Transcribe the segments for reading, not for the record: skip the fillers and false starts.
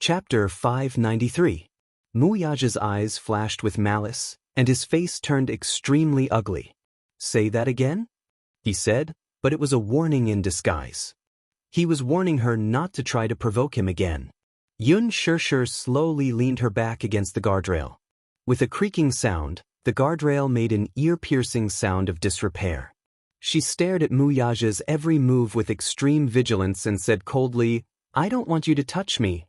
Chapter 593. Muyaja's eyes flashed with malice, and his face turned extremely ugly. "Say that again?" he said, but it was a warning in disguise. He was warning her not to try to provoke him again. Xianxia slowly leaned her back against the guardrail. With a creaking sound, the guardrail made an ear-piercing sound of disrepair. She stared at Muyaja's every move with extreme vigilance and said coldly, "I don't want you to touch me.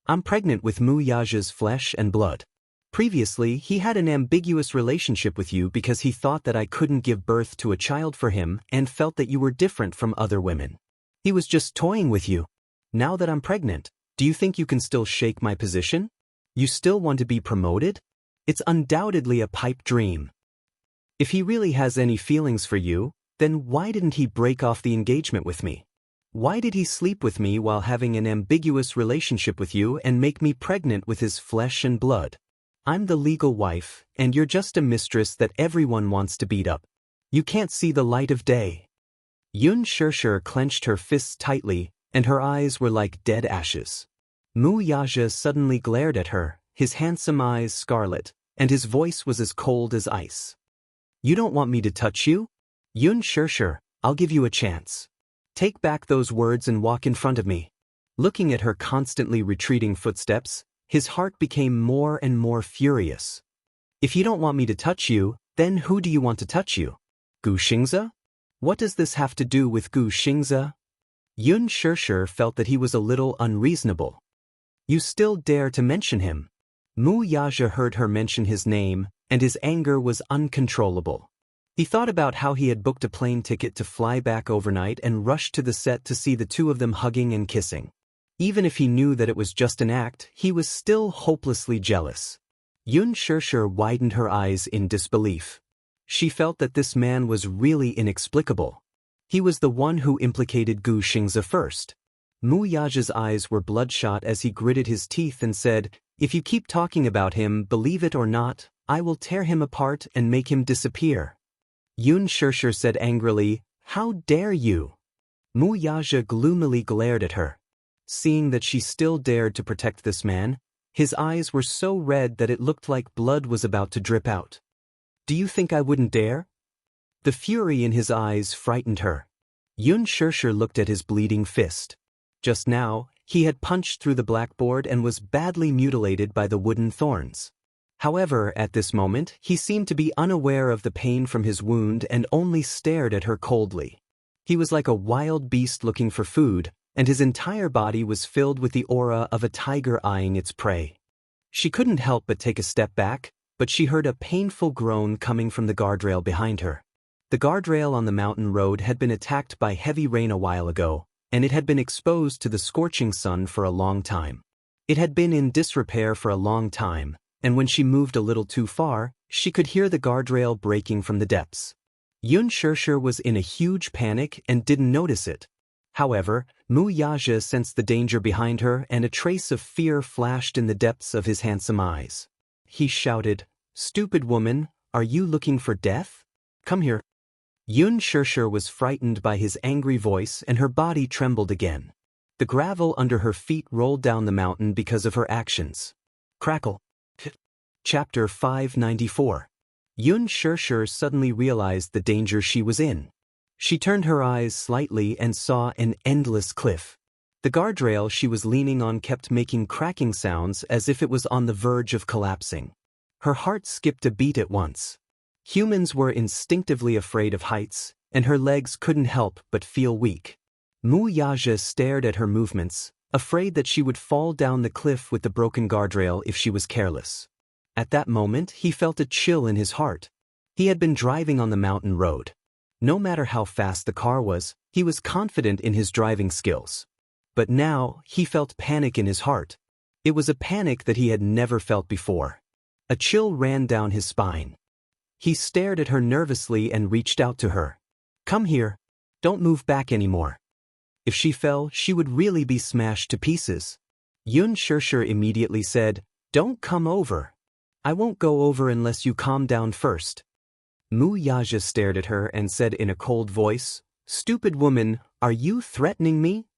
I'm pregnant with Muyaja's flesh and blood. Previously, he had an ambiguous relationship with you because he thought that I couldn't give birth to a child for him and felt that you were different from other women. He was just toying with you. Now that I'm pregnant, do you think you can still shake my position? You still want to be promoted? It's undoubtedly a pipe dream. If he really has any feelings for you, then why didn't he break off the engagement with me? Why did he sleep with me while having an ambiguous relationship with you and make me pregnant with his flesh and blood? I'm the legal wife, and you're just a mistress that everyone wants to beat up. You can't see the light of day." Xianxia clenched her fists tightly, and her eyes were like dead ashes. Muyaja suddenly glared at her, his handsome eyes scarlet, and his voice was as cold as ice. "You don't want me to touch you? Xianxia, I'll give you a chance. Take back those words and walk in front of me." Looking at her constantly retreating footsteps, his heart became more and more furious. "If you don't want me to touch you, then who do you want to touch you? Xianxia? What does this have to do with Xianxia?" Xianxia felt that he was a little unreasonable. "You still dare to mention him?" Muyaja heard her mention his name, and his anger was uncontrollable. He thought about how he had booked a plane ticket to fly back overnight and rushed to the set to see the two of them hugging and kissing. Even if he knew that it was just an act, he was still hopelessly jealous. Xianxia widened her eyes in disbelief. She felt that this man was really inexplicable. He was the one who implicated Xianxia first. Muyaja's eyes were bloodshot as he gritted his teeth and said, "If you keep talking about him, believe it or not, I will tear him apart and make him disappear." Xianxia said angrily, "How dare you?" Muyaja gloomily glared at her. Seeing that she still dared to protect this man, his eyes were so red that it looked like blood was about to drip out. "Do you think I wouldn't dare?" The fury in his eyes frightened her. Xianxia looked at his bleeding fist. Just now, he had punched through the blackboard and was badly mutilated by the wooden thorns. However, at this moment, he seemed to be unaware of the pain from his wound and only stared at her coldly. He was like a wild beast looking for food, and his entire body was filled with the aura of a tiger eyeing its prey. She couldn't help but take a step back, but she heard a painful groan coming from the guardrail behind her. The guardrail on the mountain road had been attacked by heavy rain a while ago, and it had been exposed to the scorching sun for a long time. It had been in disrepair for a long time, and when she moved a little too far, she could hear the guardrail breaking from the depths. Xianxia was in a huge panic and didn't notice it. However, Muyaja sensed the danger behind her and a trace of fear flashed in the depths of his handsome eyes. He shouted, "Stupid woman, are you looking for death? Come here." Xianxia was frightened by his angry voice and her body trembled again. The gravel under her feet rolled down the mountain because of her actions. Crackle. Chapter 594. Xianxia suddenly realized the danger she was in. She turned her eyes slightly and saw an endless cliff. The guardrail she was leaning on kept making cracking sounds as if it was on the verge of collapsing. Her heart skipped a beat at once. Humans were instinctively afraid of heights, and her legs couldn't help but feel weak. Muyaja stared at her movements, afraid that she would fall down the cliff with the broken guardrail if she was careless. At that moment, he felt a chill in his heart. He had been driving on the mountain road. No matter how fast the car was, he was confident in his driving skills. But now, he felt panic in his heart. It was a panic that he had never felt before. A chill ran down his spine. He stared at her nervously and reached out to her. "Come here. Don't move back anymore." If she fell, she would really be smashed to pieces. Xianxia immediately said, "Don't come over. I won't go over unless you calm down first." Muyaja stared at her and said in a cold voice, "Stupid woman, are you threatening me?"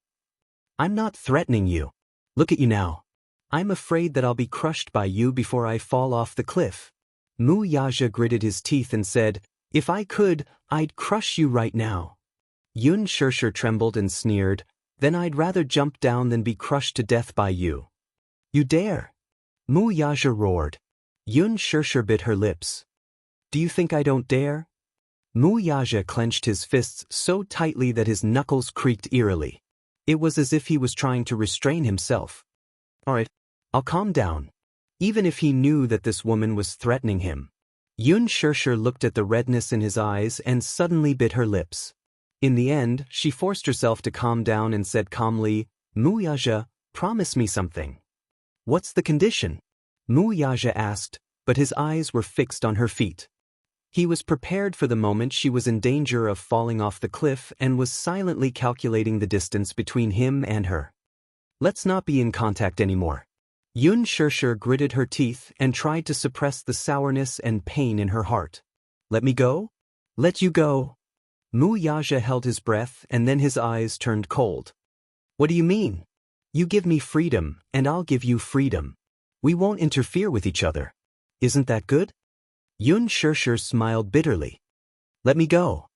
"I'm not threatening you. Look at you now. I'm afraid that I'll be crushed by you before I fall off the cliff. Mu Yaja gritted his teeth and said, if I could, I'd crush you right now. Yun Shirshir trembled and sneered, then I'd rather jump down than be crushed to death by you. You dare? Mu Yaja roared. Yun Shirshir bit her lips. Do you think I don't dare? Mu Yaja clenched his fists so tightly that his knuckles creaked eerily. It was as if he was trying to restrain himself. All right, I'll calm down. Even if he knew that this woman was threatening him. Yun Shirshir looked at the redness in his eyes and suddenly bit her lips. In the end, she forced herself to calm down and said calmly, Mu Yaja, promise me something. What's the condition? Mu Yaja asked, but his eyes were fixed on her feet. He was prepared for the moment she was in danger of falling off the cliff and was silently calculating the distance between him and her. Let's not be in contact anymore. Yun Shirshir gritted her teeth and tried to suppress the sourness and pain in her heart. Let me go? Let you go? Mu Yaja held his breath and then his eyes turned cold. What do you mean? You give me freedom and I'll give you freedom. We won't interfere with each other. Isn't that good? Yun Shirshir smiled bitterly. Let me go.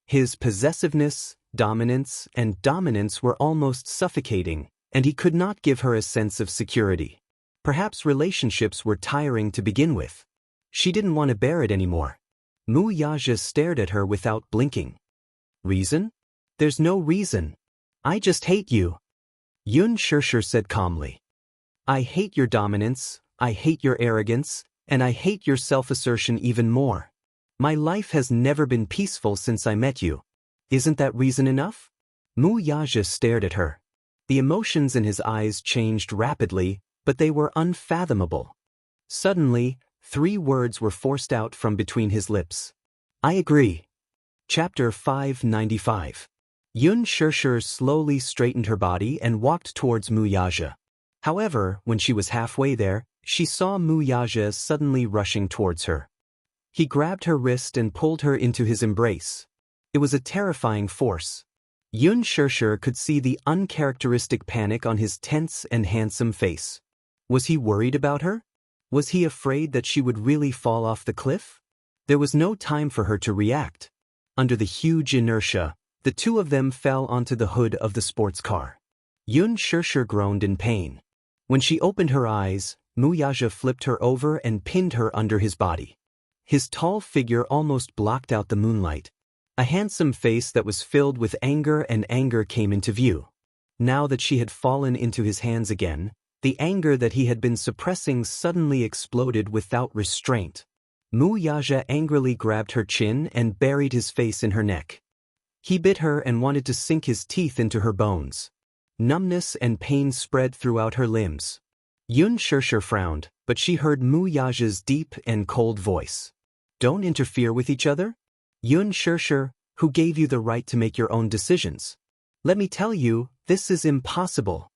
His possessiveness, dominance, and dominance were almost suffocating, and he could not give her a sense of security. Perhaps relationships were tiring to begin with. She didn't want to bear it anymore. Mu Yaja stared at her without blinking. Reason? There's no reason. I just hate you. Yun Shirshir said calmly. I hate your dominance, I hate your arrogance, and I hate your self-assertion even more. My life has never been peaceful since I met you. Isn't that reason enough? Mu Yaja stared at her. The emotions in his eyes changed rapidly, but they were unfathomable. Suddenly, 3 words were forced out from between his lips. I agree. Chapter 595. Yun Shirshir slowly straightened her body and walked towards Mu Yaja. However, when she was halfway there, she saw Mu Yaja suddenly rushing towards her. He grabbed her wrist and pulled her into his embrace. It was a terrifying force. Yun Shirshir could see the uncharacteristic panic on his tense and handsome face. Was he worried about her? Was he afraid that she would really fall off the cliff? There was no time for her to react. Under the huge inertia, the two of them fell onto the hood of the sports car. Yun Shirshir groaned in pain. When she opened her eyes, Mu Yaja flipped her over and pinned her under his body. His tall figure almost blocked out the moonlight. A handsome face that was filled with anger came into view. Now that she had fallen into his hands again, the anger that he had been suppressing suddenly exploded without restraint. Mu Yaja angrily grabbed her chin and buried his face in her neck. He bit her and wanted to sink his teeth into her bones. Numbness and pain spread throughout her limbs. Yun Shirshir frowned, but she heard Mu Yaja's deep and cold voice. Don't interfere with each other? Yun Shirshir, who gave you the right to make your own decisions? Let me tell you, this is impossible.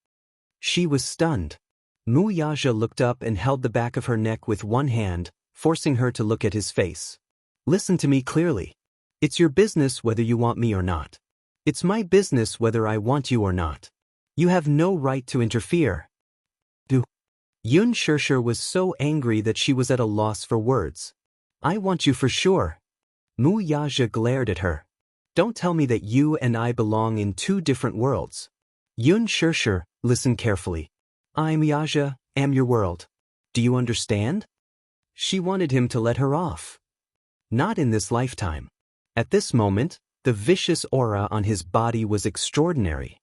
She was stunned. Mu Yaja looked up and held the back of her neck with one hand, forcing her to look at his face. Listen to me clearly. It's your business whether you want me or not. It's my business whether I want you or not. You have no right to interfere. Yun Shirshir was so angry that she was at a loss for words. I want you for sure. Mu Yaja glared at her. Don't tell me that you and I belong in 2 different worlds. Yun Shirshir, listen carefully. I'm Yaja, am your world. Do you understand? She wanted him to let her off. Not in this lifetime. At this moment, the vicious aura on his body was extraordinary.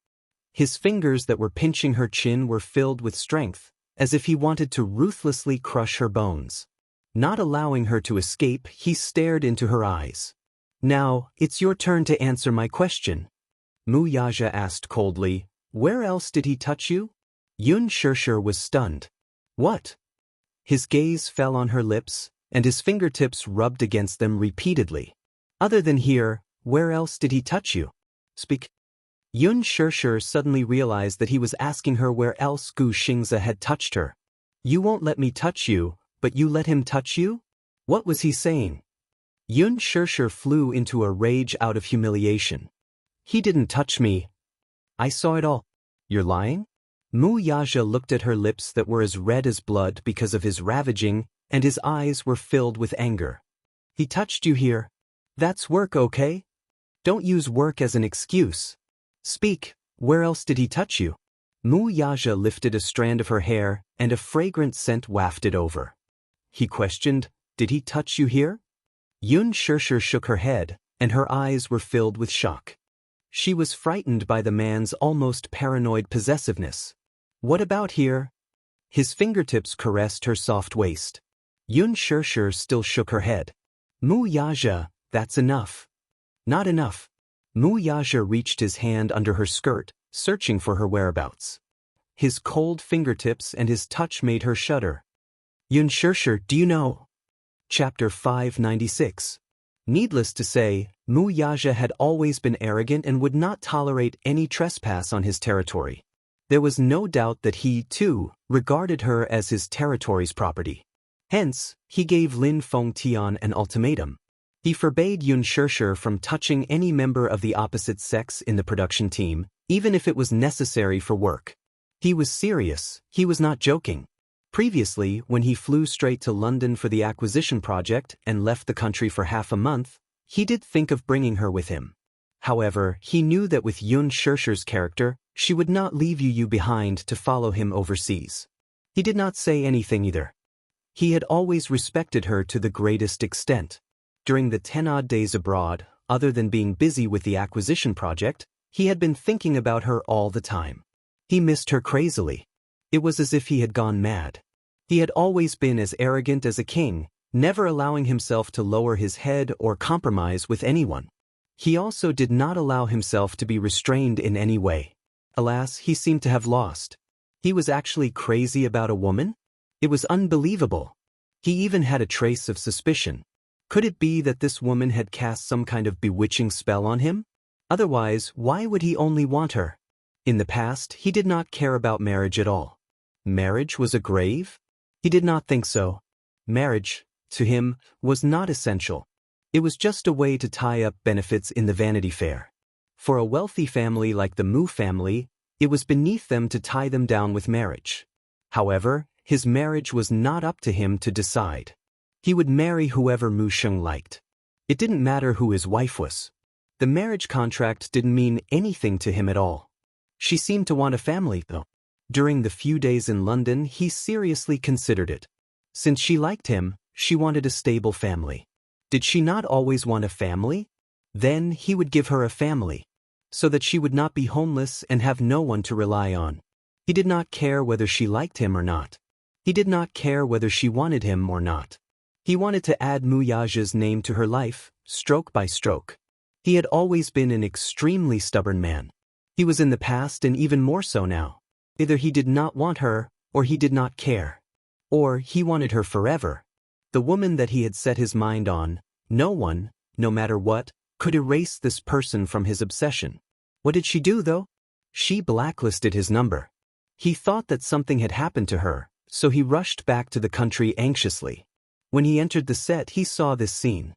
His fingers that were pinching her chin were filled with strength, as if he wanted to ruthlessly crush her bones. Not allowing her to escape, he stared into her eyes. Now, it's your turn to answer my question. Mu Yaja asked coldly, where else did he touch you? Yun Shirshir was stunned. What? His gaze fell on her lips, and his fingertips rubbed against them repeatedly. Other than here, where else did he touch you? Speak. Yun Shirshir suddenly realized that he was asking her where else Xianxia had touched her. You won't let me touch you, but you let him touch you? What was he saying? Yun Shirshir flew into a rage out of humiliation. He didn't touch me. I saw it all. You're lying? Mu Yaja looked at her lips that were as red as blood because of his ravaging, and his eyes were filled with anger. He touched you here. That's work, okay? Don't use work as an excuse. Speak, where else did he touch you? Mu Yaja lifted a strand of her hair, and a fragrant scent wafted over. He questioned, did he touch you here? Xianxia shook her head, and her eyes were filled with shock. She was frightened by the man's almost paranoid possessiveness. What about here? His fingertips caressed her soft waist. Xianxia still shook her head. Mu Yaja, that's enough. Not enough. Mu Yaja reached his hand under her skirt, searching for her whereabouts. His cold fingertips and his touch made her shudder. Xianxia, do you know? Chapter 596. Needless to say, Mu Yaja had always been arrogant and would not tolerate any trespass on his territory. There was no doubt that he, too, regarded her as his territory's property. Hence, he gave Lin Fengtian an ultimatum. He forbade Xianxia from touching any member of the opposite sex in the production team, even if it was necessary for work. He was serious, he was not joking. Previously, when he flew straight to London for the acquisition project and left the country for half a month, he did think of bringing her with him. However, he knew that with Xianxia's character, she would not leave you behind to follow him overseas. He did not say anything either. He had always respected her to the greatest extent. During the 10-odd days abroad, other than being busy with the acquisition project, he had been thinking about her all the time. He missed her crazily. It was as if he had gone mad. He had always been as arrogant as a king, never allowing himself to lower his head or compromise with anyone. He also did not allow himself to be restrained in any way. Alas, he seemed to have lost. He was actually crazy about a woman? It was unbelievable. He even had a trace of suspicion. Could it be that this woman had cast some kind of bewitching spell on him? Otherwise, why would he only want her? In the past, he did not care about marriage at all. Marriage was a grave? He did not think so. Marriage, to him, was not essential. It was just a way to tie up benefits in the Vanity Fair. For a wealthy family like the Mu family, it was beneath them to tie them down with marriage. However, his marriage was not up to him to decide. He would marry whoever Mu Sheng liked. It didn't matter who his wife was. The marriage contract didn't mean anything to him at all. She seemed to want a family, though. During the few days in London, he seriously considered it. Since she liked him, she wanted a stable family. Did she not always want a family? Then he would give her a family, so that she would not be homeless and have no one to rely on. He did not care whether she liked him or not. He did not care whether she wanted him or not. He wanted to add Mu Yaja's name to her life, stroke by stroke. He had always been an extremely stubborn man. He was in the past and even more so now. Either he did not want her, or he did not care. Or he wanted her forever. The woman that he had set his mind on, no one, no matter what, could erase this person from his obsession. What did she do, though? She blacklisted his number. He thought that something had happened to her, so he rushed back to the country anxiously. When he entered the set, he saw this scene.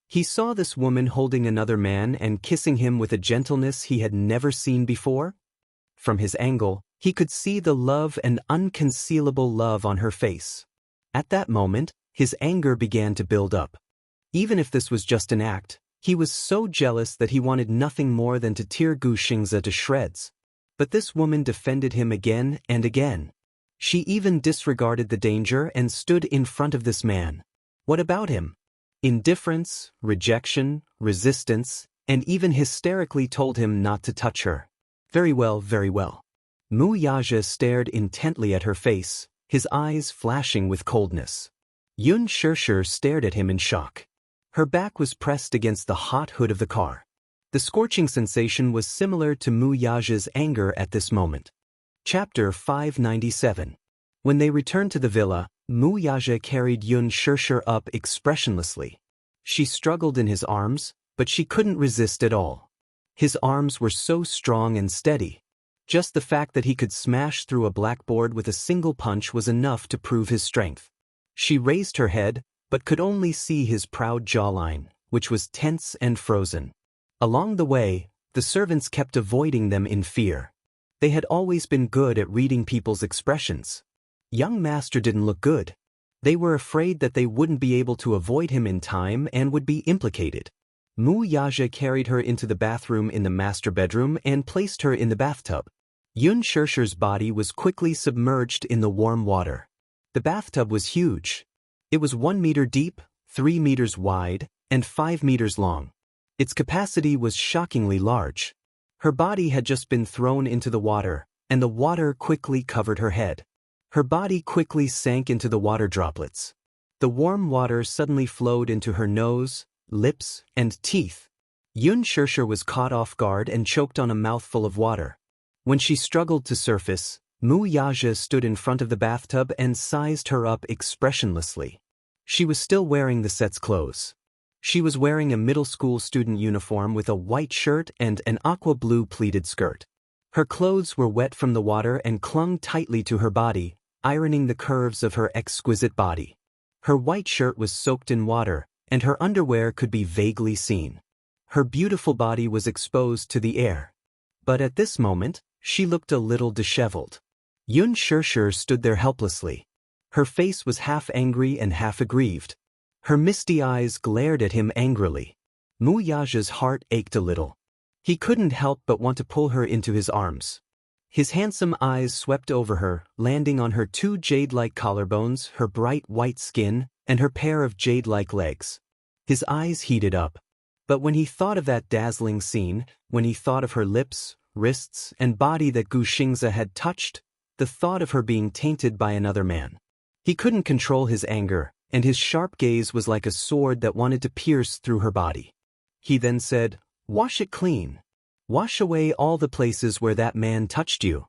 He saw this woman holding another man and kissing him with a gentleness he had never seen before. From his angle, he could see the love and unconcealable love on her face. At that moment, his anger began to build up. Even if this was just an act, he was so jealous that he wanted nothing more than to tear Gu Xingzi to shreds. But this woman defended him again and again. She even disregarded the danger and stood in front of this man. What about him? Indifference, rejection, resistance, and even hysterically told him not to touch her. Very well, very well. Mu Yaja stared intently at her face, his eyes flashing with coldness. Xianxia stared at him in shock. Her back was pressed against the hot hood of the car. The scorching sensation was similar to Mu Yaja's anger at this moment. Chapter 597. When they returned to the villa, Mu Yaja carried Xianxia up expressionlessly. She struggled in his arms, but she couldn't resist at all. His arms were so strong and steady. Just the fact that he could smash through a blackboard with a single punch was enough to prove his strength. She raised her head, but could only see his proud jawline, which was tense and frozen. Along the way, the servants kept avoiding them in fear. They had always been good at reading people's expressions. Young master didn't look good. They were afraid that they wouldn't be able to avoid him in time and would be implicated. Mu Yaja carried her into the bathroom in the master bedroom and placed her in the bathtub. Yun Shirshir's body was quickly submerged in the warm water. The bathtub was huge. It was 1 meter deep, 3 meters wide, and 5 meters long. Its capacity was shockingly large. Her body had just been thrown into the water, and the water quickly covered her head. Her body quickly sank into the water droplets. The warm water suddenly flowed into her nose, lips, and teeth. Yun Shirshir was caught off guard and choked on a mouthful of water. When she struggled to surface, Mu Yaja stood in front of the bathtub and sized her up expressionlessly. She was still wearing the set's clothes. She was wearing a middle school student uniform with a white shirt and an aqua blue pleated skirt. Her clothes were wet from the water and clung tightly to her body, ironing the curves of her exquisite body. Her white shirt was soaked in water, and her underwear could be vaguely seen. Her beautiful body was exposed to the air. But at this moment, she looked a little disheveled. Yun Shirshir stood there helplessly. Her face was half angry and half aggrieved. Her misty eyes glared at him angrily. Mu Yaja's heart ached a little. He couldn't help but want to pull her into his arms. His handsome eyes swept over her, landing on her 2 jade-like collarbones, her bright white skin, and her pair of jade-like legs. His eyes heated up. But when he thought of that dazzling scene, when he thought of her lips, wrists, and body that Xianxia had touched, the thought of her being tainted by another man. He couldn't control his anger, and his sharp gaze was like a sword that wanted to pierce through her body. He then said, "Wash it clean. Wash away all the places where that man touched you."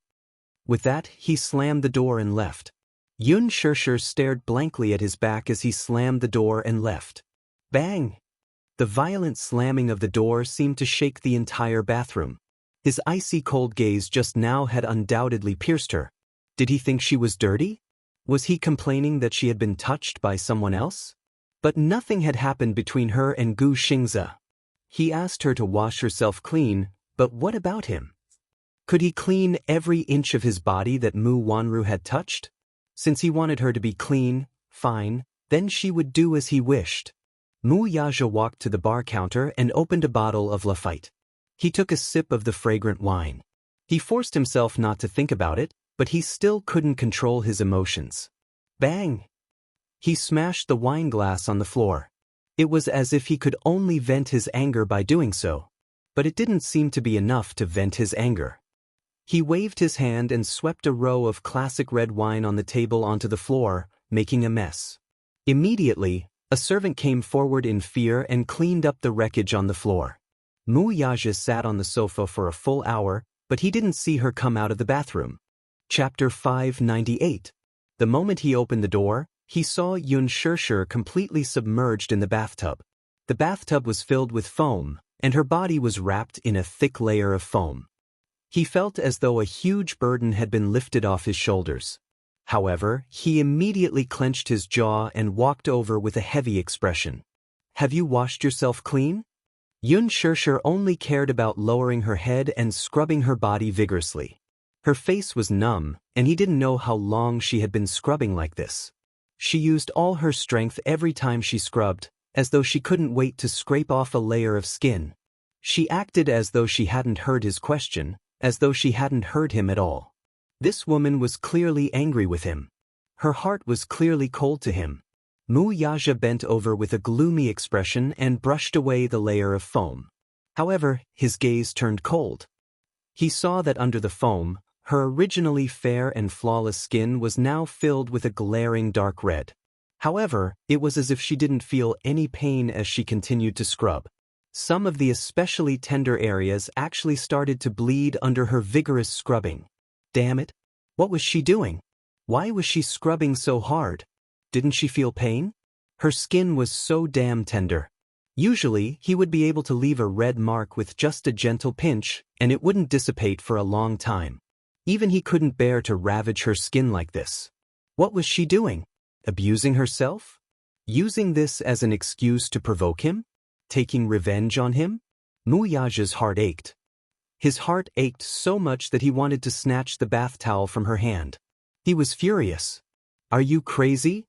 With that, he slammed the door and left. Yun Shirshir stared blankly at his back as he slammed the door and left. Bang! The violent slamming of the door seemed to shake the entire bathroom. His icy cold gaze just now had undoubtedly pierced her. Did he think she was dirty? Was he complaining that she had been touched by someone else? But nothing had happened between her and Xianxia. He asked her to wash herself clean, but what about him? Could he clean every inch of his body that Mu Wanru had touched? Since he wanted her to be clean, fine, then she would do as he wished. Mu Yaja walked to the bar counter and opened a bottle of Lafite. He took a sip of the fragrant wine. He forced himself not to think about it, but he still couldn't control his emotions. Bang! He smashed the wine glass on the floor. It was as if he could only vent his anger by doing so. But it didn't seem to be enough to vent his anger. He waved his hand and swept a row of classic red wine on the table onto the floor, making a mess. Immediately, a servant came forward in fear and cleaned up the wreckage on the floor. Mu Yaja sat on the sofa for a full hour, but he didn't see her come out of the bathroom. Chapter 598. The moment he opened the door, he saw Yun Shirshir completely submerged in the bathtub. The bathtub was filled with foam, and her body was wrapped in a thick layer of foam. He felt as though a huge burden had been lifted off his shoulders. However, he immediately clenched his jaw and walked over with a heavy expression. "Have you washed yourself clean?" Yun Shirshir only cared about lowering her head and scrubbing her body vigorously. Her face was numb, and he didn't know how long she had been scrubbing like this. She used all her strength every time she scrubbed, as though she couldn't wait to scrape off a layer of skin. She acted as though she hadn't heard his question, as though she hadn't heard him at all. This woman was clearly angry with him. Her heart was clearly cold to him. Mu Yaja bent over with a gloomy expression and brushed away the layer of foam. However, his gaze turned cold. He saw that under the foam, her originally fair and flawless skin was now filled with a glaring dark red. However, it was as if she didn't feel any pain as she continued to scrub. Some of the especially tender areas actually started to bleed under her vigorous scrubbing. Damn it! What was she doing? Why was she scrubbing so hard? Didn't she feel pain? Her skin was so damn tender. Usually, he would be able to leave a red mark with just a gentle pinch, and it wouldn't dissipate for a long time. Even he couldn't bear to ravage her skin like this. What was she doing? Abusing herself? Using this as an excuse to provoke him? Taking revenge on him? Mu Yaja's heart ached. His heart ached so much that he wanted to snatch the bath towel from her hand. He was furious. Are you crazy?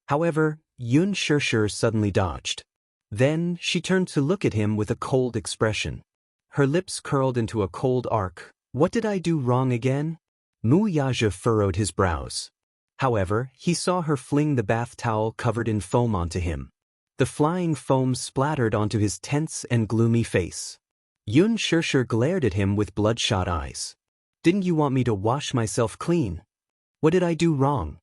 However, Xianxia suddenly dodged. Then, she turned to look at him with a cold expression. Her lips curled into a cold arc. What did I do wrong again? Wuxia furrowed his brows. However, he saw her fling the bath towel covered in foam onto him. The flying foam splattered onto his tense and gloomy face. Xianxia glared at him with bloodshot eyes. Didn't you want me to wash myself clean? What did I do wrong?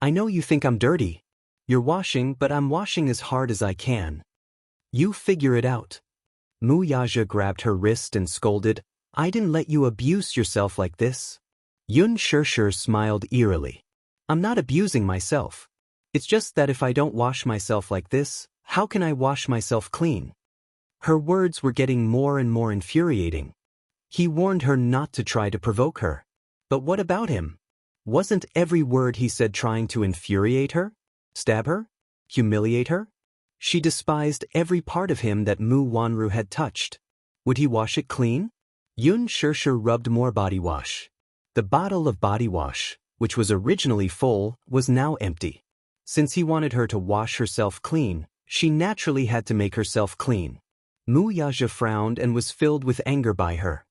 I know you think I'm dirty. You're washing, but I'm washing as hard as I can. You figure it out. Wuxia grabbed her wrist and scolded, I didn't let you abuse yourself like this. Xianxia smiled eerily. I'm not abusing myself. It's just that if I don't wash myself like this, how can I wash myself clean? Her words were getting more and more infuriating. He warned her not to try to provoke her. But what about him? Wasn't every word he said trying to infuriate her? Stab her? Humiliate her? She despised every part of him that Mu Wanru had touched. Would he wash it clean? Xianxia rubbed more body wash. The bottle of body wash, which was originally full, was now empty. Since he wanted her to wash herself clean, she naturally had to make herself clean. Wuxia frowned and was filled with anger by her.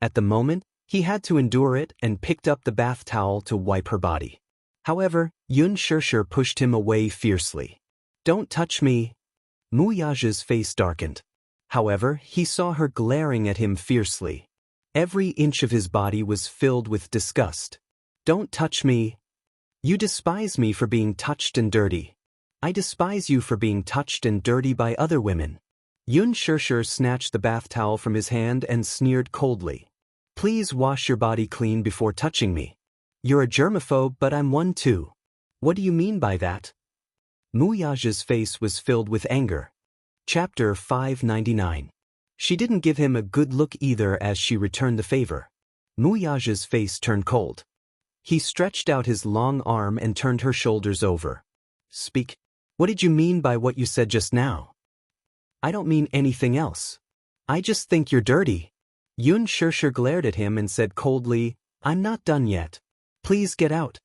At the moment, he had to endure it and picked up the bath towel to wipe her body. However, Xianxia pushed him away fiercely. Don't touch me. Wuxia's face darkened. However, he saw her glaring at him fiercely. Every inch of his body was filled with disgust. Don't touch me. You despise me for being touched and dirty. I despise you for being touched and dirty by other women. Xianxia snatched the bath towel from his hand and sneered coldly. Please wash your body clean before touching me. You're a germaphobe, but I'm one too. What do you mean by that? Wuxia's face was filled with anger. Chapter 599. She didn't give him a good look either as she returned the favor. Wuxia's face turned cold. He stretched out his long arm and turned her shoulders over. Speak. What did you mean by what you said just now? I don't mean anything else. I just think you're dirty. Xianxia glared at him and said coldly, I'm not done yet. Please get out.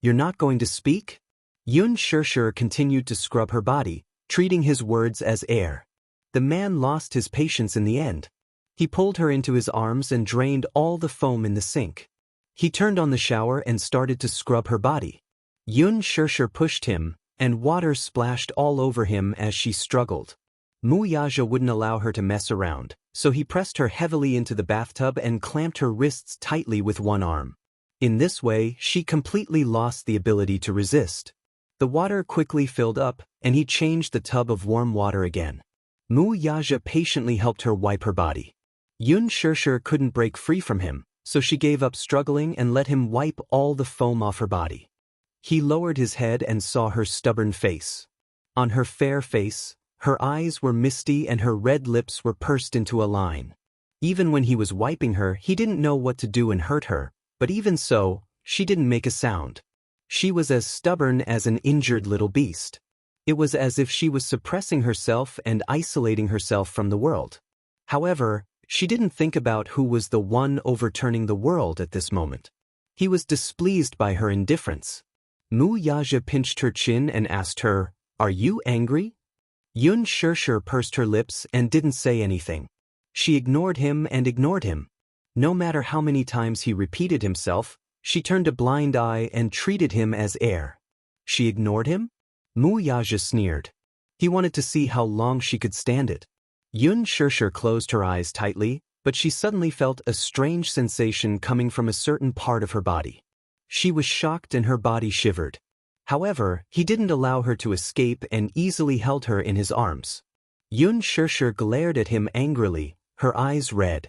You're not going to speak? Xianxia continued to scrub her body, treating his words as air. The man lost his patience in the end. He pulled her into his arms and drained all the foam in the sink. He turned on the shower and started to scrub her body. Xianxia pushed him, and water splashed all over him as she struggled. Wuxia wouldn't allow her to mess around, so he pressed her heavily into the bathtub and clamped her wrists tightly with one arm. In this way, she completely lost the ability to resist. The water quickly filled up, and he changed the tub of warm water again. Wuxia patiently helped her wipe her body. Xianxia couldn't break free from him, so she gave up struggling and let him wipe all the foam off her body. He lowered his head and saw her stubborn face. On her fair face, her eyes were misty and her red lips were pursed into a line. Even when he was wiping her, he didn't know what to do and hurt her, but even so, she didn't make a sound. She was as stubborn as an injured little beast. It was as if she was suppressing herself and isolating herself from the world. However, she didn't think about who was the one overturning the world at this moment. He was displeased by her indifference. Wuxia pinched her chin and asked her, Are you angry? Xianxia pursed her lips and didn't say anything. She ignored him and ignored him. No matter how many times he repeated himself, she turned a blind eye and treated him as air. She ignored him? Wuxia sneered. He wanted to see how long she could stand it. Xianxia closed her eyes tightly, but she suddenly felt a strange sensation coming from a certain part of her body. She was shocked and her body shivered. However, he didn't allow her to escape and easily held her in his arms. Xianxia glared at him angrily, her eyes red.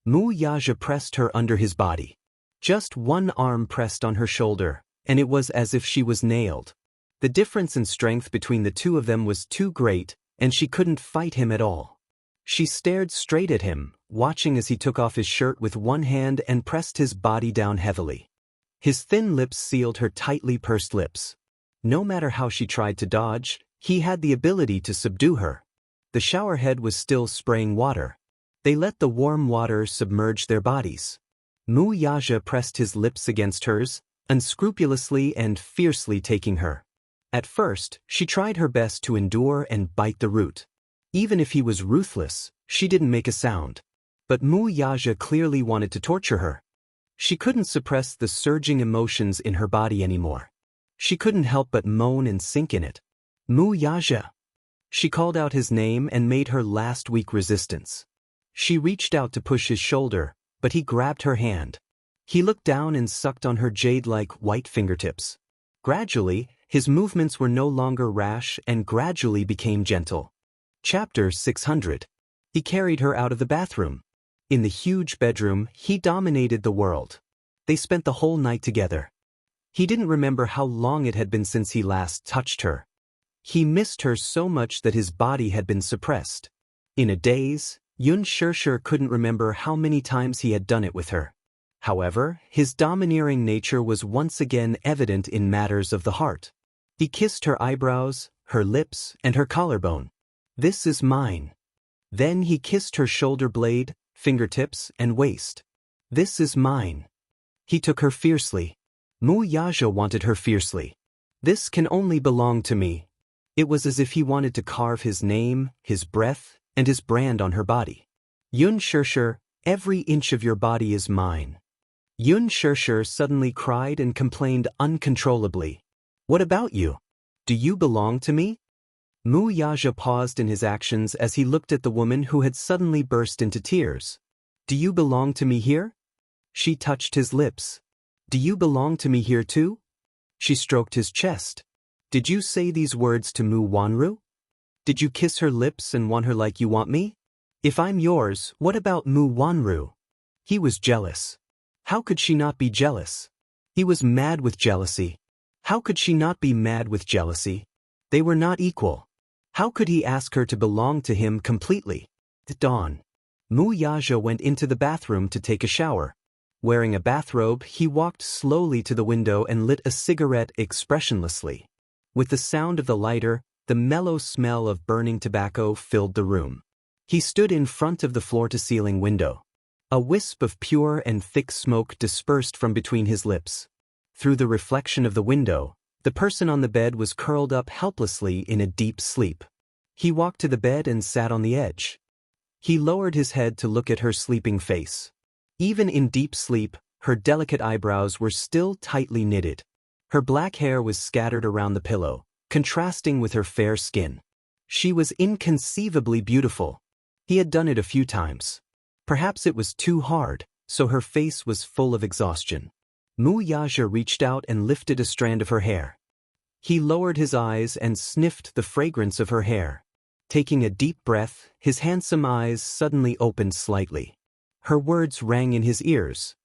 Wuxia pressed her under his body. Just one arm pressed on her shoulder, and it was as if she was nailed. The difference in strength between the two of them was too great, and she couldn't fight him at all. She stared straight at him, watching as he took off his shirt with one hand and pressed his body down heavily. His thin lips sealed her tightly pursed lips. No matter how she tried to dodge, he had the ability to subdue her. The shower head was still spraying water. They let the warm water submerge their bodies. Wuxia pressed his lips against hers, unscrupulously and fiercely taking her. At first, she tried her best to endure and bite the root. Even if he was ruthless, she didn't make a sound. But Wuxia clearly wanted to torture her. She couldn't suppress the surging emotions in her body anymore. She couldn't help but moan and sink in it. Wuxia. She called out his name and made her last weak resistance. She reached out to push his shoulder, but he grabbed her hand. He looked down and sucked on her jade-like white fingertips. Gradually, his movements were no longer rash and gradually became gentle. Chapter 600. He carried her out of the bathroom. In the huge bedroom, he dominated the world. They spent the whole night together. He didn't remember how long it had been since he last touched her. He missed her so much that his body had been suppressed. In a daze, Xianxia couldn't remember how many times he had done it with her. However, his domineering nature was once again evident in matters of the heart. He kissed her eyebrows, her lips, and her collarbone. "This is mine." Then he kissed her shoulder blade, fingertips, and waist. "This is mine." He took her fiercely. Wuxia wanted her fiercely. "This can only belong to me." It was as if he wanted to carve his name, his breath, and his brand on her body. "Xianxia, every inch of your body is mine." Xianxia suddenly cried and complained uncontrollably. "What about you? Do you belong to me?" Wuxia paused in his actions as he looked at the woman who had suddenly burst into tears. "Do you belong to me here?" She touched his lips. "Do you belong to me here too?" She stroked his chest. "Did you say these words to Mu Wanru? Did you kiss her lips and want her like you want me? If I'm yours, what about Mu Wanru?" He was jealous. How could she not be jealous? He was mad with jealousy. How could she not be mad with jealousy? They were not equal. How could he ask her to belong to him completely? At dawn, Wuxia went into the bathroom to take a shower. Wearing a bathrobe, he walked slowly to the window and lit a cigarette expressionlessly. With the sound of the lighter, the mellow smell of burning tobacco filled the room. He stood in front of the floor-to-ceiling window. A wisp of pure and thick smoke dispersed from between his lips. Through the reflection of the window, the person on the bed was curled up helplessly in a deep sleep. He walked to the bed and sat on the edge. He lowered his head to look at her sleeping face. Even in deep sleep, her delicate eyebrows were still tightly knitted. Her black hair was scattered around the pillow, contrasting with her fair skin. She was inconceivably beautiful. He had done it a few times. Perhaps it was too hard, so her face was full of exhaustion. Wuxia reached out and lifted a strand of her hair. He lowered his eyes and sniffed the fragrance of her hair. Taking a deep breath, his handsome eyes suddenly opened slightly. Her words rang in his ears.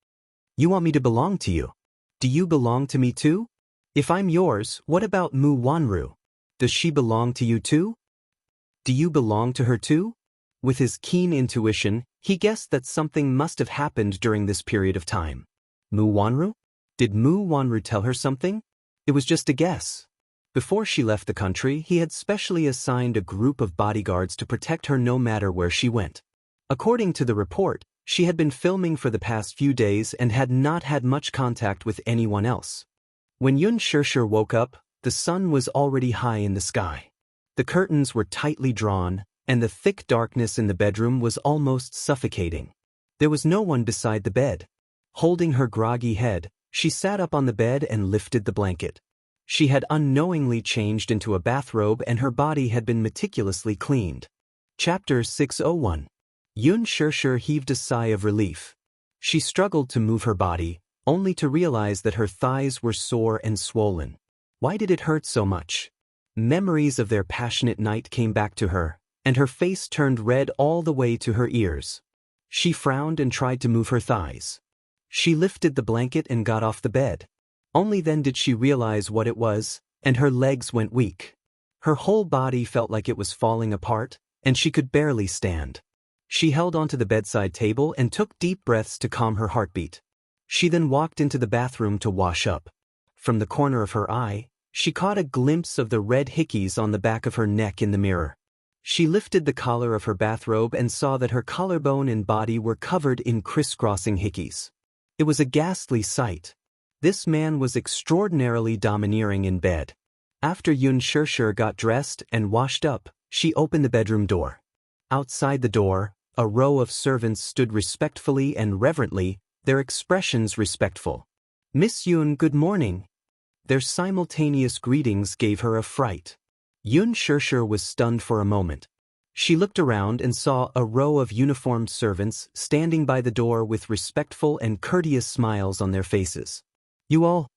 "You want me to belong to you? Do you belong to me too? If I'm yours, what about Mu Wanru? Does she belong to you too? Do you belong to her too?" With his keen intuition, he guessed that something must have happened during this period of time. Mu Wanru? Did Mu Wanru tell her something? It was just a guess. Before she left the country, he had specially assigned a group of bodyguards to protect her no matter where she went. According to the report, she had been filming for the past few days and had not had much contact with anyone else. When Xianxia woke up, the sun was already high in the sky. The curtains were tightly drawn, and the thick darkness in the bedroom was almost suffocating. There was no one beside the bed. Holding her groggy head, she sat up on the bed and lifted the blanket. She had unknowingly changed into a bathrobe and her body had been meticulously cleaned. Chapter 601. Xianxia heaved a sigh of relief. She struggled to move her body, only to realize that her thighs were sore and swollen. Why did it hurt so much? Memories of their passionate night came back to her, and her face turned red all the way to her ears. She frowned and tried to move her thighs. She lifted the blanket and got off the bed. Only then did she realize what it was, and her legs went weak. Her whole body felt like it was falling apart, and she could barely stand. She held onto the bedside table and took deep breaths to calm her heartbeat. She then walked into the bathroom to wash up. From the corner of her eye, she caught a glimpse of the red hickeys on the back of her neck in the mirror. She lifted the collar of her bathrobe and saw that her collarbone and body were covered in crisscrossing hickeys. It was a ghastly sight. This man was extraordinarily domineering in bed. After Xianxia got dressed and washed up, she opened the bedroom door. Outside the door, a row of servants stood respectfully and reverently, their expressions respectful. "Miss Yun, good morning." Their simultaneous greetings gave her a fright. Xianxia was stunned for a moment. She looked around and saw a row of uniformed servants standing by the door with respectful and courteous smiles on their faces. "You all?"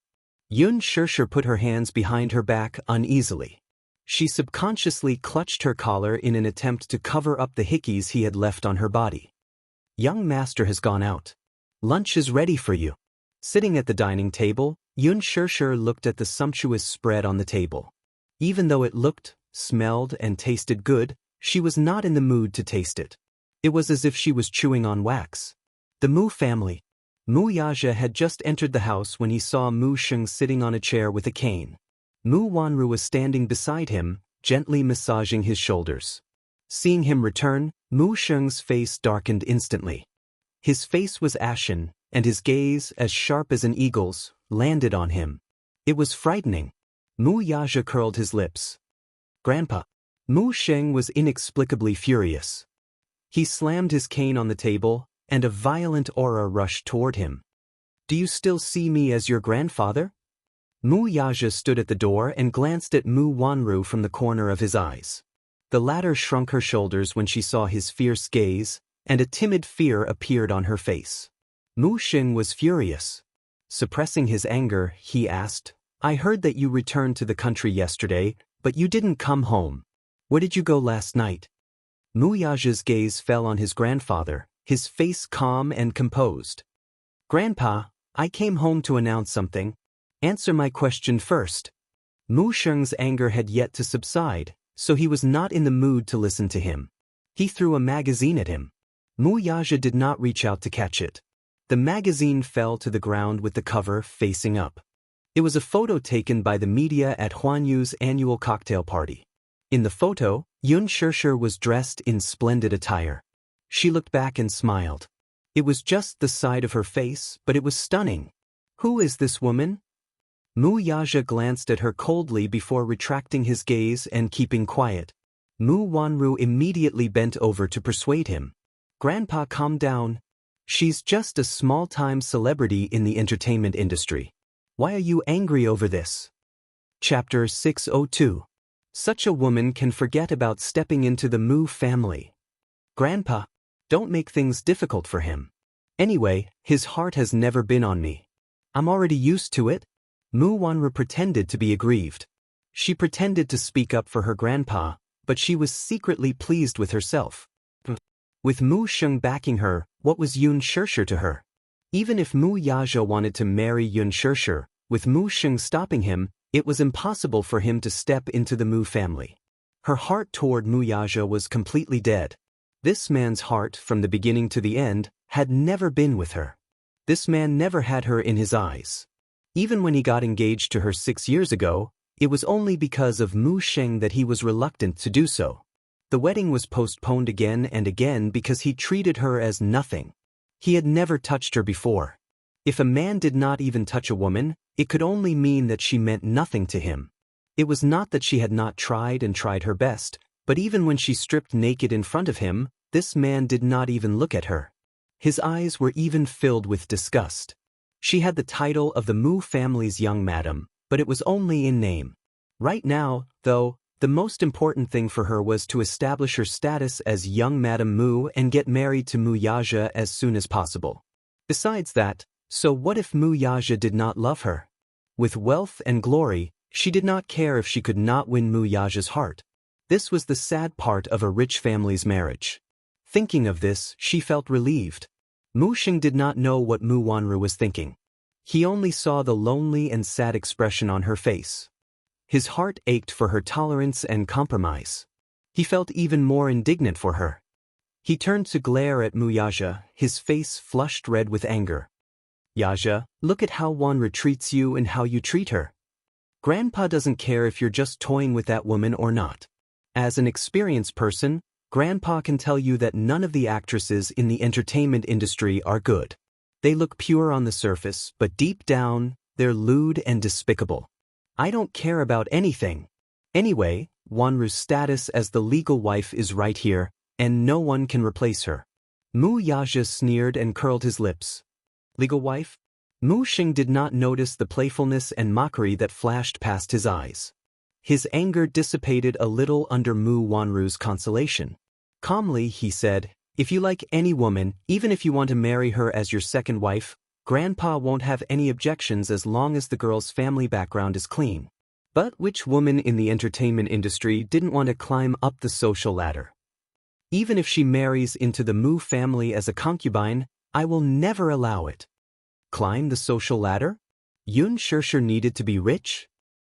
Xianxia put her hands behind her back uneasily. She subconsciously clutched her collar in an attempt to cover up the hickeys he had left on her body. "Young master has gone out. Lunch is ready for you." Sitting at the dining table, Xianxia looked at the sumptuous spread on the table. Even though it looked, smelled, and tasted good, she was not in the mood to taste it. It was as if she was chewing on wax. The Mu family. Mu Yaja had just entered the house when he saw Mu Sheng sitting on a chair with a cane. Mu Wanru was standing beside him, gently massaging his shoulders. Seeing him return, Mu Sheng's face darkened instantly. His face was ashen, and his gaze, as sharp as an eagle's, landed on him. It was frightening. Mu Yaja curled his lips. "Grandpa." Mu Sheng was inexplicably furious. He slammed his cane on the table, and a violent aura rushed toward him. "Do you still see me as your grandfather?" Mu Yaja stood at the door and glanced at Mu Wanru from the corner of his eyes. The latter shrunk her shoulders when she saw his fierce gaze, and a timid fear appeared on her face. Mu Sheng was furious. Suppressing his anger, he asked, "I heard that you returned to the country yesterday, but you didn't come home. Where did you go last night?" Mu Yaja's gaze fell on his grandfather, his face calm and composed. "Grandpa, I came home to announce something. Answer my question first." Mu Sheng's anger had yet to subside, so he was not in the mood to listen to him. He threw a magazine at him. Mu Yaja did not reach out to catch it. The magazine fell to the ground with the cover facing up. It was a photo taken by the media at Huan Yu's annual cocktail party. In the photo, Xianxia was dressed in splendid attire. She looked back and smiled. It was just the side of her face, but it was stunning. "Who is this woman?" Mu Yaja glanced at her coldly before retracting his gaze and keeping quiet. Mu Wanru immediately bent over to persuade him. "Grandpa, calm down. She's just a small-time celebrity in the entertainment industry. Why are you angry over this?" Chapter 602. Such a woman can forget about stepping into the Mu family. "Grandpa, don't make things difficult for him. Anyway, his heart has never been on me. I'm already used to it." Mu Wanru pretended to be aggrieved. She pretended to speak up for her grandpa, but she was secretly pleased with herself. With Mu Sheng backing her, what was Xianxia to her? Even if Mu Yaja wanted to marry Xianxia, with Mu Sheng stopping him, it was impossible for him to step into the Mu family. Her heart toward Mu Yaja was completely dead. This man's heart, from the beginning to the end, had never been with her. This man never had her in his eyes. Even when he got engaged to her 6 years ago, it was only because of Mu Sheng that he was reluctant to do so. The wedding was postponed again and again because he treated her as nothing. He had never touched her before. If a man did not even touch a woman, it could only mean that she meant nothing to him. It was not that she had not tried and tried her best, but even when she stripped naked in front of him, this man did not even look at her. His eyes were even filled with disgust. She had the title of the Mu family's young madam, but it was only in name. Right now, though, the most important thing for her was to establish her status as young Madam Mu and get married to Mu Yaja as soon as possible. Besides that, so what if Mu Yaja did not love her? With wealth and glory, she did not care if she could not win Mu Yaja's heart. This was the sad part of a rich family's marriage. Thinking of this, she felt relieved. Mu Sheng did not know what Mu Wanru was thinking. He only saw the lonely and sad expression on her face. His heart ached for her tolerance and compromise. He felt even more indignant for her. He turned to glare at Mu Yaja, his face flushed red with anger. "Yaja, look at how Wanru treats you and how you treat her. Grandpa doesn't care if you're just toying with that woman or not. As an experienced person, Grandpa can tell you that none of the actresses in the entertainment industry are good. They look pure on the surface, but deep down, they're lewd and despicable. I don't care about anything. Anyway, Wanru's status as the legal wife is right here, and no one can replace her. Mu Yaja sneered and curled his lips. Legal wife? Mu Xing did not notice the playfulness and mockery that flashed past his eyes. His anger dissipated a little under Mu Wanru's consolation. Calmly, he said, "If you like any woman, even if you want to marry her as your second wife, Grandpa won't have any objections as long as the girl's family background is clean." But which woman in the entertainment industry didn't want to climb up the social ladder? Even if she marries into the Mu family as a concubine, I will never allow it. Climb the social ladder? Yun Shirshir needed to be rich?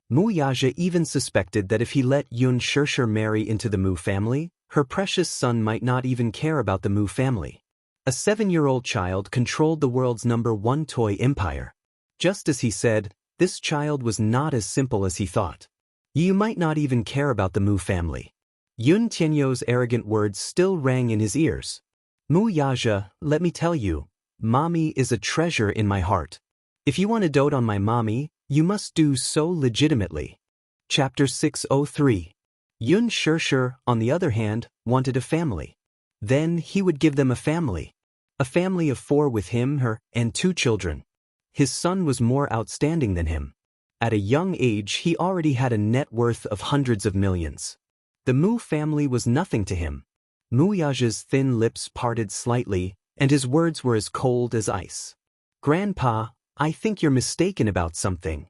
Mu Yaja even suspected that if he let Yun Shirshir marry into the Mu family, her precious son might not even care about the Mu family. A 7-year-old child controlled the world's #1 toy empire. Just as he said, this child was not as simple as he thought. You might not even care about the Mu family. Yun Tianyo's arrogant words still rang in his ears. Mu Yaja, let me tell you, Mommy is a treasure in my heart. If you want to dote on my mommy, you must do so legitimately. Chapter 603. Yun Shirshir, on the other hand, wanted a family. Then he would give them a family. A family of 4 with him, her, and 2 children. His son was more outstanding than him. At a young age he already had a net worth of hundreds of millions. The Mu family was nothing to him. Mu Yaja's thin lips parted slightly, and his words were as cold as ice. Grandpa, I think you're mistaken about something.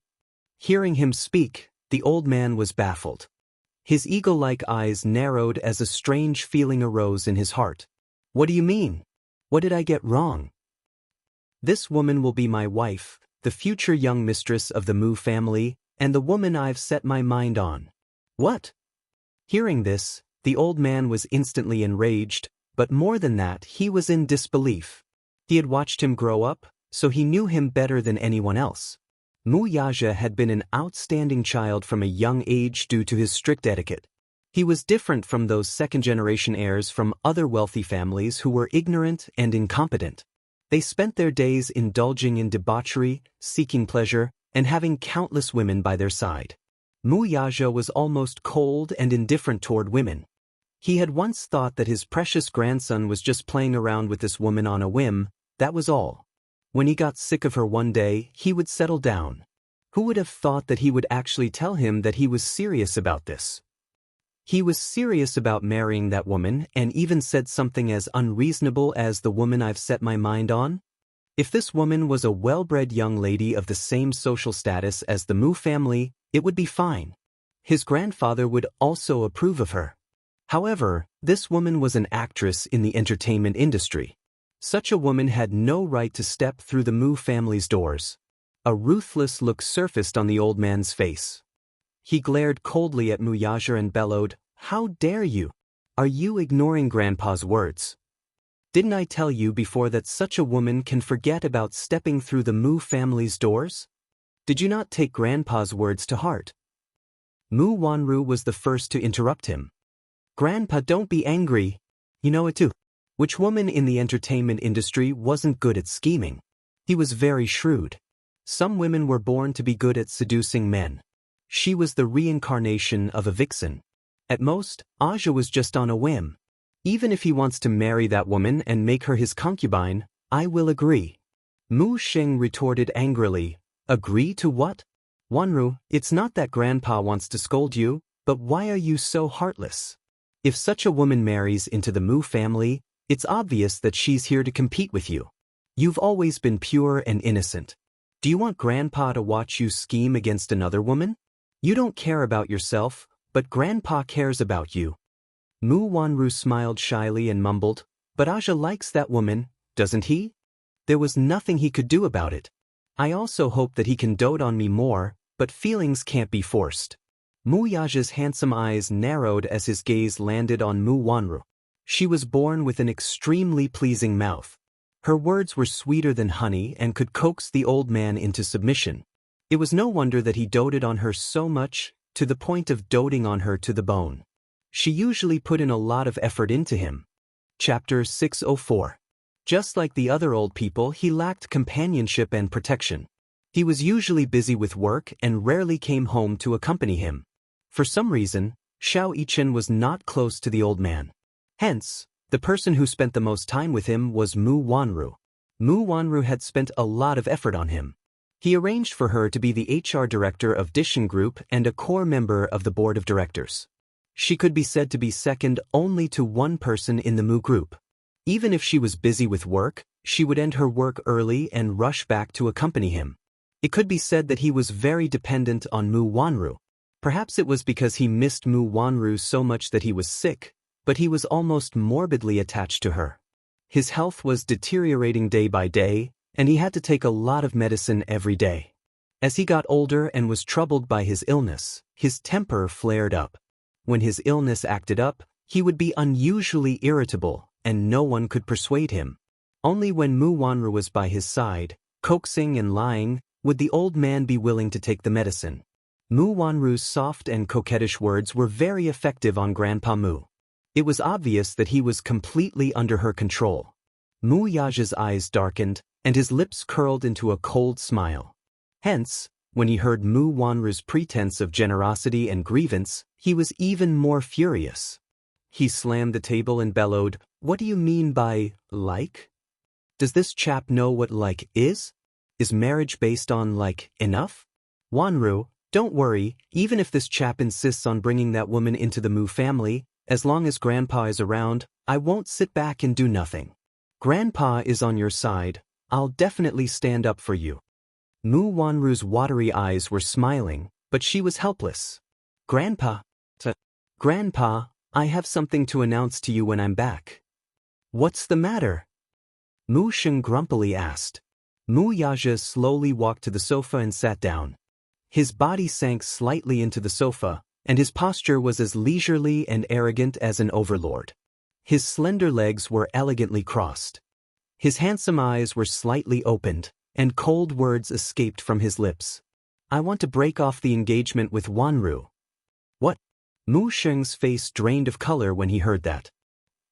Hearing him speak, the old man was baffled. His eagle-like eyes narrowed as a strange feeling arose in his heart. What do you mean? What did I get wrong? This woman will be my wife, the future young mistress of the Mu family, and the woman I've set my mind on. What? Hearing this, the old man was instantly enraged, but more than that, he was in disbelief. He had watched him grow up, so he knew him better than anyone else. Mu Yaja had been an outstanding child from a young age due to his strict etiquette. He was different from those second-generation heirs from other wealthy families who were ignorant and incompetent. They spent their days indulging in debauchery, seeking pleasure, and having countless women by their side. Mu Yaja was almost cold and indifferent toward women. He had once thought that his precious grandson was just playing around with this woman on a whim, that was all. When he got sick of her one day, he would settle down. Who would have thought that he would actually tell him that he was serious about this? He was serious about marrying that woman and even said something as unreasonable as the woman I've set my mind on? If this woman was a well-bred young lady of the same social status as the Mu family, it would be fine. His grandfather would also approve of her. However, this woman was an actress in the entertainment industry. Such a woman had no right to step through the Mu family's doors. A ruthless look surfaced on the old man's face. He glared coldly at Mu Yaja and bellowed, "How dare you? Are you ignoring Grandpa's words? Didn't I tell you before that such a woman can forget about stepping through the Mu family's doors? Did you not take Grandpa's words to heart?" Mu Wanru was the first to interrupt him. "Grandpa, don't be angry. You know it too." Which woman in the entertainment industry wasn't good at scheming? He was very shrewd. Some women were born to be good at seducing men. She was the reincarnation of a vixen. At most, Aja was just on a whim. Even if he wants to marry that woman and make her his concubine, I will agree. Mu Xing retorted angrily, "Agree to what? Wanru, it's not that Grandpa wants to scold you, but why are you so heartless? If such a woman marries into the Mu family, it's obvious that she's here to compete with you. You've always been pure and innocent. Do you want Grandpa to watch you scheme against another woman? You don't care about yourself, but Grandpa cares about you." Mu Wanru smiled shyly and mumbled, "But Aja likes that woman, doesn't he? There was nothing he could do about it. I also hope that he can dote on me more, but feelings can't be forced." Mu Yaja's handsome eyes narrowed as his gaze landed on Mu Wanru. She was born with an extremely pleasing mouth. Her words were sweeter than honey and could coax the old man into submission. It was no wonder that he doted on her so much, to the point of doting on her to the bone. She usually put in a lot of effort into him. Chapter 604. Just like the other old people, he lacked companionship and protection. He was usually busy with work and rarely came home to accompany him. For some reason, Xiao Yichen was not close to the old man. Hence, the person who spent the most time with him was Mu Wanru. Mu Wanru had spent a lot of effort on him. He arranged for her to be the HR director of Dishan Group and a core member of the board of directors. She could be said to be second only to one person in the Mu group. Even if she was busy with work, she would end her work early and rush back to accompany him. It could be said that he was very dependent on Mu Wanru. Perhaps it was because he missed Mu Wanru so much that he was sick, but he was almost morbidly attached to her. His health was deteriorating day by day, and he had to take a lot of medicine every day. As he got older and was troubled by his illness, his temper flared up. When his illness acted up, he would be unusually irritable, and no one could persuade him. Only when Mu Wanru was by his side, coaxing and lying, would the old man be willing to take the medicine. Mu Wanru's soft and coquettish words were very effective on Grandpa Mu. It was obvious that he was completely under her control. Mu Yaja's eyes darkened, and his lips curled into a cold smile. Hence, when he heard Mu Wanru's pretense of generosity and grievance, he was even more furious. He slammed the table and bellowed, "What do you mean by like? Does this chap know what like is? Is marriage based on like enough? Wanru, don't worry, even if this chap insists on bringing that woman into the Mu family, as long as Grandpa is around, I won't sit back and do nothing. Grandpa is on your side, I'll definitely stand up for you." Mu Wanru's watery eyes were smiling, but she was helpless. Grandpa, I have something to announce to you when I'm back." "What's the matter?" Mu Sheng grumpily asked. Mu Yaja slowly walked to the sofa and sat down. His body sank slightly into the sofa, and his posture was as leisurely and arrogant as an overlord. His slender legs were elegantly crossed. His handsome eyes were slightly opened, and cold words escaped from his lips. "I want to break off the engagement with Wanru." "What?" Mu Sheng's face drained of color when he heard that.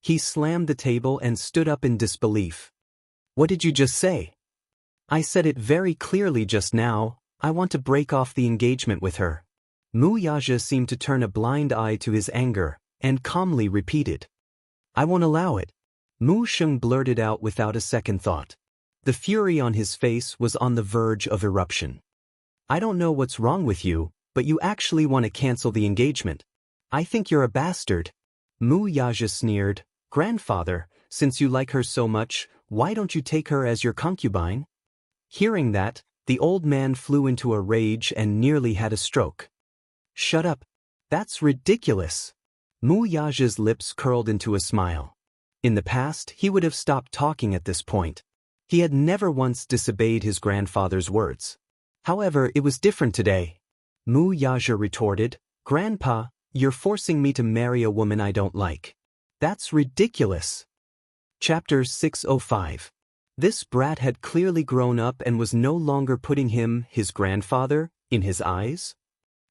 He slammed the table and stood up in disbelief. "What did you just say?" "I said it very clearly just now. I want to break off the engagement with her." Mu Yaja seemed to turn a blind eye to his anger, and calmly repeated, "I won't allow it." Mu Sheng blurted out without a second thought. The fury on his face was on the verge of eruption. "I don't know what's wrong with you, but you actually want to cancel the engagement. I think you're a bastard." Mu Yaja sneered, "Grandfather, since you like her so much, why don't you take her as your concubine?" Hearing that, the old man flew into a rage and nearly had a stroke. "Shut up. That's ridiculous." Mu Yaja's lips curled into a smile. In the past, he would have stopped talking at this point. He had never once disobeyed his grandfather's words. However, it was different today. Mu Yaja retorted, "Grandpa, you're forcing me to marry a woman I don't like. That's ridiculous." Chapter 605. This brat had clearly grown up and was no longer putting him, his grandfather, in his eyes.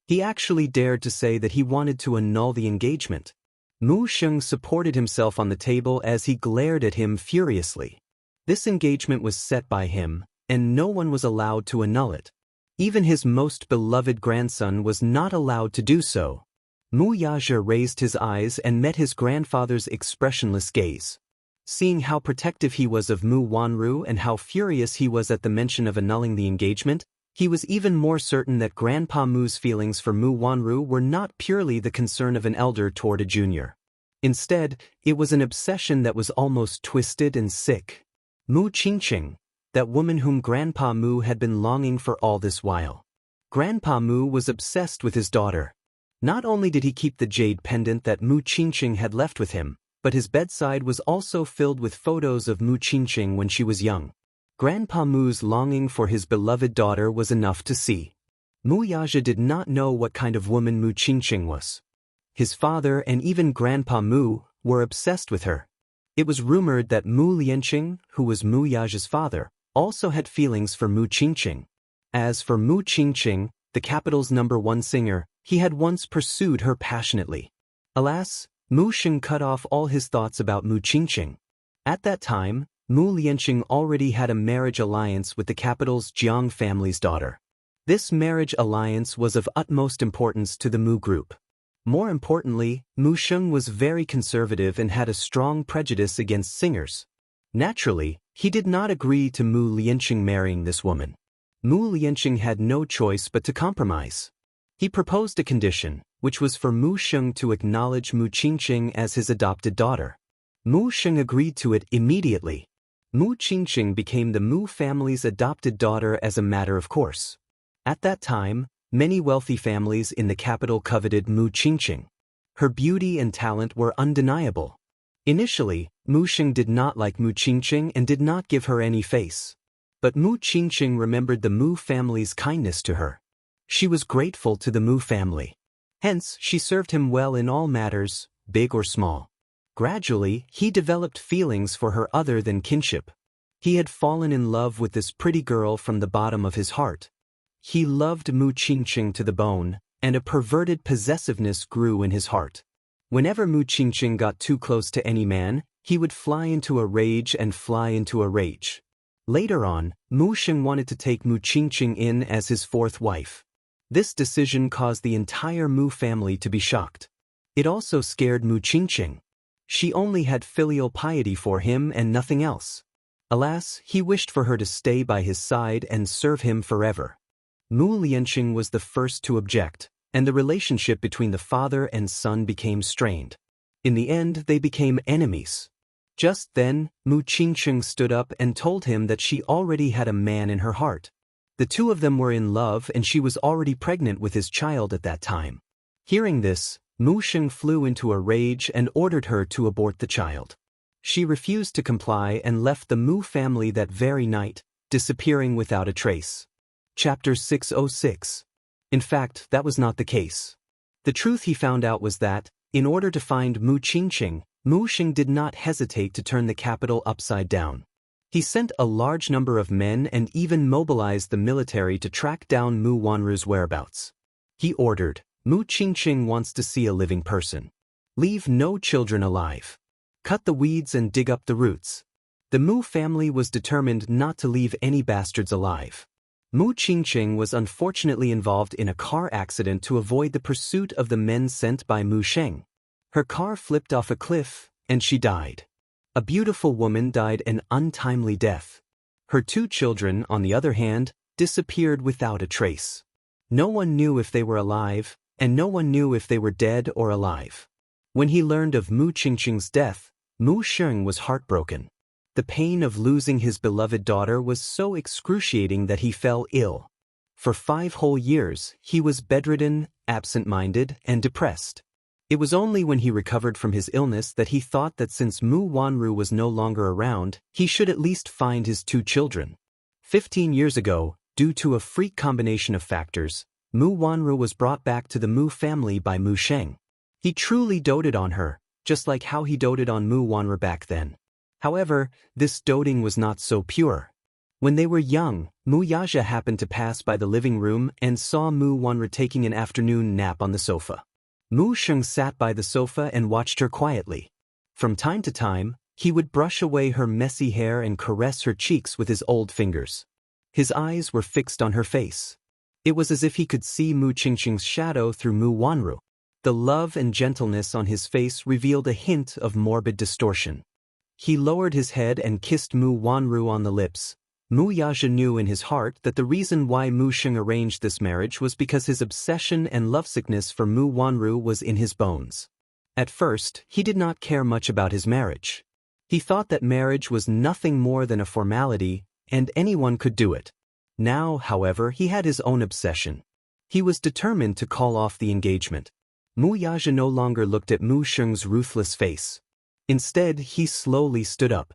He actually dared to say that he wanted to annul the engagement. Mu Sheng supported himself on the table as he glared at him furiously. This engagement was set by him, and no one was allowed to annul it. Even his most beloved grandson was not allowed to do so. Mu Yaja raised his eyes and met his grandfather's expressionless gaze. Seeing how protective he was of Mu Wanru and how furious he was at the mention of annulling the engagement, he was even more certain that Grandpa Mu's feelings for Mu Wanru were not purely the concern of an elder toward a junior. Instead, it was an obsession that was almost twisted and sick. Mu Qingqing, that woman whom Grandpa Mu had been longing for all this while. Grandpa Mu was obsessed with his daughter. Not only did he keep the jade pendant that Mu Qingqing had left with him, but his bedside was also filled with photos of Mu Qingqing when she was young. Grandpa Mu's longing for his beloved daughter was enough to see. Mu Yaja did not know what kind of woman Mu Qingqing was. His father and even Grandpa Mu were obsessed with her. It was rumored that Mu Lianqing, who was Mu Yaja's father, also had feelings for Mu Qingqing. As for Mu Qingqing, the capital's #1 singer, he had once pursued her passionately. Alas, Mu Sheng cut off all his thoughts about Mu Qingqing. At that time, Mu Lianqing already had a marriage alliance with the capital's Jiang family's daughter. This marriage alliance was of utmost importance to the Mu group. More importantly, Mu Sheng was very conservative and had a strong prejudice against singers. Naturally, he did not agree to Mu Lianqing marrying this woman. Mu Lianqing had no choice but to compromise. He proposed a condition, which was for Mu Sheng to acknowledge Mu Qingqing as his adopted daughter. Mu Sheng agreed to it immediately. Mu Qingqing became the Mu family's adopted daughter as a matter of course. At that time, many wealthy families in the capital coveted Mu Qingqing. Her beauty and talent were undeniable. Initially, Mu Sheng did not like Mu Qingqing and did not give her any face. But Mu Qingqing remembered the Mu family's kindness to her. She was grateful to the Mu family. Hence, she served him well in all matters, big or small. Gradually, he developed feelings for her other than kinship. He had fallen in love with this pretty girl from the bottom of his heart. He loved Mu Qingqing to the bone, and a perverted possessiveness grew in his heart. Whenever Mu Qingqing got too close to any man, he would fly into a rage and fly into a rage. Later on, Mu Sheng wanted to take Mu Qingqing in as his fourth wife. This decision caused the entire Mu family to be shocked. It also scared Mu Qingqing. She only had filial piety for him and nothing else. Alas, he wished for her to stay by his side and serve him forever. Mu Lianqing was the first to object, and the relationship between the father and son became strained. In the end, they became enemies. Just then, Mu Qingqing stood up and told him that she already had a man in her heart. The two of them were in love and she was already pregnant with his child at that time. Hearing this, Mu Sheng flew into a rage and ordered her to abort the child. She refused to comply and left the Mu family that very night, disappearing without a trace. Chapter 606. In fact, that was not the case. The truth he found out was that, in order to find Mu Qingqing, Mu Sheng did not hesitate to turn the capital upside down. He sent a large number of men and even mobilized the military to track down Mu Wanru's whereabouts. He ordered, Mu Qingqing wants to see a living person. Leave no children alive. Cut the weeds and dig up the roots. The Mu family was determined not to leave any bastards alive. Mu Qingqing was unfortunately involved in a car accident to avoid the pursuit of the men sent by Mu Sheng. Her car flipped off a cliff, and she died. A beautiful woman died an untimely death. Her two children, on the other hand, disappeared without a trace. No one knew if they were alive, and no one knew if they were dead or alive. When he learned of Mu Qingqing's death, Mu Sheng was heartbroken. The pain of losing his beloved daughter was so excruciating that he fell ill. For 5 whole years, he was bedridden, absent-minded, and depressed. It was only when he recovered from his illness that he thought that since Mu Wanru was no longer around, he should at least find his 2 children. 15 years ago, due to a freak combination of factors, Mu Wanru was brought back to the Mu family by Mu Sheng. He truly doted on her, just like how he doted on Mu Wanru back then. However, this doting was not so pure. When they were young, Mu Yaja happened to pass by the living room and saw Mu Wanru taking an afternoon nap on the sofa. Mu Sheng sat by the sofa and watched her quietly. From time to time, he would brush away her messy hair and caress her cheeks with his old fingers. His eyes were fixed on her face. It was as if he could see Mu Qingqing's shadow through Mu Wanru. The love and gentleness on his face revealed a hint of morbid distortion. He lowered his head and kissed Mu Wanru on the lips. Mu Yaja knew in his heart that the reason why Mu Sheng arranged this marriage was because his obsession and lovesickness for Mu Wanru was in his bones. At first, he did not care much about his marriage. He thought that marriage was nothing more than a formality, and anyone could do it. Now, however, he had his own obsession. He was determined to call off the engagement. Mu Yaja no longer looked at Mu Sheng's ruthless face. Instead, he slowly stood up.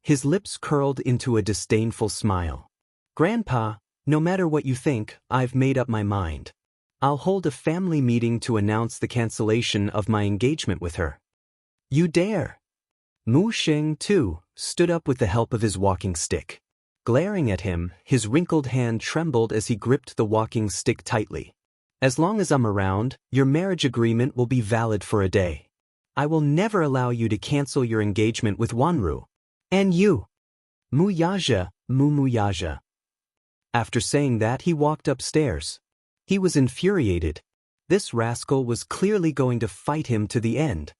His lips curled into a disdainful smile. Grandpa, no matter what you think, I've made up my mind. I'll hold a family meeting to announce the cancellation of my engagement with her. You dare? Mu Sheng, too, stood up with the help of his walking stick. Glaring at him, his wrinkled hand trembled as he gripped the walking stick tightly. As long as I'm around, your marriage agreement will be valid for a day. I will never allow you to cancel your engagement with Wanru. And you. Muyaja, Muyaja. After saying that, he walked upstairs. He was infuriated. This rascal was clearly going to fight him to the end.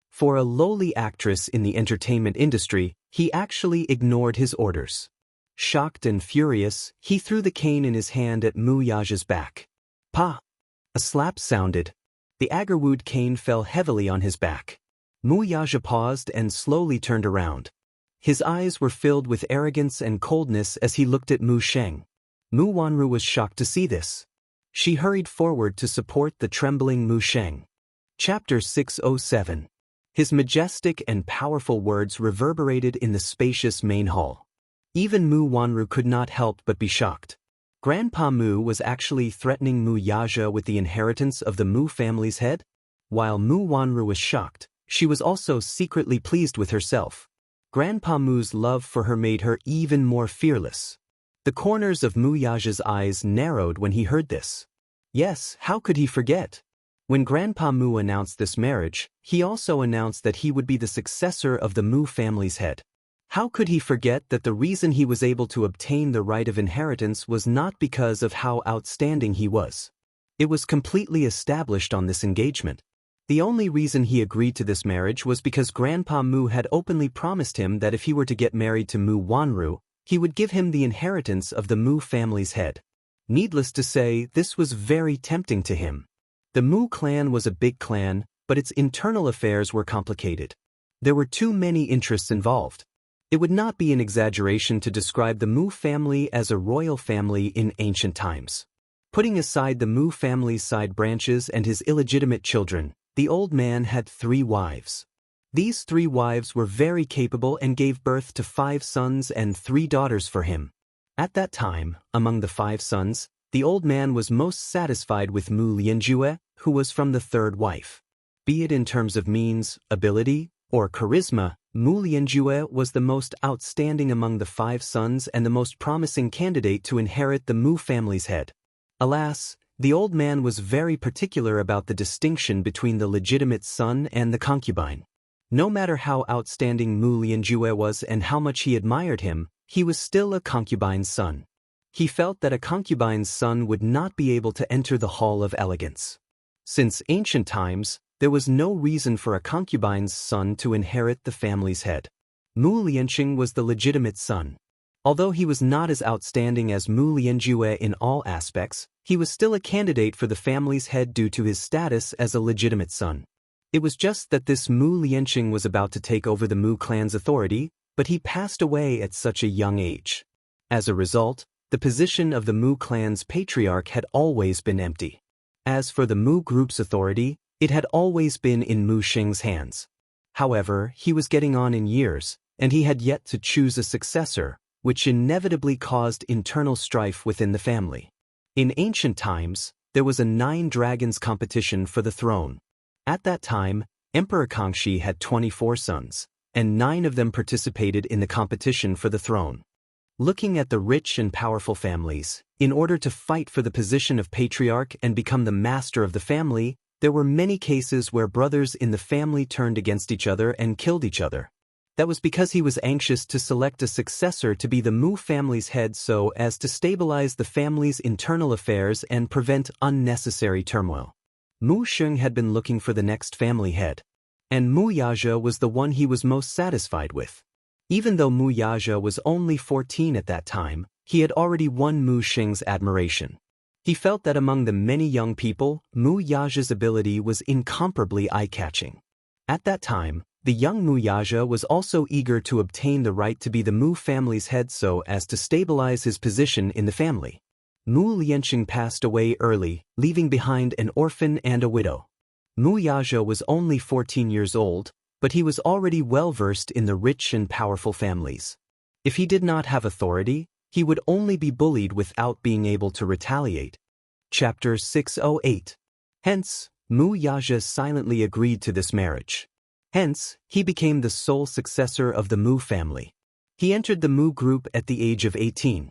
For a lowly actress in the entertainment industry, he actually ignored his orders. Shocked and furious, he threw the cane in his hand at Muyaja's back. Pa! A slap sounded. The agarwood cane fell heavily on his back. Muyaja paused and slowly turned around. His eyes were filled with arrogance and coldness as he looked at Mu Sheng. Mu Wanru was shocked to see this. She hurried forward to support the trembling Mu Sheng. Chapter 607. His majestic and powerful words reverberated in the spacious main hall. Even Mu Wanru could not help but be shocked. Grandpa Mu was actually threatening Mu Yaja with the inheritance of the Mu family's head? While Mu Wanru was shocked, she was also secretly pleased with herself. Grandpa Mu's love for her made her even more fearless. The corners of Mu Yaja's eyes narrowed when he heard this. Yes, how could he forget? When Grandpa Mu announced this marriage, he also announced that he would be the successor of the Mu family's head. How could he forget that the reason he was able to obtain the right of inheritance was not because of how outstanding he was? It was completely established on this engagement. The only reason he agreed to this marriage was because Grandpa Mu had openly promised him that if he were to get married to Mu Wanru, he would give him the inheritance of the Mu family's head. Needless to say, this was very tempting to him. The Mu clan was a big clan, but its internal affairs were complicated. There were too many interests involved. It would not be an exaggeration to describe the Mu family as a royal family in ancient times. Putting aside the Mu family's side branches and his illegitimate children, the old man had 3 wives. These 3 wives were very capable and gave birth to 5 sons and 3 daughters for him. At that time, among the 5 sons, the old man was most satisfied with Mu Lianjue, who was from the 3rd wife. Be it in terms of means, ability, or charisma, Mu Lianjue was the most outstanding among the 5 sons and the most promising candidate to inherit the Mu family's head. Alas, the old man was very particular about the distinction between the legitimate son and the concubine. No matter how outstanding Mu Lianjue was and how much he admired him, he was still a concubine's son. He felt that a concubine's son would not be able to enter the Hall of Elegance. Since ancient times, there was no reason for a concubine's son to inherit the family's head. Mu Lianqing was the legitimate son. Although he was not as outstanding as Mu Lianjue in all aspects, he was still a candidate for the family's head due to his status as a legitimate son. It was just that this Mu Lianqing was about to take over the Mu clan's authority, but he passed away at such a young age. As a result, the position of the Mu clan's patriarch had always been empty. As for the Mu group's authority, it had always been in Mu Xing's hands. However, he was getting on in years, and he had yet to choose a successor, which inevitably caused internal strife within the family. In ancient times, there was a 9 dragons competition for the throne. At that time, Emperor Kangxi had 24 sons, and 9 of them participated in the competition for the throne. Looking at the rich and powerful families, in order to fight for the position of patriarch and become the master of the family, there were many cases where brothers in the family turned against each other and killed each other. That was because he was anxious to select a successor to be the Mu family's head so as to stabilize the family's internal affairs and prevent unnecessary turmoil. Mu Sheng had been looking for the next family head, and Mu Yaja was the one he was most satisfied with. Even though Mu Yaja was only 14 at that time, he had already won Mu Sheng's admiration. He felt that among the many young people, Mu Yaja's ability was incomparably eye-catching. At that time, the young Mu Yaja was also eager to obtain the right to be the Mu family's head so as to stabilize his position in the family. Mu Lianqing passed away early, leaving behind an orphan and a widow. Mu Yaja was only 14 years old, but he was already well-versed in the rich and powerful families. If he did not have authority, he would only be bullied without being able to retaliate. Chapter 608. Hence, Mu Yaja silently agreed to this marriage. Hence, he became the sole successor of the Mu family. He entered the Mu group at the age of 18.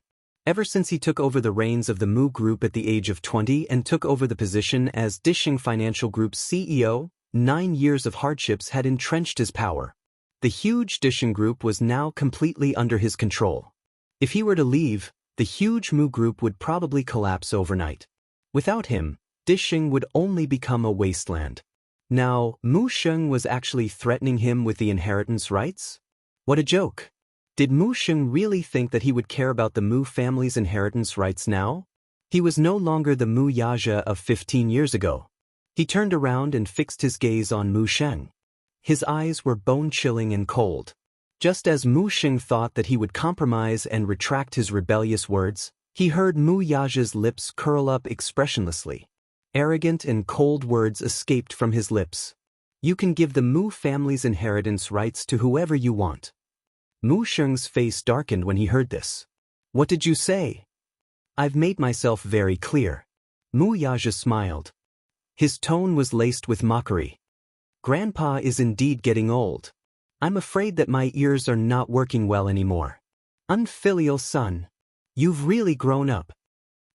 Ever since he took over the reins of the Mu Group at the age of 20 and took over the position as Disheng Financial Group's CEO, 9 years of hardships had entrenched his power. The huge Disheng Group was now completely under his control. If he were to leave, the huge Mu Group would probably collapse overnight. Without him, Disheng would only become a wasteland. Now, Mu Sheng was actually threatening him with the inheritance rights? What a joke! Did Mu Sheng really think that he would care about the Mu family's inheritance rights now? He was no longer the Mu Yaja of 15 years ago. He turned around and fixed his gaze on Mu Sheng. His eyes were bone-chilling and cold. Just as Mu Sheng thought that he would compromise and retract his rebellious words, he heard Mu Yaja's lips curl up expressionlessly. Arrogant and cold words escaped from his lips. You can give the Mu family's inheritance rights to whoever you want. Mu Sheng's face darkened when he heard this. What did you say? I've made myself very clear. Mu Yaja smiled. His tone was laced with mockery. Grandpa is indeed getting old. I'm afraid that my ears are not working well anymore. Unfilial son. You've really grown up.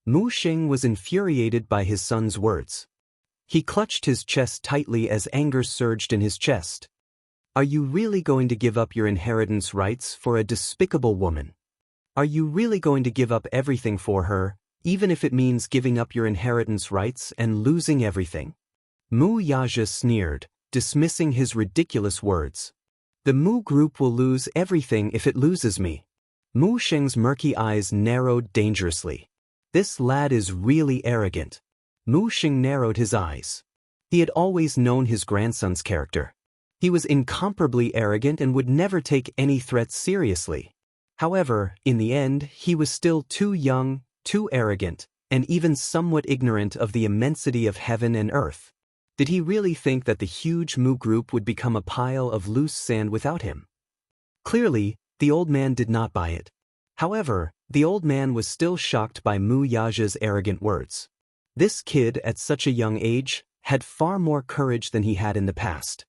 Mu Sheng was infuriated by his son's words. He clutched his chest tightly as anger surged in his chest. Are you really going to give up your inheritance rights for a despicable woman? Are you really going to give up everything for her, even if it means giving up your inheritance rights and losing everything? Mu Yaja sneered, dismissing his ridiculous words. The Mu Group will lose everything if it loses me. Mu Sheng's murky eyes narrowed dangerously. This lad is really arrogant. Mu Sheng narrowed his eyes. He had always known his grandson's character. He was incomparably arrogant and would never take any threats seriously. However, in the end, he was still too young, too arrogant, and even somewhat ignorant of the immensity of heaven and earth. Did he really think that the huge Mu Group would become a pile of loose sand without him? Clearly, the old man did not buy it. However, the old man was still shocked by Mu Yaja's arrogant words. This kid, at such a young age, had far more courage than he had in the past.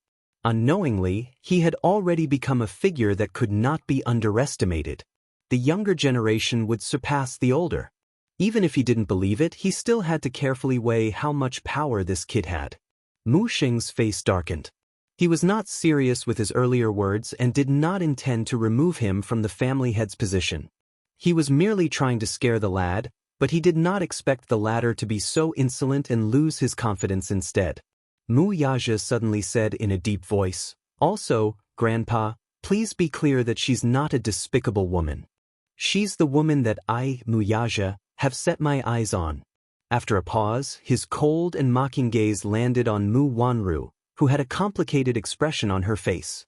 Unknowingly, he had already become a figure that could not be underestimated. The younger generation would surpass the older. Even if he didn't believe it, he still had to carefully weigh how much power this kid had. Mu Sheng's face darkened. He was not serious with his earlier words and did not intend to remove him from the family head's position. He was merely trying to scare the lad, but he did not expect the latter to be so insolent and lose his confidence instead. Mu Yaja suddenly said in a deep voice, Also, Grandpa, please be clear that she's not a despicable woman. She's the woman that I, Mu Yaja, have set my eyes on. After a pause, his cold and mocking gaze landed on Mu Wanru, who had a complicated expression on her face.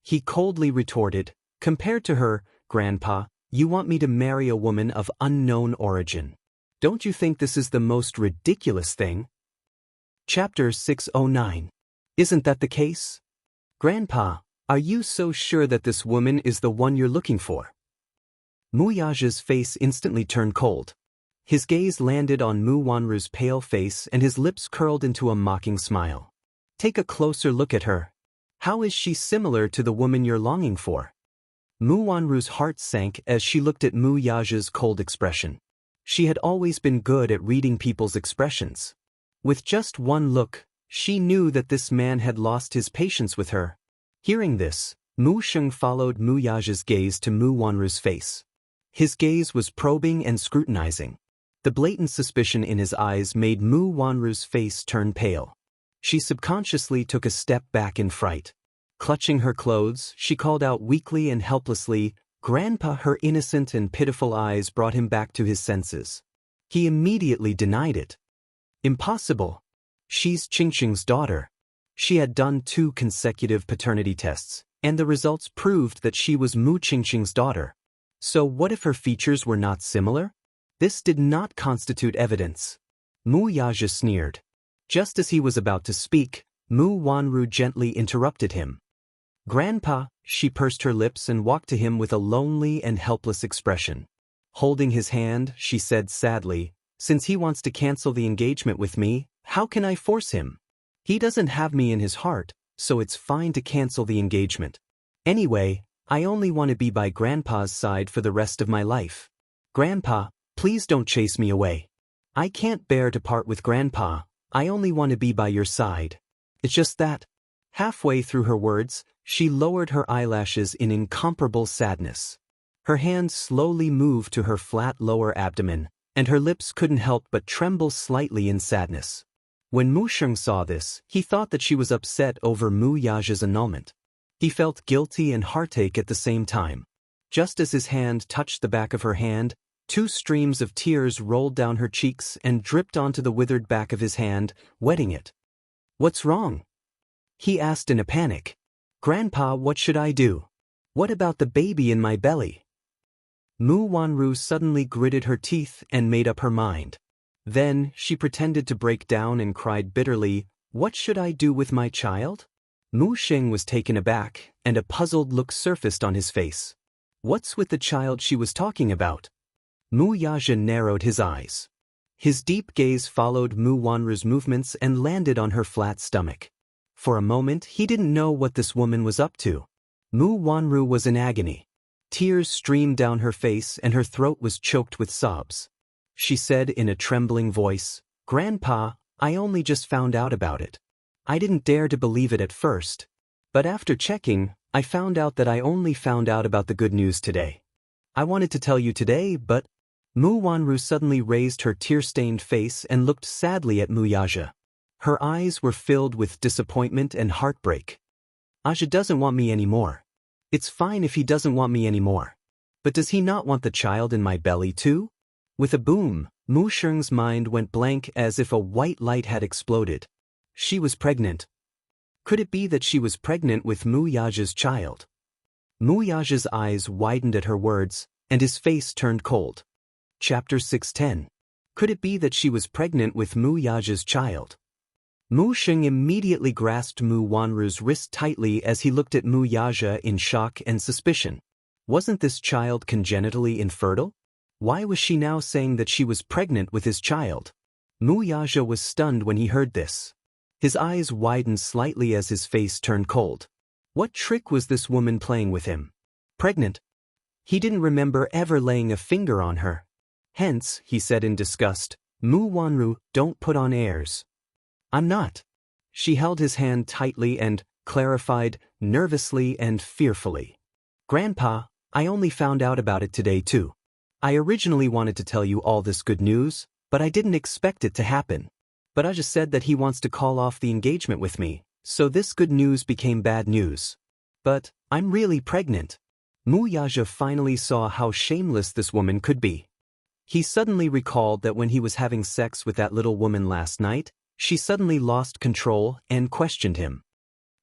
He coldly retorted, Compared to her, Grandpa, you want me to marry a woman of unknown origin. Don't you think this is the most ridiculous thing? Chapter 609. Isn't that the case? Grandpa, are you so sure that this woman is the one you're looking for? Mu Yaja's face instantly turned cold. His gaze landed on Mu Wanru's pale face and his lips curled into a mocking smile. Take a closer look at her. How is she similar to the woman you're longing for? Mu Wanru's heart sank as she looked at Mu Yaja's cold expression. She had always been good at reading people's expressions. With just one look, she knew that this man had lost his patience with her. Hearing this, Mu Sheng followed Mu Yaja's gaze to Mu Wanru's face. His gaze was probing and scrutinizing. The blatant suspicion in his eyes made Mu Wanru's face turn pale. She subconsciously took a step back in fright. Clutching her clothes, she called out weakly and helplessly, Grandpa. Her innocent and pitiful eyes brought him back to his senses. He immediately denied it. Impossible. She's Xianxia's daughter. She had done 2 consecutive paternity tests, and the results proved that she was Mu Xianxia's daughter. So what if her features were not similar? This did not constitute evidence. Mu Yaja sneered. Just as he was about to speak, Mu Wanru gently interrupted him. Grandpa, she pursed her lips and walked to him with a lonely and helpless expression. Holding his hand, she said sadly, Since he wants to cancel the engagement with me, how can I force him? He doesn't have me in his heart, so it's fine to cancel the engagement. Anyway, I only want to be by Grandpa's side for the rest of my life. Grandpa, Please don't chase me away. I can't bear to part with Grandpa. I only want to be by your side. It's just that. Halfway through her words, she lowered her eyelashes in incomparable sadness. Her hands slowly moved to her flat lower abdomen, and her lips couldn't help but tremble slightly in sadness. When Mu Sheng saw this, he thought that she was upset over Mu Yaja's annulment. He felt guilty and heartache at the same time. Just as his hand touched the back of her hand, 2 streams of tears rolled down her cheeks and dripped onto the withered back of his hand, wetting it. "What's wrong?" he asked in a panic. "Grandpa, what should I do? What about the baby in my belly?" Mu Wanru suddenly gritted her teeth and made up her mind. Then she pretended to break down and cried bitterly, "What should I do with my child?" Mu Sheng was taken aback, and a puzzled look surfaced on his face. What's with the child she was talking about? Mu Yaja narrowed his eyes. His deep gaze followed Mu Wanru's movements and landed on her flat stomach. For a moment, he didn't know what this woman was up to. Mu Wanru was in agony. Tears streamed down her face and her throat was choked with sobs. She said in a trembling voice, "Grandpa, I only just found out about it. I didn't dare to believe it at first. But after checking, I found out that I only found out about the good news today. I wanted to tell you today, but..." Mu Wanru suddenly raised her tear-stained face and looked sadly at Mu Yaja. Her eyes were filled with disappointment and heartbreak. "Aja doesn't want me anymore. It's fine if he doesn't want me anymore. But does he not want the child in my belly too?" With a boom, Mu Sheng's mind went blank as if a white light had exploded. She was pregnant. Could it be that she was pregnant with Mu Yaja's child? Mu Yaja's eyes widened at her words, and his face turned cold. Chapter 610. Could it be that she was pregnant with Mu Yaja's child? Mu Sheng immediately grasped Mu Wanru's wrist tightly as he looked at Mu Yaja in shock and suspicion. Wasn't this child congenitally infertile? Why was she now saying that she was pregnant with his child? Mu Yaja was stunned when he heard this. His eyes widened slightly as his face turned cold. What trick was this woman playing with him? Pregnant? He didn't remember ever laying a finger on her. Hence, he said in disgust, "Mu Wanru, don't put on airs." "I'm not." She held his hand tightly and clarified, nervously and fearfully. "Grandpa, I only found out about it today too. I originally wanted to tell you all this good news, but I didn't expect it to happen. But I just said that he wants to call off the engagement with me, so this good news became bad news. But I'm really pregnant." Mu Yaja finally saw how shameless this woman could be. He suddenly recalled that when he was having sex with that little woman last night, she suddenly lost control and questioned him.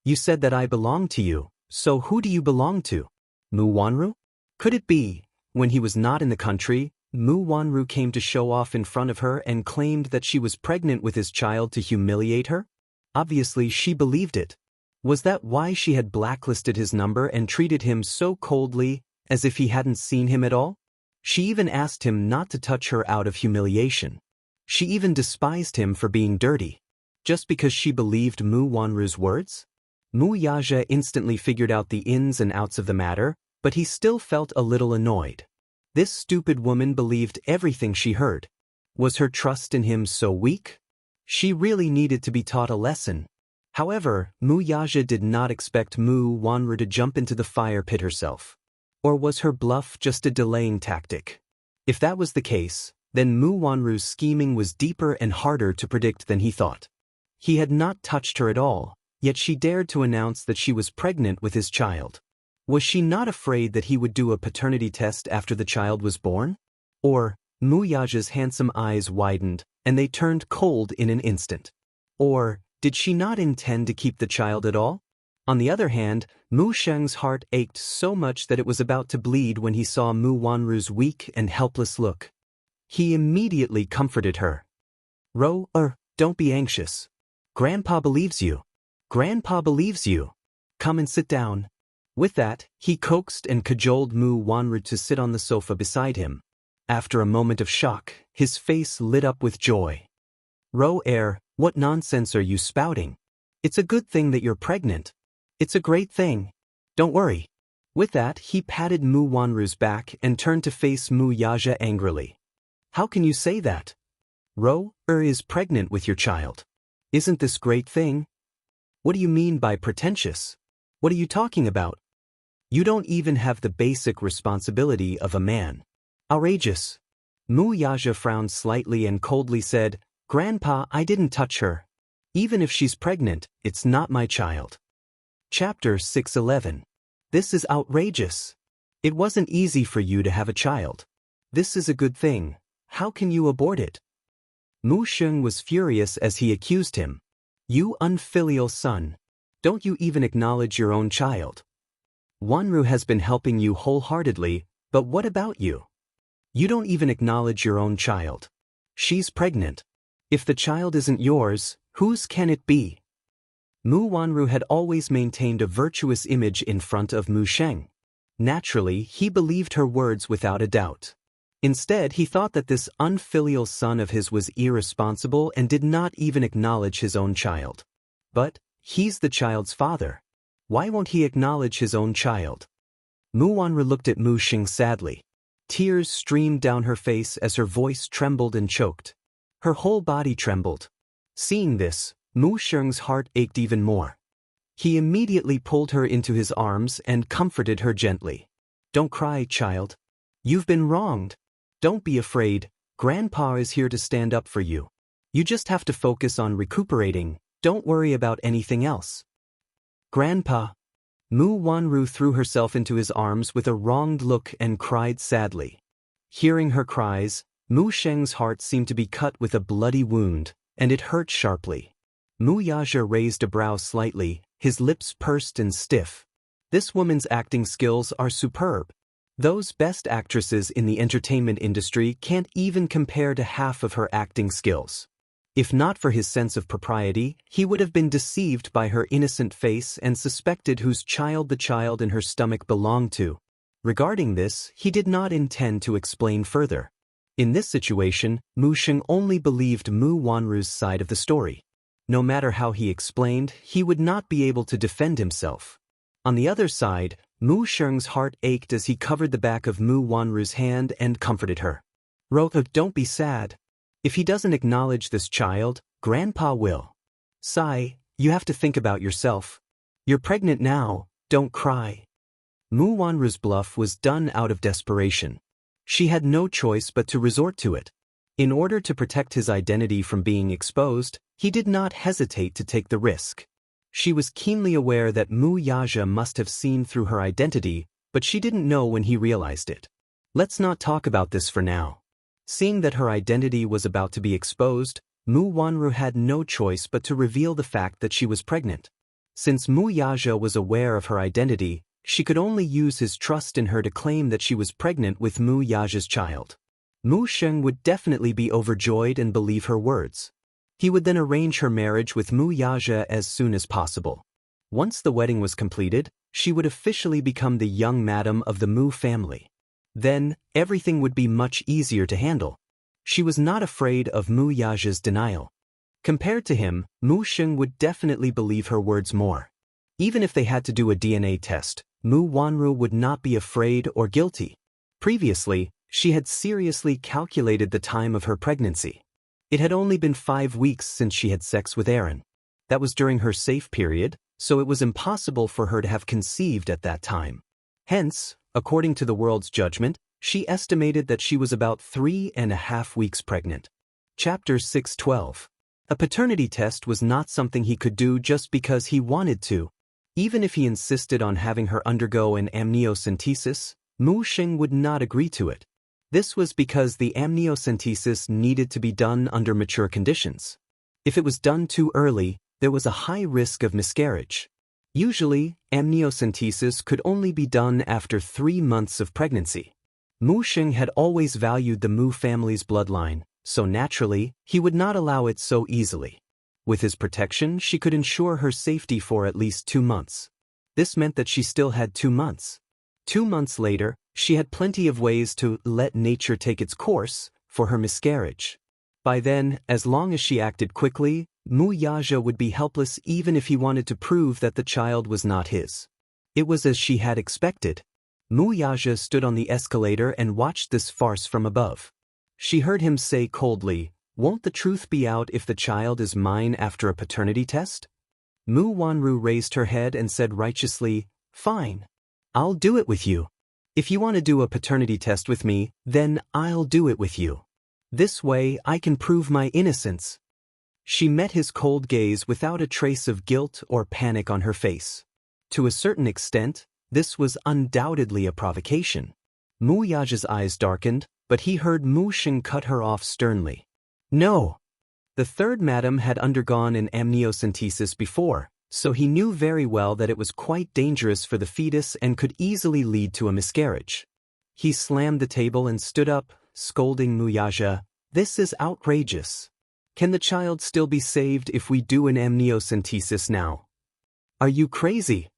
"You said that I belong to you, so who do you belong to? Mu Wanru?" Could it be, when he was not in the country, Mu Wanru came to show off in front of her and claimed that she was pregnant with his child to humiliate her? Obviously, she believed it. Was that why she had blacklisted his number and treated him so coldly, as if he hadn't seen him at all? She even asked him not to touch her out of humiliation. She even despised him for being dirty. Just because she believed Mu Wanru's words? Mu Yaja instantly figured out the ins and outs of the matter, but he still felt a little annoyed. This stupid woman believed everything she heard. Was her trust in him so weak? She really needed to be taught a lesson. However, Mu Yaja did not expect Mu Wanru to jump into the fire pit herself. Or was her bluff just a delaying tactic? If that was the case, then Mu Wanru's scheming was deeper and harder to predict than he thought. He had not touched her at all, yet she dared to announce that she was pregnant with his child. Was she not afraid that he would do a paternity test after the child was born? Or, Mu Yaja's handsome eyes widened, and they turned cold in an instant. Or, did she not intend to keep the child at all? On the other hand, Mu Sheng's heart ached so much that it was about to bleed when he saw Mu Wanru's weak and helpless look. He immediately comforted her. Don't be anxious. Grandpa believes you. Grandpa believes you. Come and sit down." With that, he coaxed and cajoled Mu Wanru to sit on the sofa beside him. After a moment of shock, his face lit up with joy. What nonsense are you spouting? It's a good thing that you're pregnant. It's a great thing. Don't worry." With that, he patted Mu Wanru's back and turned to face Mu Yaja angrily. How can you say that? Is pregnant with your child. Isn't this great thing? What do you mean by pretentious? What are you talking about? You don't even have the basic responsibility of a man. Outrageous. Wuxia frowned slightly and coldly said, Grandpa, I didn't touch her. Even if she's pregnant, it's not my child. Chapter 6:11. This is outrageous. It wasn't easy for you to have a child. This is a good thing. How can you abort it? Mu Sheng was furious as he accused him. You unfilial son. Don't you even acknowledge your own child? Wanru has been helping you wholeheartedly, but what about you? You don't even acknowledge your own child. She's pregnant. If the child isn't yours, whose can it be? Mu Wanru had always maintained a virtuous image in front of Mu Sheng. Naturally, he believed her words without a doubt. Instead, he thought that this unfilial son of his was irresponsible and did not even acknowledge his own child. But he's the child's father. Why won't he acknowledge his own child? Mu Wanru looked at Mu Sheng sadly. Tears streamed down her face as her voice trembled and choked. Her whole body trembled. Seeing this, Mu Sheng's heart ached even more. He immediately pulled her into his arms and comforted her gently. Don't cry, child. You've been wronged. Don't be afraid. Grandpa is here to stand up for you. You just have to focus on recuperating. Don't worry about anything else. Grandpa. Mu Wanru threw herself into his arms with a wronged look and cried sadly. Hearing her cries, Mu Sheng's heart seemed to be cut with a bloody wound, and it hurt sharply. Mu Yaja raised a brow slightly, his lips pursed and stiff. This woman's acting skills are superb. Those best actresses in the entertainment industry can't even compare to half of her acting skills. If not for his sense of propriety, he would have been deceived by her innocent face and suspected whose child the child in her stomach belonged to. Regarding this, he did not intend to explain further. In this situation, Mu Sheng only believed Mu Wanru's side of the story. No matter how he explained, he would not be able to defend himself. On the other side, Mu Sheng's heart ached as he covered the back of Mu Wanru's hand and comforted her. Don't be sad. If he doesn't acknowledge this child, Grandpa will. Sai, you have to think about yourself. You're pregnant now, don't cry. Mu Wanru's bluff was done out of desperation. She had no choice but to resort to it. In order to protect his identity from being exposed, he did not hesitate to take the risk. She was keenly aware that Mu Yaja must have seen through her identity, but she didn't know when he realized it. Let's not talk about this for now. Seeing that her identity was about to be exposed, Mu Wanru had no choice but to reveal the fact that she was pregnant. Since Mu Yaja was aware of her identity, she could only use his trust in her to claim that she was pregnant with Mu Yaja's child. Mu Sheng would definitely be overjoyed and believe her words. He would then arrange her marriage with Mu Yaja as soon as possible. Once the wedding was completed, she would officially become the young madam of the Mu family. Then, everything would be much easier to handle. She was not afraid of Mu Yaja's denial. Compared to him, Mu Sheng would definitely believe her words more. Even if they had to do a DNA test, Mu Wanru would not be afraid or guilty. Previously, she had seriously calculated the time of her pregnancy. It had only been 5 weeks since she had sex with Aaron. That was during her safe period, so it was impossible for her to have conceived at that time. Hence, according to the world's judgment, she estimated that she was about 3.5 weeks pregnant. Chapter 6:12. A paternity test was not something he could do just because he wanted to. Even if he insisted on having her undergo an amniocentesis, Mu Sheng would not agree to it. This was because the amniocentesis needed to be done under mature conditions. If it was done too early, there was a high risk of miscarriage. Usually, amniocentesis could only be done after 3 months of pregnancy. Mu Sheng had always valued the Mu family's bloodline, so naturally, he would not allow it so easily. With his protection, she could ensure her safety for at least 2 months. This meant that she still had 2 months. 2 months later, she had plenty of ways to let nature take its course for her miscarriage. By then, as long as she acted quickly, Mu Yaja would be helpless even if he wanted to prove that the child was not his. It was as she had expected. Mu Yaja stood on the escalator and watched this farce from above. She heard him say coldly, "Won't the truth be out if the child is mine after a paternity test?" Mu Wanru raised her head and said righteously, "Fine. I'll do it with you. If you want to do a paternity test with me, then I'll do it with you. This way I can prove my innocence." She met his cold gaze without a trace of guilt or panic on her face. To a certain extent, this was undoubtedly a provocation. Mu Yaja's eyes darkened, but he heard Mu Sheng cut her off sternly. "No." The third madam had undergone an amniocentesis before, so he knew very well that it was quite dangerous for the fetus and could easily lead to a miscarriage. He slammed the table and stood up, scolding Mu Yaja, "This is outrageous. Can the child still be saved if we do an amniocentesis now? Are you crazy?"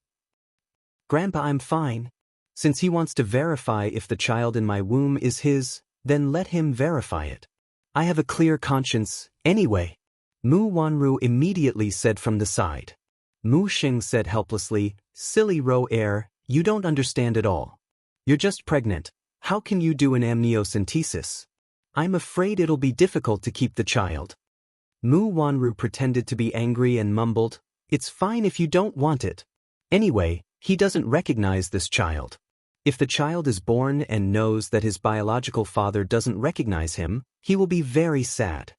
"Grandpa, I'm fine. Since he wants to verify if the child in my womb is his, then let him verify it. I have a clear conscience, anyway," Mu Wanru immediately said from the side. Mu Sheng said helplessly, "Silly Ro heir, you don't understand at all. You're just pregnant. How can you do an amniocentesis? I'm afraid it'll be difficult to keep the child." Mu Wanru pretended to be angry and mumbled, "It's fine if you don't want it. Anyway, he doesn't recognize this child. If the child is born and knows that his biological father doesn't recognize him, he will be very sad.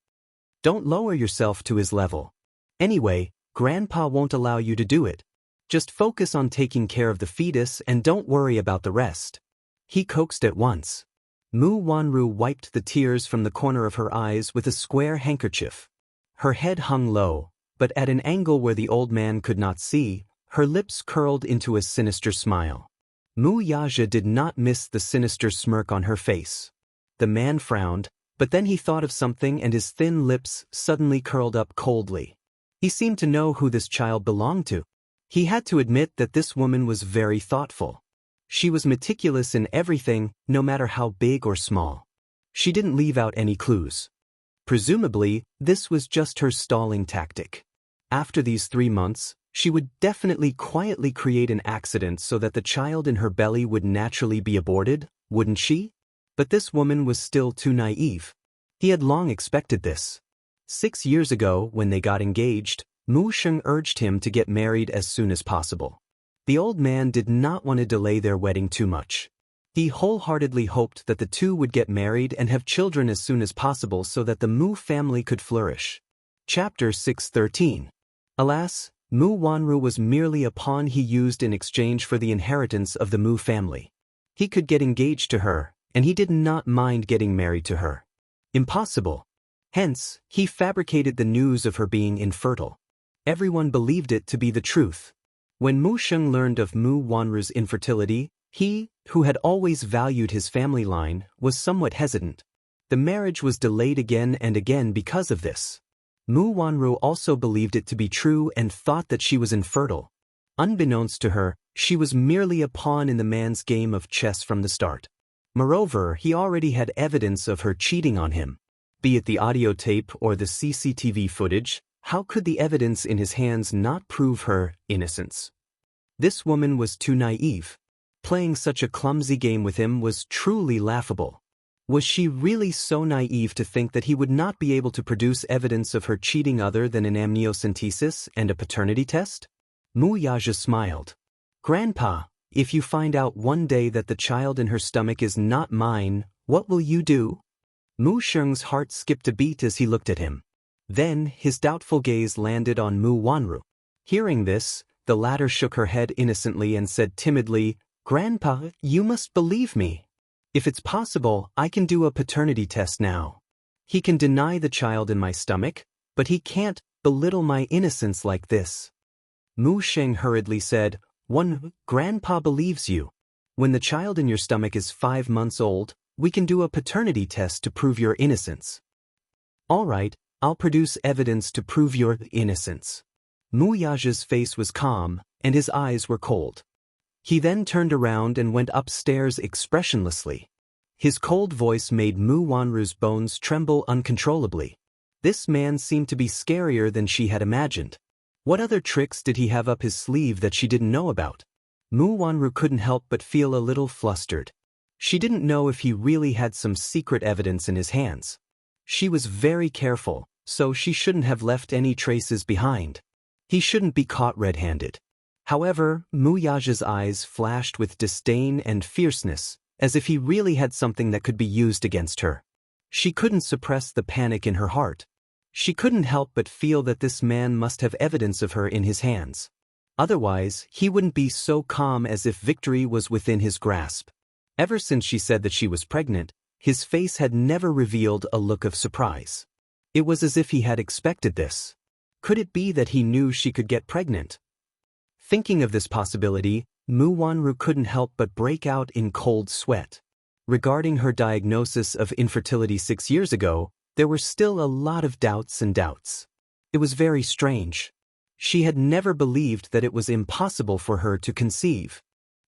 Don't lower yourself to his level. Anyway, Grandpa won't allow you to do it. Just focus on taking care of the fetus and don't worry about the rest." He coaxed at once. Mu Wanru wiped the tears from the corner of her eyes with a square handkerchief. Her head hung low, but at an angle where the old man could not see, her lips curled into a sinister smile. Mu Yaja did not miss the sinister smirk on her face. The man frowned, but then he thought of something and his thin lips suddenly curled up coldly. He seemed to know who this child belonged to. He had to admit that this woman was very thoughtful. She was meticulous in everything, no matter how big or small. She didn't leave out any clues. Presumably, this was just her stalling tactic. After these 3 months, she would definitely quietly create an accident so that the child in her belly would naturally be aborted, wouldn't she? But this woman was still too naive. He had long expected this. 6 years ago, when they got engaged, Mu Sheng urged him to get married as soon as possible. The old man did not want to delay their wedding too much. He wholeheartedly hoped that the two would get married and have children as soon as possible so that the Mu family could flourish. Chapter 613. Alas, Mu Wanru was merely a pawn he used in exchange for the inheritance of the Mu family. He could get engaged to her, and he did not mind getting married to her. Impossible. Hence, he fabricated the news of her being infertile. Everyone believed it to be the truth. When Mu Sheng learned of Mu Wanru's infertility, he, who had always valued his family line, was somewhat hesitant. The marriage was delayed again and again because of this. Mu Wanru also believed it to be true and thought that she was infertile. Unbeknownst to her, she was merely a pawn in the man's game of chess from the start. Moreover, he already had evidence of her cheating on him. Be it the audio tape or the CCTV footage, how could the evidence in his hands not prove her innocence? This woman was too naive. Playing such a clumsy game with him was truly laughable. Was she really so naive to think that he would not be able to produce evidence of her cheating other than an amniocentesis and a paternity test? Mu Yaja smiled. "Grandpa, if you find out one day that the child in her stomach is not mine, what will you do?" Mu Sheng's heart skipped a beat as he looked at him. Then his doubtful gaze landed on Mu Wanru. Hearing this, the latter shook her head innocently and said timidly, "Grandpa, you must believe me. If it's possible, I can do a paternity test now. He can deny the child in my stomach, but he can't belittle my innocence like this." Mu Sheng hurriedly said, Grandpa believes you. When the child in your stomach is 5 months old, we can do a paternity test to prove your innocence." "All right, I'll produce evidence to prove your innocence." Mu Yaja's face was calm, and his eyes were cold. He then turned around and went upstairs expressionlessly. His cold voice made Mu Wanru's bones tremble uncontrollably. This man seemed to be scarier than she had imagined. What other tricks did he have up his sleeve that she didn't know about? Mu Wanru couldn't help but feel a little flustered. She didn't know if he really had some secret evidence in his hands. She was very careful, so she shouldn't have left any traces behind. He shouldn't be caught red-handed. However, Mu Yaja's eyes flashed with disdain and fierceness, as if he really had something that could be used against her. She couldn't suppress the panic in her heart. She couldn't help but feel that this man must have evidence of her in his hands. Otherwise, he wouldn't be so calm as if victory was within his grasp. Ever since she said that she was pregnant, his face had never revealed a look of surprise. It was as if he had expected this. Could it be that he knew she could get pregnant? Thinking of this possibility, Mu Wanru couldn't help but break out in cold sweat. Regarding her diagnosis of infertility 6 years ago, there were still a lot of doubts and doubts. It was very strange. She had never believed that it was impossible for her to conceive.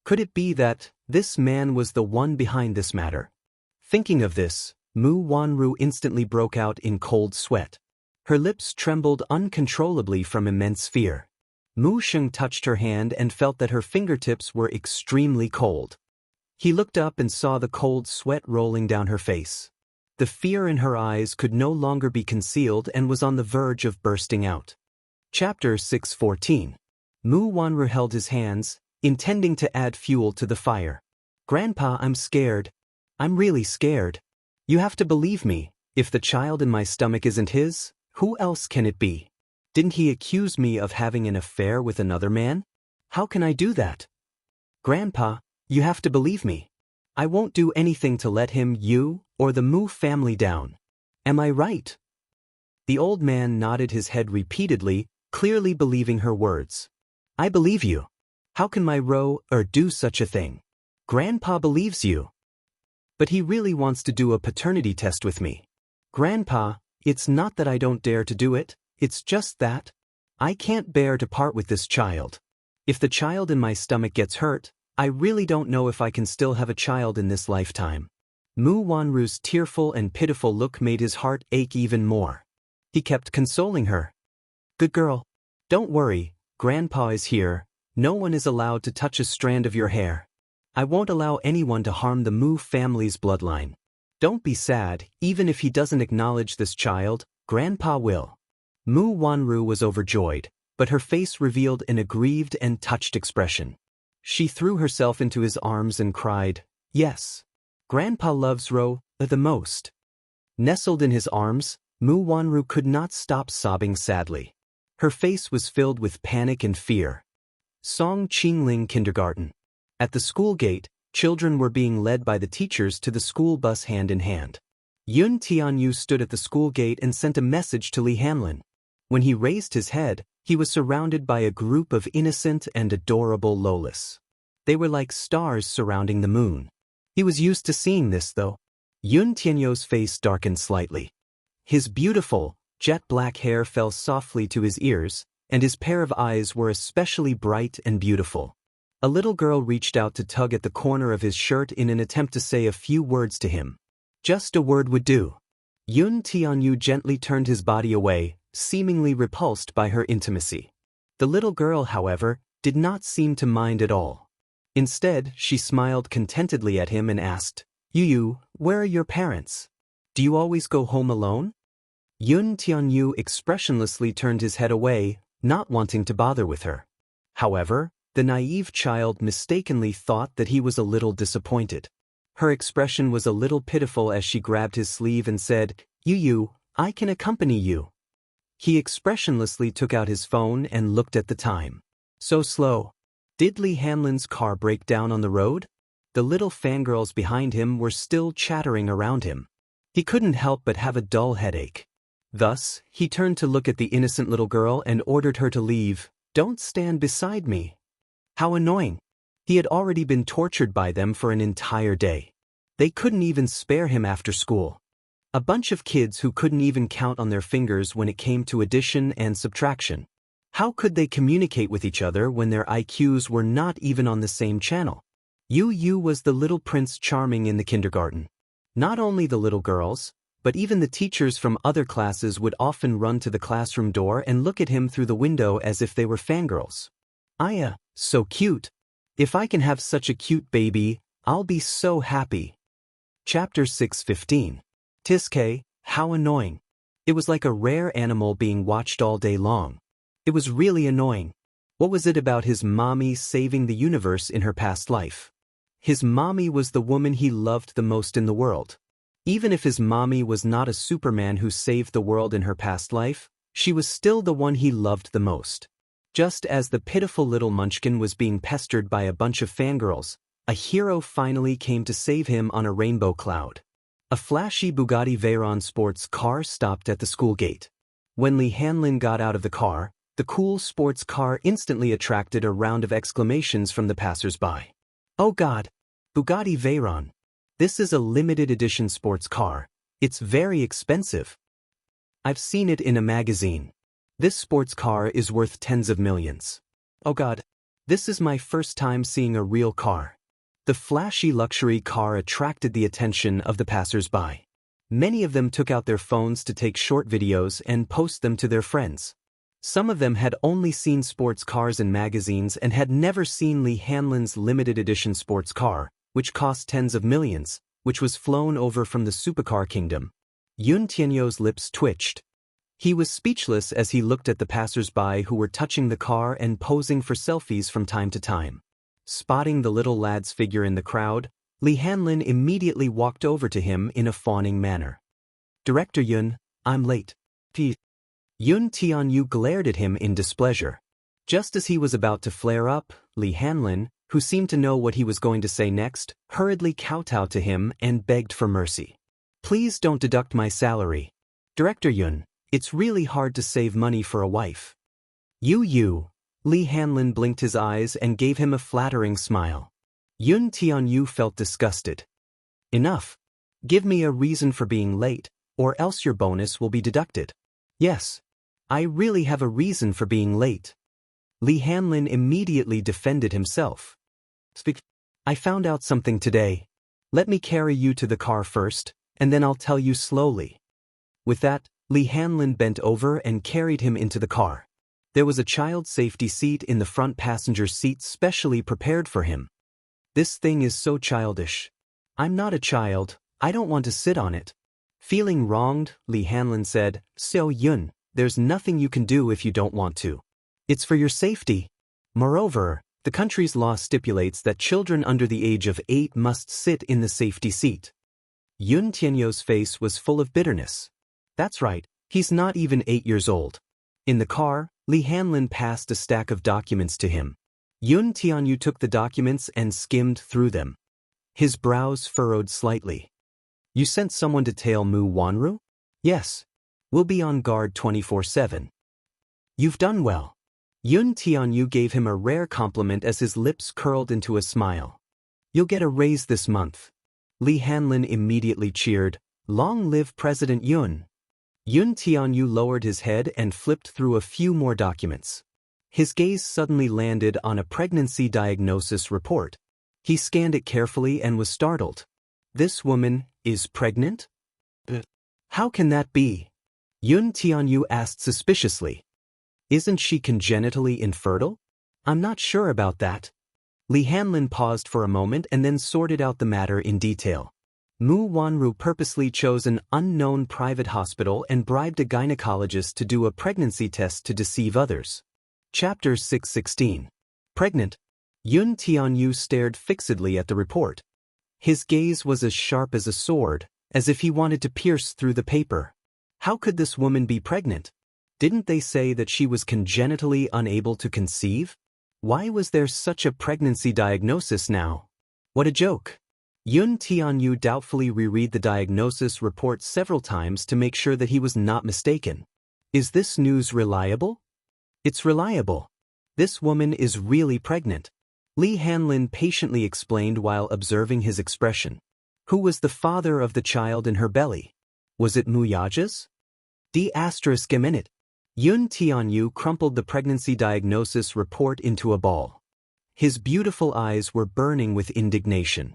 Could it be that this man was the one behind this matter? Thinking of this, Mu Wanru instantly broke out in cold sweat. Her lips trembled uncontrollably from immense fear. Mu Sheng touched her hand and felt that her fingertips were extremely cold. He looked up and saw the cold sweat rolling down her face. The fear in her eyes could no longer be concealed and was on the verge of bursting out. Chapter 614. Mu Wanru held his hands, intending to add fuel to the fire. "Grandpa, I'm scared. I'm really scared. You have to believe me. If the child in my stomach isn't his, who else can it be? Didn't he accuse me of having an affair with another man? How can I do that? Grandpa, you have to believe me. I won't do anything to let him, you, or the Mu family down. Am I right?" The old man nodded his head repeatedly, clearly believing her words. "I believe you. How can my do such a thing? Grandpa believes you. But he really wants to do a paternity test with me. Grandpa, it's not that I don't dare to do it, it's just that I can't bear to part with this child. If the child in my stomach gets hurt, I really don't know if I can still have a child in this lifetime." Mu Wanru's tearful and pitiful look made his heart ache even more. He kept consoling her. "Good girl. Don't worry, Grandpa is here. No one is allowed to touch a strand of your hair. I won't allow anyone to harm the Mu family's bloodline. Don't be sad, even if he doesn't acknowledge this child, Grandpa will." Mu Wanru was overjoyed, but her face revealed an aggrieved and touched expression. She threw herself into his arms and cried, "Yes. Grandpa loves Ro the most." Nestled in his arms, Mu Wanru could not stop sobbing sadly. Her face was filled with panic and fear. Song Qingling Kindergarten. At the school gate, children were being led by the teachers to the school bus hand in hand. Yun Tianyu stood at the school gate and sent a message to Li Hanlin. When he raised his head, he was surrounded by a group of innocent and adorable Lolas. They were like stars surrounding the moon. He was used to seeing this, though. Yun Tianyu's face darkened slightly. His beautiful, jet-black hair fell softly to his ears, and his pair of eyes were especially bright and beautiful. A little girl reached out to tug at the corner of his shirt in an attempt to say a few words to him. Just a word would do. Yun Tianyu gently turned his body away, seemingly repulsed by her intimacy. The little girl, however, did not seem to mind at all. Instead, she smiled contentedly at him and asked, "Yu, where are your parents? Do you always go home alone?" Yun Tianyu expressionlessly turned his head away, not wanting to bother with her. However, the naive child mistakenly thought that he was a little disappointed. Her expression was a little pitiful as she grabbed his sleeve and said, "Yu, I can accompany you." He expressionlessly took out his phone and looked at the time. So slow. Did Li Hanlin's car break down on the road? The little fangirls behind him were still chattering around him. He couldn't help but have a dull headache. Thus, he turned to look at the innocent little girl and ordered her to leave. "Don't stand beside me." How annoying. He had already been tortured by them for an entire day. They couldn't even spare him after school. A bunch of kids who couldn't even count on their fingers when it came to addition and subtraction. How could they communicate with each other when their IQs were not even on the same channel? Yu was the little Prince Charming in the kindergarten. Not only the little girls, but even the teachers from other classes would often run to the classroom door and look at him through the window as if they were fangirls. "Aya, so cute. If I can have such a cute baby, I'll be so happy. Chapter 6:15. Tiske, how annoying. It was like a rare animal being watched all day long. It was really annoying. What was it about his mommy saving the universe in her past life? His mommy was the woman he loved the most in the world. Even if his mommy was not a Superman who saved the world in her past life, she was still the one he loved the most. Just as the pitiful little munchkin was being pestered by a bunch of fangirls, a hero finally came to save him on a rainbow cloud. A flashy Bugatti Veyron sports car stopped at the school gate. When Li Hanlin got out of the car, the cool sports car instantly attracted a round of exclamations from the passers-by. Oh God! Bugatti Veyron. This is a limited edition sports car. It's very expensive. I've seen it in a magazine. This sports car is worth tens of millions. Oh God! This is my first time seeing a real car. The flashy luxury car attracted the attention of the passers-by. Many of them took out their phones to take short videos and post them to their friends. Some of them had only seen sports cars in magazines and had never seen Li Hanlin's limited edition sports car, which cost tens of millions, which was flown over from the supercar kingdom. Yun Tianyou's lips twitched. He was speechless as he looked at the passers-by who were touching the car and posing for selfies from time to time. Spotting the little lad's figure in the crowd, Li Hanlin immediately walked over to him in a fawning manner. Director Yun, I'm late. Yun Tianyou glared at him in displeasure. Just as he was about to flare up, Li Hanlin, who seemed to know what he was going to say next, hurriedly kowtowed to him and begged for mercy. Please don't deduct my salary. Director Yun, it's really hard to save money for a wife. You. Li Hanlin blinked his eyes and gave him a flattering smile. Yun Tianyou felt disgusted. Enough. Give me a reason for being late, or else your bonus will be deducted. Yes. I really have a reason for being late. Li Hanlin immediately defended himself. I found out something today. Let me carry you to the car first, and then I'll tell you slowly. With that, Li Hanlin bent over and carried him into the car. There was a child safety seat in the front passenger seat specially prepared for him. This thing is so childish. I'm not a child, I don't want to sit on it. Feeling wronged, Li Hanlin said, So Yun, there's nothing you can do if you don't want to. It's for your safety. Moreover, the country's law stipulates that children under the age of 8 must sit in the safety seat. Yun Tianyou's face was full of bitterness. That's right, he's not even 8 years old. In the car, Li Hanlin passed a stack of documents to him. Yun Tianyou took the documents and skimmed through them. His brows furrowed slightly. You sent someone to tail Mu Wanru? Yes. We'll be on guard 24/7. You've done well. Yun Tianyou gave him a rare compliment as his lips curled into a smile. You'll get a raise this month. Li Hanlin immediately cheered, Long live President Yun. Yun Tianyou lowered his head and flipped through a few more documents. His gaze suddenly landed on a pregnancy diagnosis report. He scanned it carefully and was startled. This woman is pregnant? How can that be? Yun Tianyou asked suspiciously. Isn't she congenitally infertile? I'm not sure about that. Li Hanlin paused for a moment and then sorted out the matter in detail. Mu Wanru purposely chose an unknown private hospital and bribed a gynecologist to do a pregnancy test to deceive others. Chapter 6:16. Pregnant. Yun Tianyou stared fixedly at the report. His gaze was as sharp as a sword, as if he wanted to pierce through the paper. How could this woman be pregnant? Didn't they say that she was congenitally unable to conceive? Why was there such a pregnancy diagnosis now? What a joke. Yun Tianyou doubtfully reread the diagnosis report several times to make sure that he was not mistaken. Is this news reliable? It's reliable. This woman is really pregnant. Li Hanlin patiently explained while observing his expression. Who was the father of the child in her belly? Was it Muyaja's? D***. Yun Tianyou crumpled the pregnancy diagnosis report into a ball. His beautiful eyes were burning with indignation.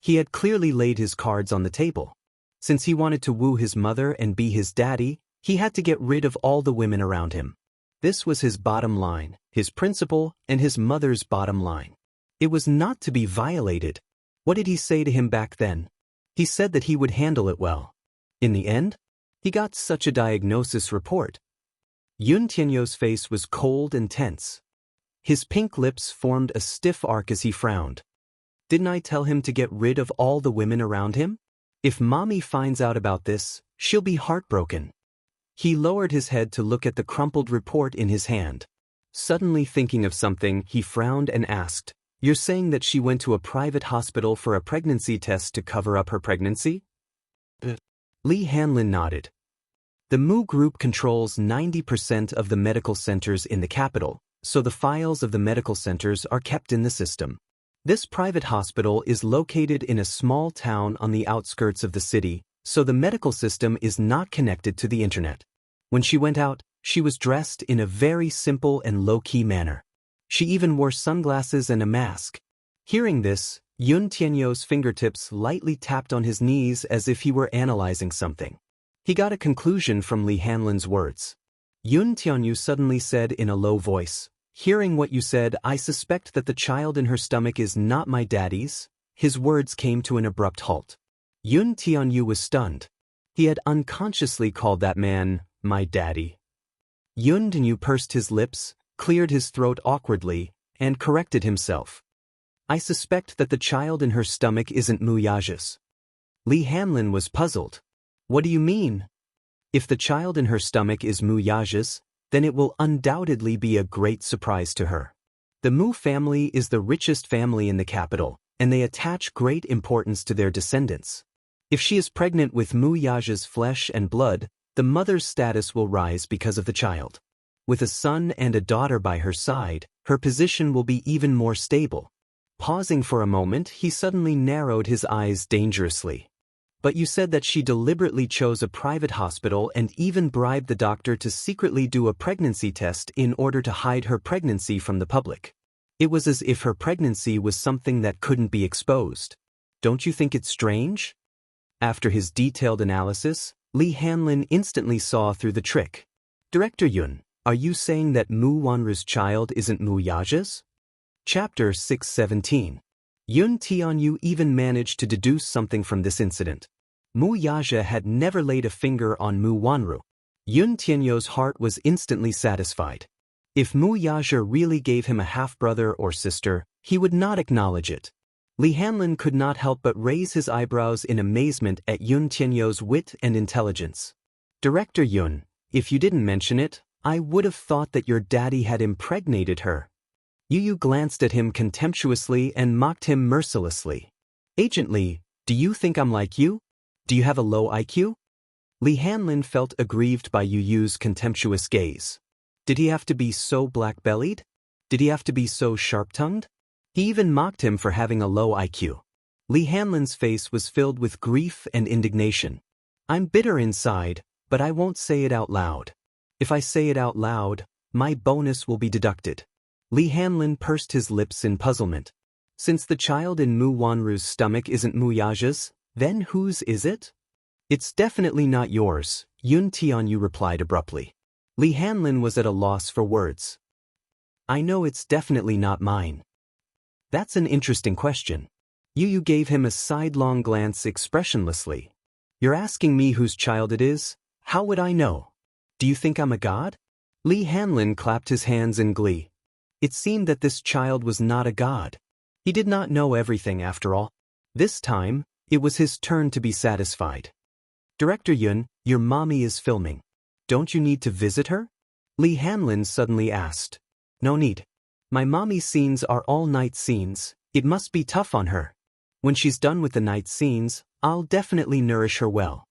He had clearly laid his cards on the table. Since he wanted to woo his mother and be his daddy, he had to get rid of all the women around him. This was his bottom line, his principle, and his mother's bottom line. It was not to be violated. What did he say to him back then? He said that he would handle it well. In the end, he got such a diagnosis report. Yun Tianyo's face was cold and tense. His pink lips formed a stiff arc as he frowned. Didn't I tell him to get rid of all the women around him? If Mommy finds out about this, she'll be heartbroken. He lowered his head to look at the crumpled report in his hand. Suddenly thinking of something, he frowned and asked, "You're saying that she went to a private hospital for a pregnancy test to cover up her pregnancy?" Li Hanlin nodded. The Mu Group controls 90% of the medical centers in the capital, so the files of the medical centers are kept in the system. This private hospital is located in a small town on the outskirts of the city, so the medical system is not connected to the internet. When she went out, she was dressed in a very simple and low-key manner. She even wore sunglasses and a mask. Hearing this, Yun Tianyo's fingertips lightly tapped on his knees as if he were analyzing something. He got a conclusion from Li Hanlin's words. Yun Tianyu suddenly said in a low voice, "Hearing what you said, I suspect that the child in her stomach is not my daddy's." His words came to an abrupt halt. Yun Tianyu was stunned. He had unconsciously called that man, "my daddy." Yun Tianyu pursed his lips, cleared his throat awkwardly, and corrected himself. "I suspect that the child in her stomach isn't Mu Yaja's." Li Hanlin was puzzled. "What do you mean?" "If the child in her stomach is Mu Yaja's, then it will undoubtedly be a great surprise to her. The Mu family is the richest family in the capital, and they attach great importance to their descendants. If she is pregnant with Mu Yaja's flesh and blood, the mother's status will rise because of the child. With a son and a daughter by her side, her position will be even more stable." Pausing for a moment, he suddenly narrowed his eyes dangerously. "But you said that she deliberately chose a private hospital and even bribed the doctor to secretly do a pregnancy test in order to hide her pregnancy from the public. It was as if her pregnancy was something that couldn't be exposed. Don't you think it's strange?" After his detailed analysis, Li Hanlin instantly saw through the trick. "Director Yun, are you saying that Mu Wanru's child isn't Mu Yaja's?" Chapter 617. Yun Tianyu even managed to deduce something from this incident. Mu Yaja had never laid a finger on Mu Wanru. Yun Tianyo's heart was instantly satisfied. If Mu Yaja really gave him a half-brother or sister, he would not acknowledge it. Li Hanlin could not help but raise his eyebrows in amazement at Yun Tianyo's wit and intelligence. "Director Yun, if you didn't mention it, I would have thought that your daddy had impregnated her." Yu glanced at him contemptuously and mocked him mercilessly. "Agent Li, do you think I'm like you? Do you have a low IQ?" Li Hanlin felt aggrieved by Yu's contemptuous gaze. Did he have to be so black-bellied? Did he have to be so sharp-tongued? He even mocked him for having a low IQ. Li Hanlin's face was filled with grief and indignation. "I'm bitter inside, but I won't say it out loud. If I say it out loud, my bonus will be deducted." Li Hanlin pursed his lips in puzzlement. "Since the child in Mu Wanru's stomach isn't Mu Yaja's, then whose is it?" "It's definitely not yours," Yun Tianyu replied abruptly. Li Hanlin was at a loss for words. "I know it's definitely not mine." "That's an interesting question." Yu gave him a sidelong glance expressionlessly. "You're asking me whose child it is? How would I know? Do you think I'm a god?" Li Hanlin clapped his hands in glee. It seemed that this child was not a god. He did not know everything after all. This time, it was his turn to be satisfied. "Director Yun, your mommy is filming. Don't you need to visit her?" Li Hanlin suddenly asked. "No need. My mommy's scenes are all night scenes. It must be tough on her. When she's done with the night scenes, I'll definitely nourish her well."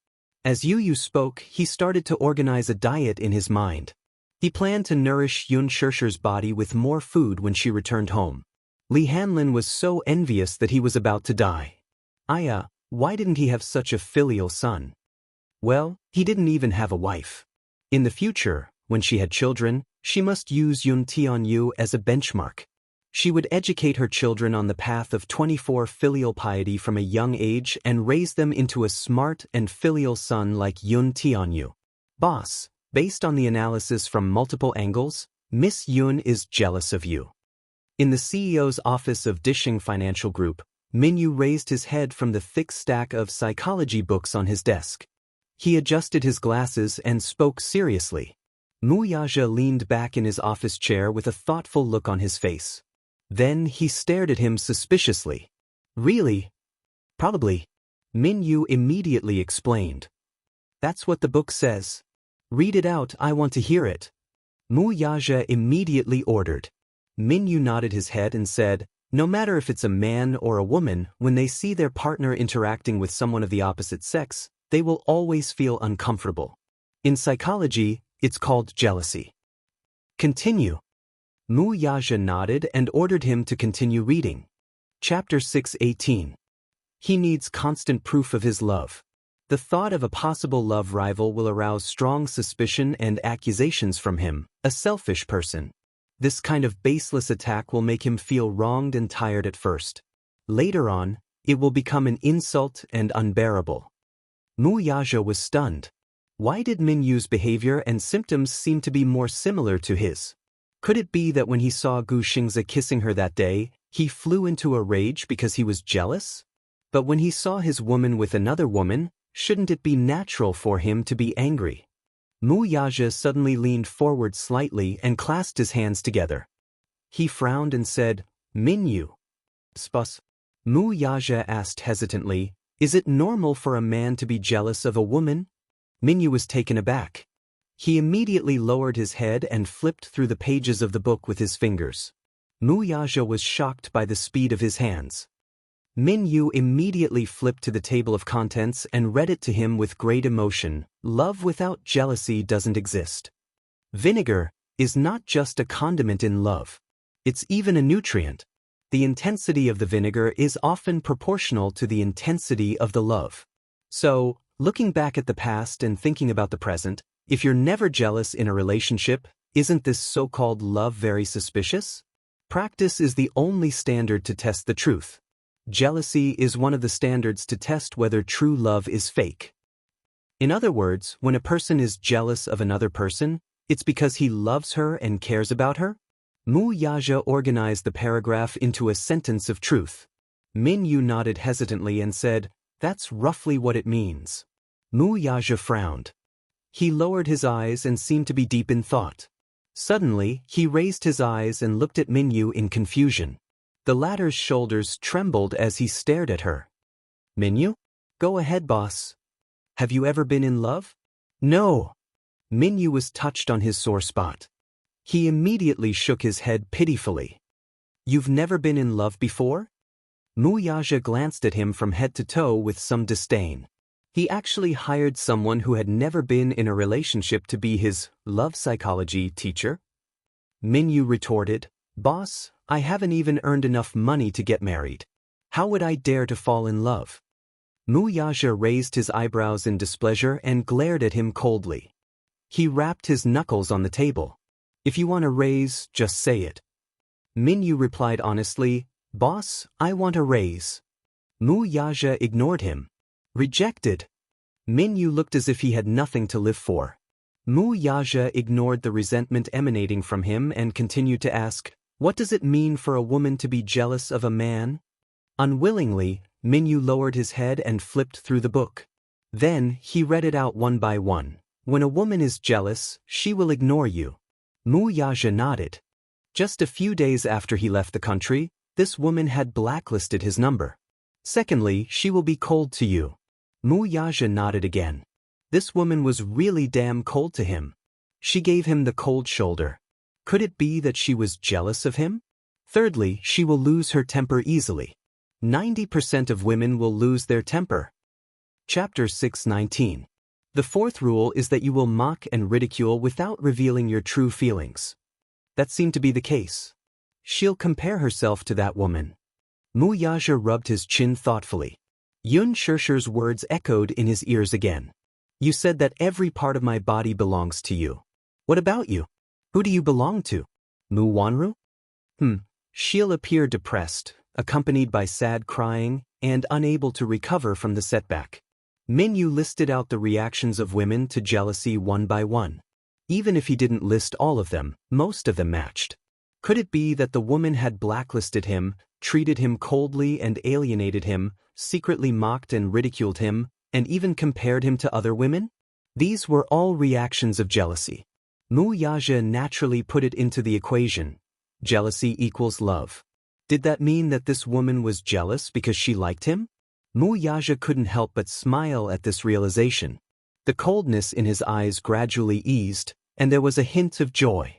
As Yu spoke, he started to organize a diet in his mind. He planned to nourish Yun Shirshir's body with more food when she returned home. Li Hanlin was so envious that he was about to die. Why didn't he have such a filial son? Well, he didn't even have a wife. In the future, when she had children, she must use Yun Tianyu as a benchmark. She would educate her children on the path of 24 filial piety from a young age and raise them into a smart and filial son like Yun Tianyu. Boss, based on the analysis from multiple angles, Miss Yun is jealous of you. In the CEO's office of Dishing Financial Group, Minyu raised his head from the thick stack of psychology books on his desk. He adjusted his glasses and spoke seriously. Wuxia leaned back in his office chair with a thoughtful look on his face. Then he stared at him suspiciously. Really? Probably. Minyu immediately explained. That's what the book says. Read it out, I want to hear it. Wuxia immediately ordered. Minyu nodded his head and said, no matter if it's a man or a woman, when they see their partner interacting with someone of the opposite sex, they will always feel uncomfortable. In psychology, it's called jealousy. Continue. Wuxia nodded and ordered him to continue reading. Chapter 6:18. He needs constant proof of his love. The thought of a possible love rival will arouse strong suspicion and accusations from him, a selfish person. This kind of baseless attack will make him feel wronged and tired at first. Later on, it will become an insult and unbearable. Wuxia was stunned. Why did Minyu's behavior and symptoms seem to be more similar to his? Could it be that when he saw Xianxia kissing her that day, he flew into a rage because he was jealous? But when he saw his woman with another woman, shouldn't it be natural for him to be angry? Wuxia suddenly leaned forward slightly and clasped his hands together. He frowned and said, Minyu. Spus. Wuxia asked hesitantly, is it normal for a man to be jealous of a woman? Minyu was taken aback. He immediately lowered his head and flipped through the pages of the book with his fingers. Wuxia was shocked by the speed of his hands. Minyu immediately flipped to the table of contents and read it to him with great emotion. Love without jealousy doesn't exist. Vinegar is not just a condiment in love. It's even a nutrient. The intensity of the vinegar is often proportional to the intensity of the love. So, looking back at the past and thinking about the present, if you're never jealous in a relationship, isn't this so-called love very suspicious? Practice is the only standard to test the truth. Jealousy is one of the standards to test whether true love is fake. In other words, when a person is jealous of another person, it's because he loves her and cares about her? Wuxia organized the paragraph into a sentence of truth. Minyu nodded hesitantly and said, that's roughly what it means. Wuxia frowned. He lowered his eyes and seemed to be deep in thought. Suddenly, he raised his eyes and looked at Minyu in confusion. The latter's shoulders trembled as he stared at her. Minyu? Go ahead, boss. Have you ever been in love? No. Minyu was touched on his sore spot. He immediately shook his head pitifully. You've never been in love before? Wuxia glanced at him from head to toe with some disdain. He actually hired someone who had never been in a relationship to be his love psychology teacher? Minyu retorted, Boss, I haven't even earned enough money to get married. How would I dare to fall in love? Wuxia raised his eyebrows in displeasure and glared at him coldly. He rapped his knuckles on the table. If you want a raise, just say it. Minyu replied honestly, Boss, I want a raise. Wuxia ignored him. Rejected. Minyu looked as if he had nothing to live for. Wuxia ignored the resentment emanating from him and continued to ask, what does it mean for a woman to be jealous of a man? Unwillingly, Minyu lowered his head and flipped through the book. Then, he read it out one by one. When a woman is jealous, she will ignore you. Wuxia nodded. Just a few days after he left the country, this woman had blacklisted his number. Secondly, she will be cold to you. Wuxia nodded again. This woman was really damn cold to him. She gave him the cold shoulder. Could it be that she was jealous of him? Thirdly, she will lose her temper easily. 90% of women will lose their temper. Chapter 6:19. The fourth rule is that you will mock and ridicule without revealing your true feelings. That seemed to be the case. She'll compare herself to that woman. Wuxia rubbed his chin thoughtfully. Yun Shishir's words echoed in his ears again. You said that every part of my body belongs to you. What about you? Who do you belong to? Mu Wanru? She'll appear depressed, accompanied by sad crying, and unable to recover from the setback. Minyu listed out the reactions of women to jealousy one by one. Even if he didn't list all of them, most of them matched. Could it be that the woman had blacklisted him, treated him coldly and alienated him, secretly mocked and ridiculed him, and even compared him to other women? These were all reactions of jealousy. Wuxia naturally put it into the equation. Jealousy equals love. Did that mean that this woman was jealous because she liked him? Wuxia couldn't help but smile at this realization. The coldness in his eyes gradually eased, and there was a hint of joy.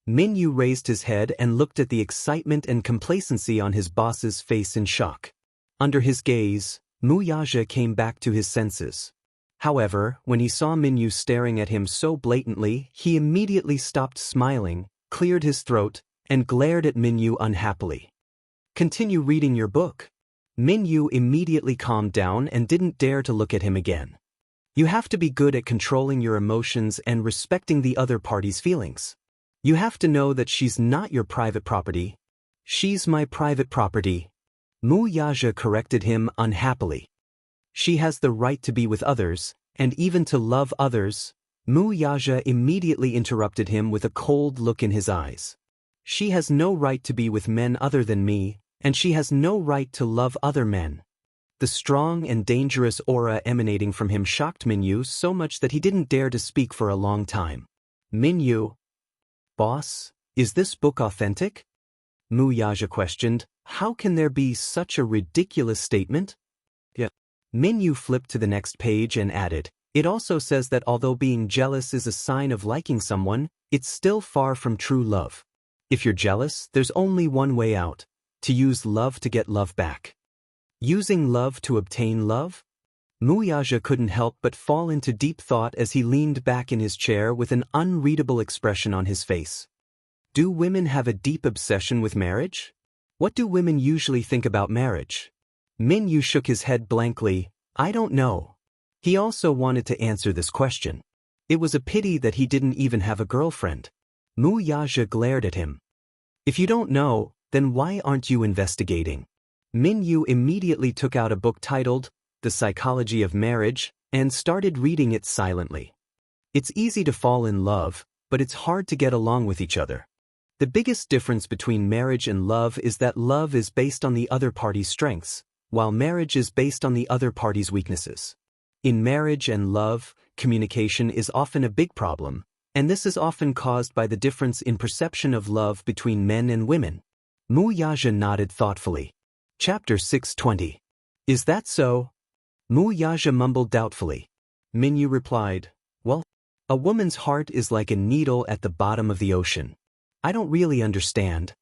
Minyu raised his head and looked at the excitement and complacency on his boss's face in shock. Under his gaze, Wuxia came back to his senses. However, when he saw Minyu staring at him so blatantly, he immediately stopped smiling, cleared his throat, and glared at Minyu unhappily. "Continue reading your book." Minyu immediately calmed down and didn't dare to look at him again. You have to be good at controlling your emotions and respecting the other party's feelings. You have to know that she's not your private property. She's my private property. Wuxia corrected him unhappily. She has the right to be with others, and even to love others. Wuxia immediately interrupted him with a cold look in his eyes. She has no right to be with men other than me, and she has no right to love other men. The strong and dangerous aura emanating from him shocked Minyu so much that he didn't dare to speak for a long time. "Minyu, boss, is this book authentic?" Wuxia questioned. "How can there be such a ridiculous statement?" Minyu flipped to the next page and added, "It also says that although being jealous is a sign of liking someone, it's still far from true love. If you're jealous, there's only one way out: to use love to get love back." Using love to obtain love? Wuxia couldn't help but fall into deep thought as he leaned back in his chair with an unreadable expression on his face. Do women have a deep obsession with marriage? What do women usually think about marriage? Minyu shook his head blankly. "I don't know." He also wanted to answer this question. It was a pity that he didn't even have a girlfriend. Wuxia glared at him. "If you don't know, then why aren't you investigating?" Minyu immediately took out a book titled The Psychology of Marriage and started reading it silently. It's easy to fall in love, but it's hard to get along with each other. The biggest difference between marriage and love is that love is based on the other party's strengths, while marriage is based on the other party's weaknesses. In marriage and love, communication is often a big problem, and this is often caused by the difference in perception of love between men and women. Wuxia nodded thoughtfully. Chapter 620. Is that so? Wuxia mumbled doubtfully. Minyu replied, "Well, a woman's heart is like a needle at the bottom of the ocean. I don't really understand."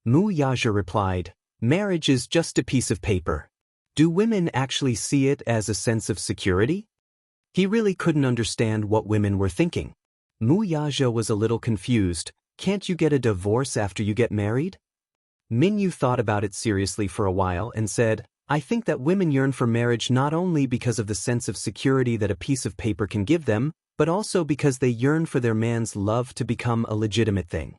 Wuxia replied, "Marriage is just a piece of paper. Do women actually see it as a sense of security?" He really couldn't understand what women were thinking. Wuxia was a little confused. Can't you get a divorce after you get married? Minyu thought about it seriously for a while and said, "I think that women yearn for marriage not only because of the sense of security that a piece of paper can give them, but also because they yearn for their man's love to become a legitimate thing."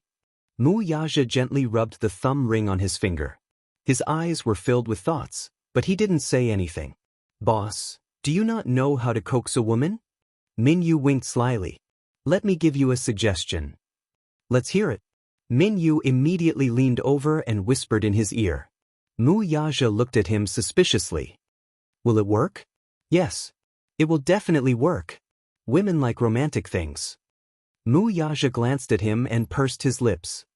Wuxia gently rubbed the thumb ring on his finger. His eyes were filled with thoughts, but he didn't say anything. "Boss, do you not know how to coax a woman?" Minyu winked slyly. "Let me give you a suggestion." "Let's hear it." Minyu immediately leaned over and whispered in his ear. Wuxia looked at him suspiciously. "Will it work?" "Yes. It will definitely work. Women like romantic things." Wuxia glanced at him and pursed his lips.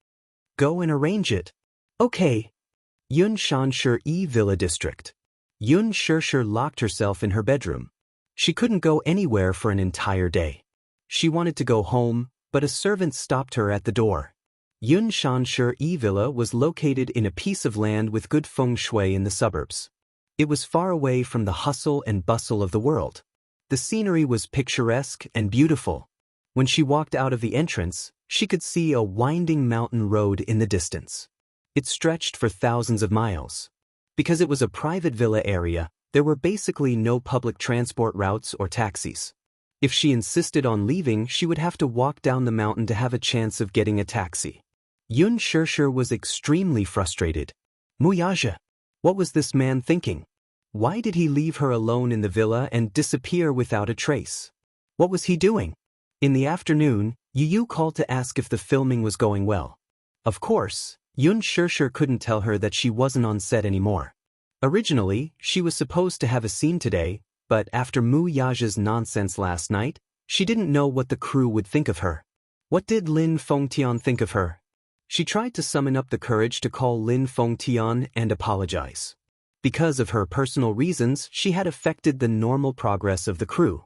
"Go and arrange it." "Okay." Xianxia Villa District. Xianxia locked herself in her bedroom. She couldn't go anywhere for an entire day. She wanted to go home, but a servant stopped her at the door. Xianxia Villa was located in a piece of land with good feng shui in the suburbs. It was far away from the hustle and bustle of the world. The scenery was picturesque and beautiful. When she walked out of the entrance, she could see a winding mountain road in the distance. It stretched for thousands of miles. Because it was a private villa area, there were basically no public transport routes or taxis. If she insisted on leaving, she would have to walk down the mountain to have a chance of getting a taxi. Xianxia was extremely frustrated. Wuxia, what was this man thinking? Why did he leave her alone in the villa and disappear without a trace? What was he doing? In the afternoon, Yu called to ask if the filming was going well. Of course, Xianxia couldn't tell her that she wasn't on set anymore. Originally, she was supposed to have a scene today, but after Mu Yaja's nonsense last night, she didn't know what the crew would think of her. What did Lin Fengtian think of her? She tried to summon up the courage to call Lin Fengtian and apologize. Because of her personal reasons, she had affected the normal progress of the crew.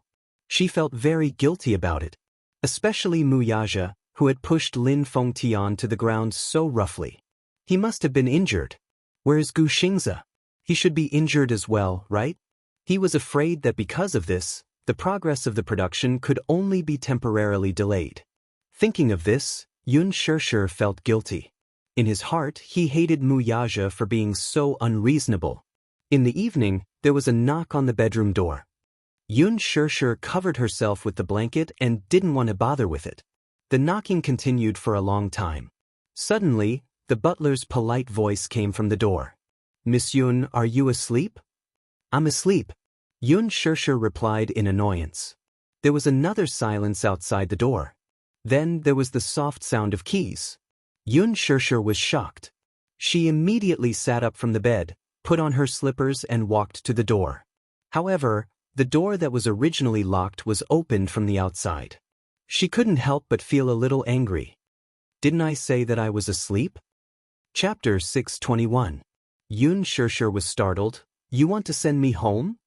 She felt very guilty about it. Especially Mu Yaja, who had pushed Lin Fengtian to the ground so roughly. He must have been injured. Where's Gu Xingzi? He should be injured as well, right? He was afraid that because of this, the progress of the production could only be temporarily delayed. Thinking of this, Xianxia felt guilty. In his heart, he hated Mu Yaja for being so unreasonable. In the evening, there was a knock on the bedroom door. Xianxia covered herself with the blanket and didn't want to bother with it. The knocking continued for a long time. Suddenly, the butler's polite voice came from the door. "Miss Yun, are you asleep?" "I'm asleep," Xianxia replied in annoyance. There was another silence outside the door. Then there was the soft sound of keys. Xianxia was shocked. She immediately sat up from the bed, put on her slippers and walked to the door. However, the door that was originally locked was opened from the outside. She couldn't help but feel a little angry. "Didn't I say that I was asleep?" Chapter 621. Xianxia was startled. "You want to send me home?"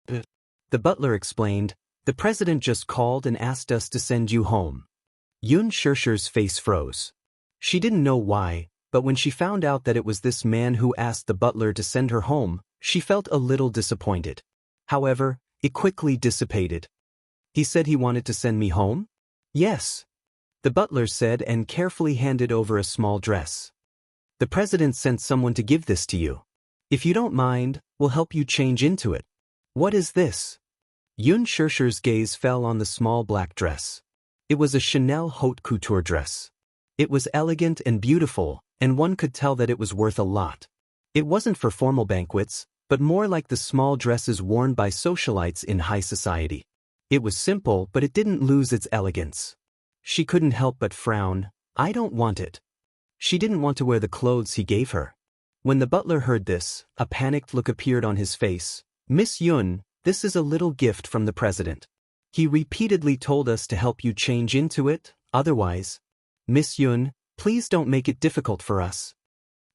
The butler explained, "The president just called and asked us to send you home." Xianxia's face froze. She didn't know why, but when she found out that it was this man who asked the butler to send her home, she felt a little disappointed. However, it quickly dissipated. "He said he wanted to send me home?" "Yes," the butler said and carefully handed over a small dress. "The president sent someone to give this to you. If you don't mind, we'll help you change into it." "What is this?" Xianxia's gaze fell on the small black dress. It was a Chanel haute couture dress. It was elegant and beautiful, and one could tell that it was worth a lot. It wasn't for formal banquets, but more like the small dresses worn by socialites in high society. It was simple, but it didn't lose its elegance. She couldn't help but frown. "I don't want it." She didn't want to wear the clothes he gave her. When the butler heard this, a panicked look appeared on his face. "Miss Yun, this is a little gift from the president. He repeatedly told us to help you change into it, otherwise. Miss Yun, please don't make it difficult for us."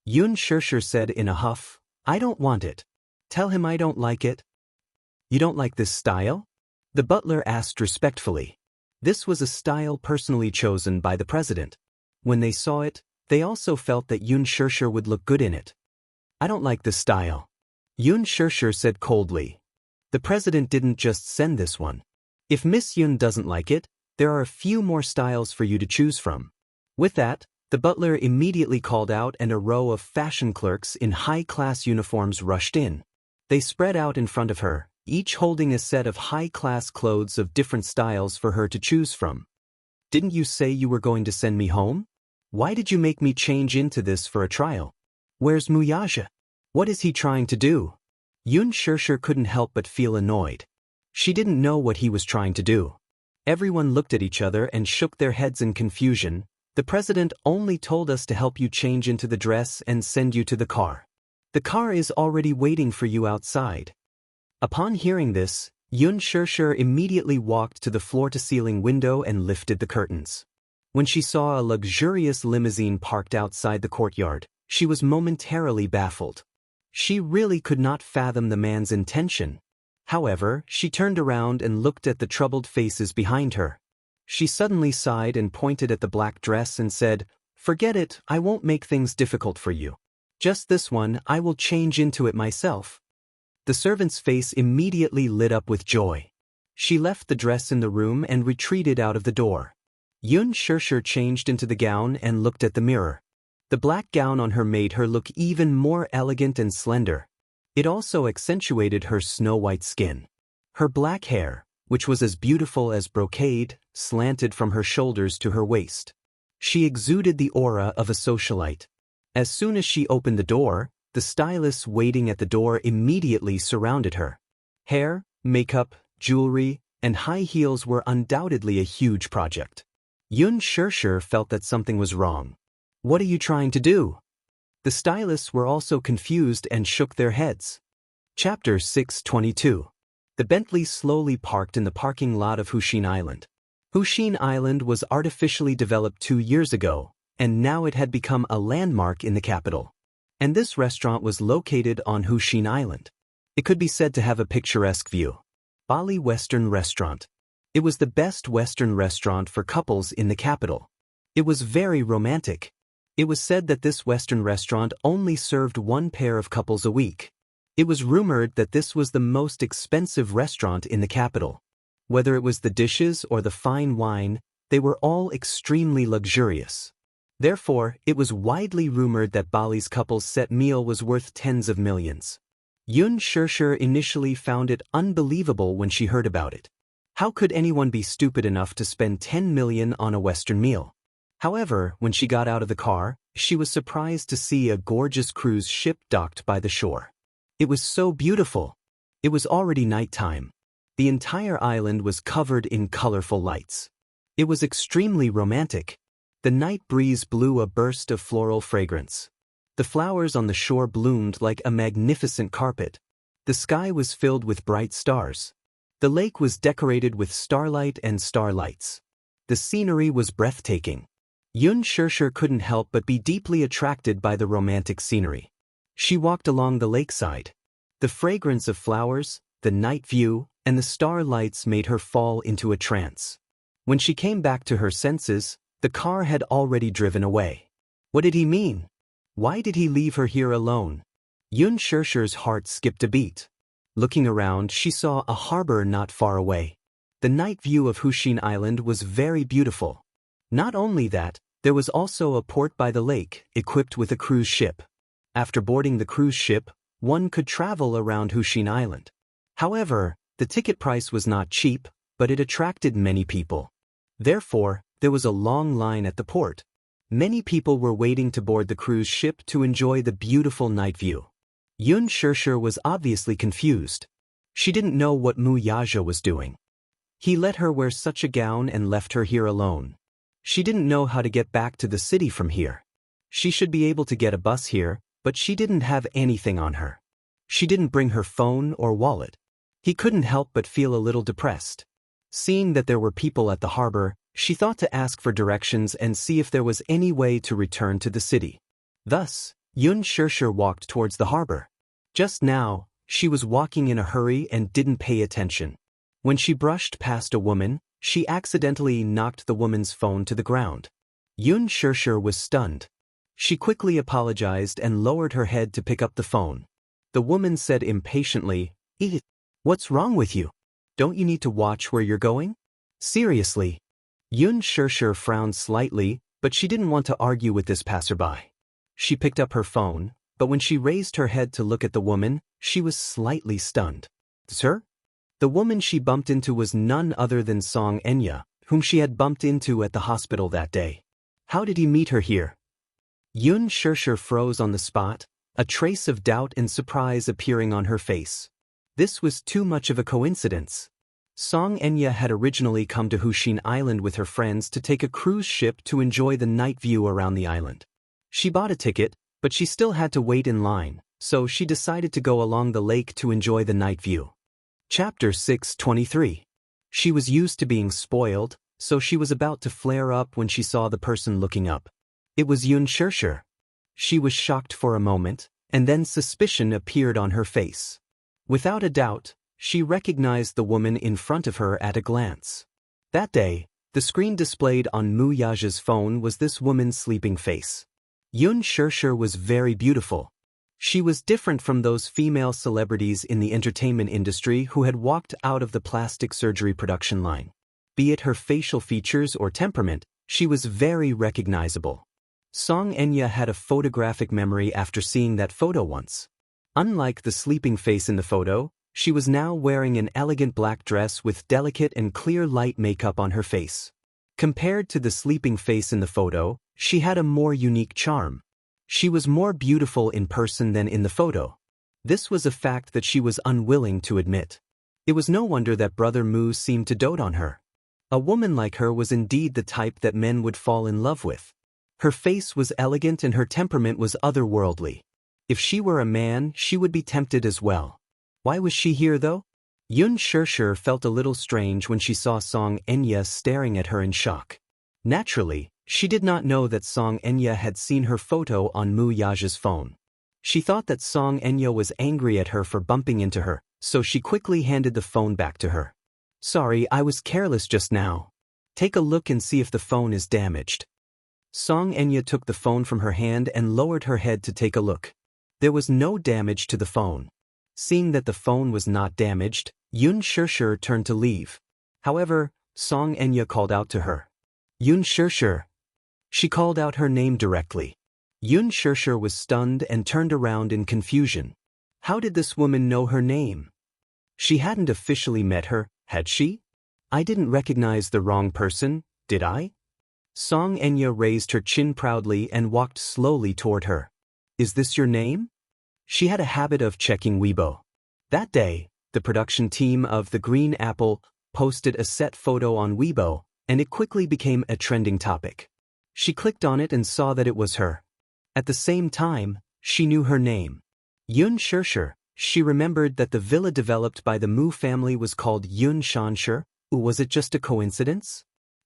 Xianxia said in a huff, "I don't want it. Tell him I don't like it." "You don't like this style?" the butler asked respectfully. This was a style personally chosen by the president. When they saw it, they also felt that Xianxia would look good in it. "I don't like this style," Xianxia said coldly. "The president didn't just send this one. If Miss Yun doesn't like it, there are a few more styles for you to choose from." With that, the butler immediately called out and a row of fashion clerks in high-class uniforms rushed in. They spread out in front of her, each holding a set of high-class clothes of different styles for her to choose from. "Didn't you say you were going to send me home? Why did you make me change into this for a trial? Where's Mu Yaja? What is he trying to do?" Xianxia couldn't help but feel annoyed. She didn't know what he was trying to do. Everyone looked at each other and shook their heads in confusion. "The president only told us to help you change into the dress and send you to the car. The car is already waiting for you outside." Upon hearing this, Xianxia immediately walked to the floor-to-ceiling window and lifted the curtains. When she saw a luxurious limousine parked outside the courtyard, she was momentarily baffled. She really could not fathom the man's intention. However, she turned around and looked at the troubled faces behind her. She suddenly sighed and pointed at the black dress and said, "Forget it, I won't make things difficult for you. Just this one, I will change into it myself." The servant's face immediately lit up with joy. She left the dress in the room and retreated out of the door. Xianxia changed into the gown and looked at the mirror. The black gown on her made her look even more elegant and slender. It also accentuated her snow-white skin. Her black hair, which was as beautiful as brocade, slanted from her shoulders to her waist. She exuded the aura of a socialite. As soon as she opened the door, the stylists waiting at the door immediately surrounded her. Hair, makeup, jewelry, and high heels were undoubtedly a huge project. Xianxia felt that something was wrong. "What are you trying to do?" The stylists were also confused and shook their heads. Chapter 622. The Bentley slowly parked in the parking lot of Huxin Island. Huxin Island was artificially developed 2 years ago, and now it had become a landmark in the capital. And this restaurant was located on Huxin Island. It could be said to have a picturesque view. Bali Western Restaurant. It was the best Western restaurant for couples in the capital. It was very romantic. It was said that this Western restaurant only served one pair of couples a week. It was rumored that this was the most expensive restaurant in the capital. Whether it was the dishes or the fine wine, they were all extremely luxurious. Therefore, it was widely rumored that Bali's couple's set meal was worth tens of millions. Xianxia initially found it unbelievable when she heard about it. How could anyone be stupid enough to spend 10 million on a Western meal? However, when she got out of the car, she was surprised to see a gorgeous cruise ship docked by the shore. It was so beautiful. It was already nighttime. The entire island was covered in colorful lights. It was extremely romantic. The night breeze blew a burst of floral fragrance. The flowers on the shore bloomed like a magnificent carpet. The sky was filled with bright stars. The lake was decorated with starlight and starlights. The scenery was breathtaking. Xianxia couldn't help but be deeply attracted by the romantic scenery. She walked along the lakeside. The fragrance of flowers, the night view, and the starlights made her fall into a trance. When she came back to her senses, the car had already driven away. What did he mean? Why did he leave her here alone? Xianxia's heart skipped a beat. Looking around, she saw a harbor not far away. The night view of Huxin Island was very beautiful. Not only that, there was also a port by the lake, equipped with a cruise ship. After boarding the cruise ship, one could travel around Huxin Island. However, the ticket price was not cheap, but it attracted many people. Therefore, there was a long line at the port. Many people were waiting to board the cruise ship to enjoy the beautiful night view. Xianxia was obviously confused. She didn't know what Wuxia was doing. He let her wear such a gown and left her here alone. She didn't know how to get back to the city from here. She should be able to get a bus here, but she didn't have anything on her. She didn't bring her phone or wallet. He couldn't help but feel a little depressed. Seeing that there were people at the harbor, she thought to ask for directions and see if there was any way to return to the city. Thus, Xianxia walked towards the harbor. Just now, she was walking in a hurry and didn't pay attention. When she brushed past a woman, she accidentally knocked the woman's phone to the ground. Xianxia was stunned. She quickly apologized and lowered her head to pick up the phone. The woman said impatiently, "What's wrong with you? Don't you need to watch where you're going? Seriously." Xianxia frowned slightly, but she didn't want to argue with this passerby. She picked up her phone, but when she raised her head to look at the woman, she was slightly stunned. "Sir?" The woman she bumped into was none other than Xianxia, whom she had bumped into at the hospital that day. How did he meet her here? Xianxia froze on the spot, a trace of doubt and surprise appearing on her face. This was too much of a coincidence. Xianxia had originally come to Huxin Island with her friends to take a cruise ship to enjoy the night view around the island. She bought a ticket, but she still had to wait in line, so she decided to go along the lake to enjoy the night view. Chapter 623. She was used to being spoiled, so she was about to flare up when she saw the person looking up. It was Xianxia. She was shocked for a moment, and then suspicion appeared on her face. Without a doubt, she recognized the woman in front of her at a glance. That day, the screen displayed on Wuxia's phone was this woman's sleeping face. Xianxia was very beautiful. She was different from those female celebrities in the entertainment industry who had walked out of the plastic surgery production line. Be it her facial features or temperament, she was very recognizable. Xianxia had a photographic memory after seeing that photo once. Unlike the sleeping face in the photo, she was now wearing an elegant black dress with delicate and clear light makeup on her face. Compared to the sleeping face in the photo, she had a more unique charm. She was more beautiful in person than in the photo. This was a fact that she was unwilling to admit. It was no wonder that Brother Mu seemed to dote on her. A woman like her was indeed the type that men would fall in love with. Her face was elegant and her temperament was otherworldly. If she were a man, she would be tempted as well. Why was she here though? Xianxia felt a little strange when she saw Xianxia staring at her in shock. Naturally, she did not know that Xianxia had seen her photo on Mu Yaja's phone. She thought that Xianxia was angry at her for bumping into her, so she quickly handed the phone back to her. Sorry, I was careless just now. Take a look and see if the phone is damaged. Xianxia took the phone from her hand and lowered her head to take a look. There was no damage to the phone. Seeing that the phone was not damaged, Xianxia turned to leave. However, Xianxia called out to her. Xianxia. She called out her name directly. Xianxia was stunned and turned around in confusion. How did this woman know her name? She hadn't officially met her, had she? I didn't recognize the wrong person, did I? Xianxia raised her chin proudly and walked slowly toward her. Is this your name? She had a habit of checking Weibo. That day, the production team of The Green Apple posted a set photo on Weibo, and it quickly became a trending topic. She clicked on it and saw that it was her. At the same time, she knew her name. Xianxia. She remembered that the villa developed by the Mu family was called Xianxia. Was it just a coincidence?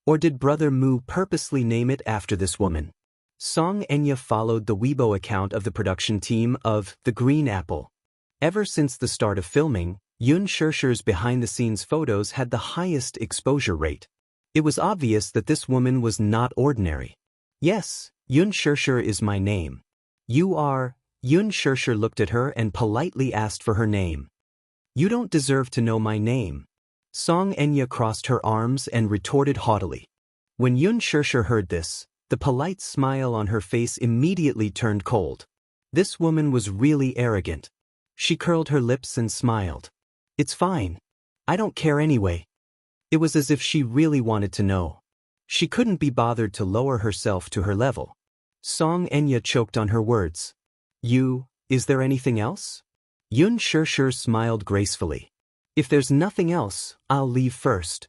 Or did Brother Mu purposely name it after this woman? Xianxia followed the Weibo account of the production team of The Green Apple. Ever since the start of filming, Xianxia's behind-the-scenes photos had the highest exposure rate. It was obvious that this woman was not ordinary. Yes, Xianxia is my name. You are? Xianxia looked at her and politely asked for her name. You don't deserve to know my name. Xianxia crossed her arms and retorted haughtily. When Xianxia heard this, the polite smile on her face immediately turned cold. This woman was really arrogant. She curled her lips and smiled. It's fine. I don't care anyway. It was as if she really wanted to know. She couldn't be bothered to lower herself to her level. Xianxia choked on her words. Is there anything else? Xianxia smiled gracefully. If there's nothing else, I'll leave first.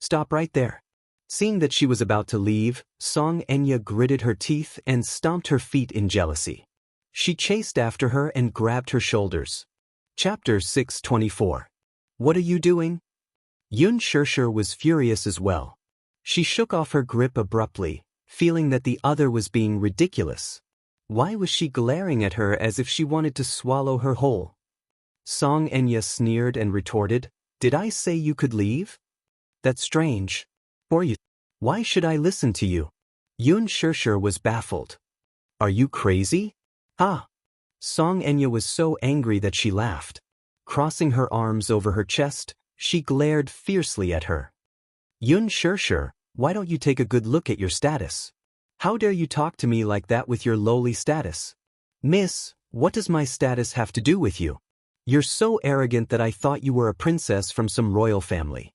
Stop right there. Seeing that she was about to leave, Xianxia gritted her teeth and stomped her feet in jealousy. She chased after her and grabbed her shoulders. Chapter 624. What are you doing? Xianxia was furious as well. She shook off her grip abruptly, feeling that the other was being ridiculous. Why was she glaring at her as if she wanted to swallow her whole? Xianxia sneered and retorted, Did I say you could leave? That's strange. Or you. Why should I listen to you? Xianxia was baffled. Are you crazy? Ah! Xianxia was so angry that she laughed. Crossing her arms over her chest, she glared fiercely at her. Xianxia, why don't you take a good look at your status? How dare you talk to me like that with your lowly status? Miss, what does my status have to do with you? You're so arrogant that I thought you were a princess from some royal family.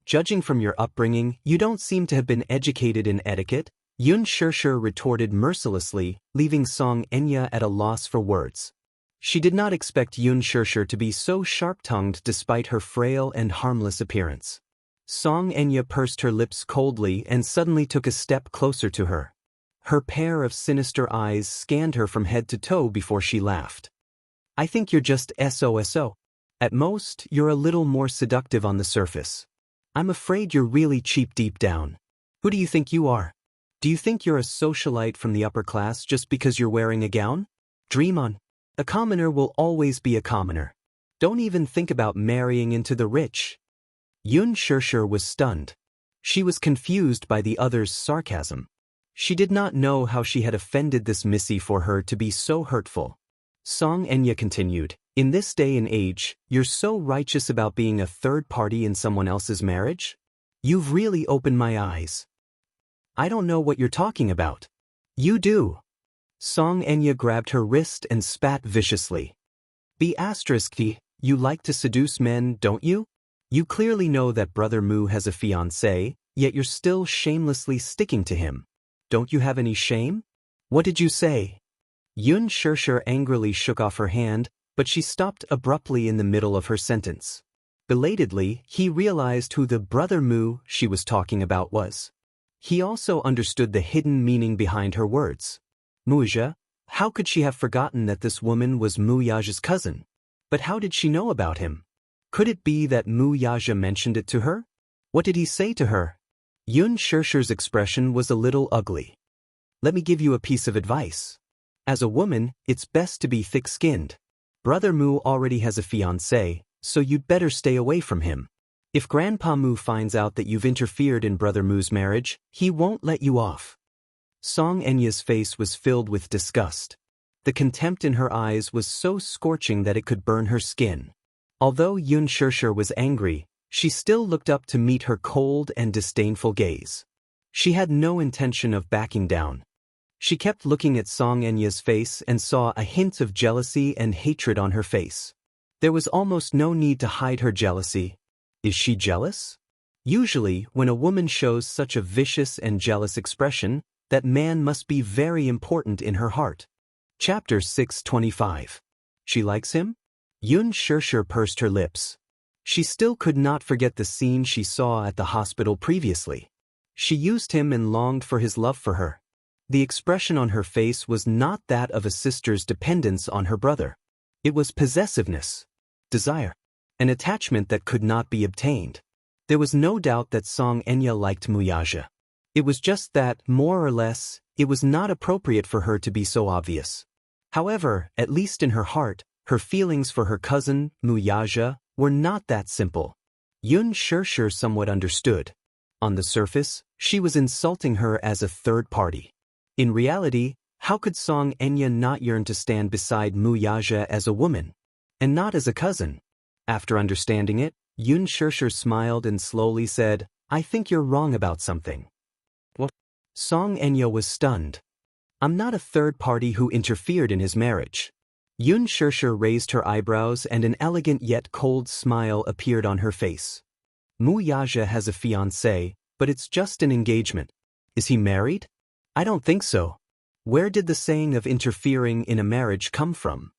Judging from your upbringing, you don't seem to have been educated in etiquette, Xianxia retorted mercilessly, leaving Xianxia at a loss for words. She did not expect Xianxia to be so sharp-tongued despite her frail and harmless appearance. Xianxia pursed her lips coldly and suddenly took a step closer to her. Her pair of sinister eyes scanned her from head to toe before she laughed. I think you're just SOSO. At most, you're a little more seductive on the surface. I'm afraid you're really cheap deep down. Who do you think you are? Do you think you're a socialite from the upper class just because you're wearing a gown? Dream on. A commoner will always be a commoner. Don't even think about marrying into the rich. Xianxia was stunned. She was confused by the other's sarcasm. She did not know how she had offended this missy for her to be so hurtful. Xianxia continued, In this day and age, you're so righteous about being a third party in someone else's marriage? You've really opened my eyes. I don't know what you're talking about. You do. Xianxia grabbed her wrist and spat viciously. You like to seduce men, don't you? You clearly know that Brother Mu has a fiancé, yet you're still shamelessly sticking to him. Don't you have any shame? What did you say? Xianxia angrily shook off her hand, but she stopped abruptly in the middle of her sentence. Belatedly, he realized who the Brother Mu she was talking about was. He also understood the hidden meaning behind her words. Wuxia, how could she have forgotten that this woman was Wuxia's cousin? But how did she know about him? Could it be that Wuxia mentioned it to her? What did he say to her? Xianxia's expression was a little ugly. Let me give you a piece of advice. As a woman, it's best to be thick-skinned. Brother Mu already has a fiancé, so you'd better stay away from him. If Grandpa Mu finds out that you've interfered in Brother Mu's marriage, he won't let you off. Xianxia's face was filled with disgust. The contempt in her eyes was so scorching that it could burn her skin. Although Xianxia was angry, she still looked up to meet her cold and disdainful gaze. She had no intention of backing down. She kept looking at Xianxia's face and saw a hint of jealousy and hatred on her face. There was almost no need to hide her jealousy. Is she jealous? Usually, when a woman shows such a vicious and jealous expression, that man must be very important in her heart. Chapter 625. She likes him? Xianxia pursed her lips. She still could not forget the scene she saw at the hospital previously. She used him and longed for his love for her. The expression on her face was not that of a sister's dependence on her brother. It was possessiveness, desire, an attachment that could not be obtained. There was no doubt that Xianxia liked Wuxia. It was just that, more or less, it was not appropriate for her to be so obvious. However, at least in her heart, her feelings for her cousin, Wuxia, were not that simple. Xianxia somewhat understood. On the surface, she was insulting her as a third party. In reality, how could Xianxia not yearn to stand beside Wuxia as a woman, and not as a cousin? After understanding it, Xianxia smiled and slowly said, I think you're wrong about something. What? Xianxia was stunned. I'm not a third party who interfered in his marriage. Xianxia raised her eyebrows and an elegant yet cold smile appeared on her face. Wuxia has a fiancé, but it's just an engagement. Is he married? I don't think so. Where did the saying of interfering in a marriage come from?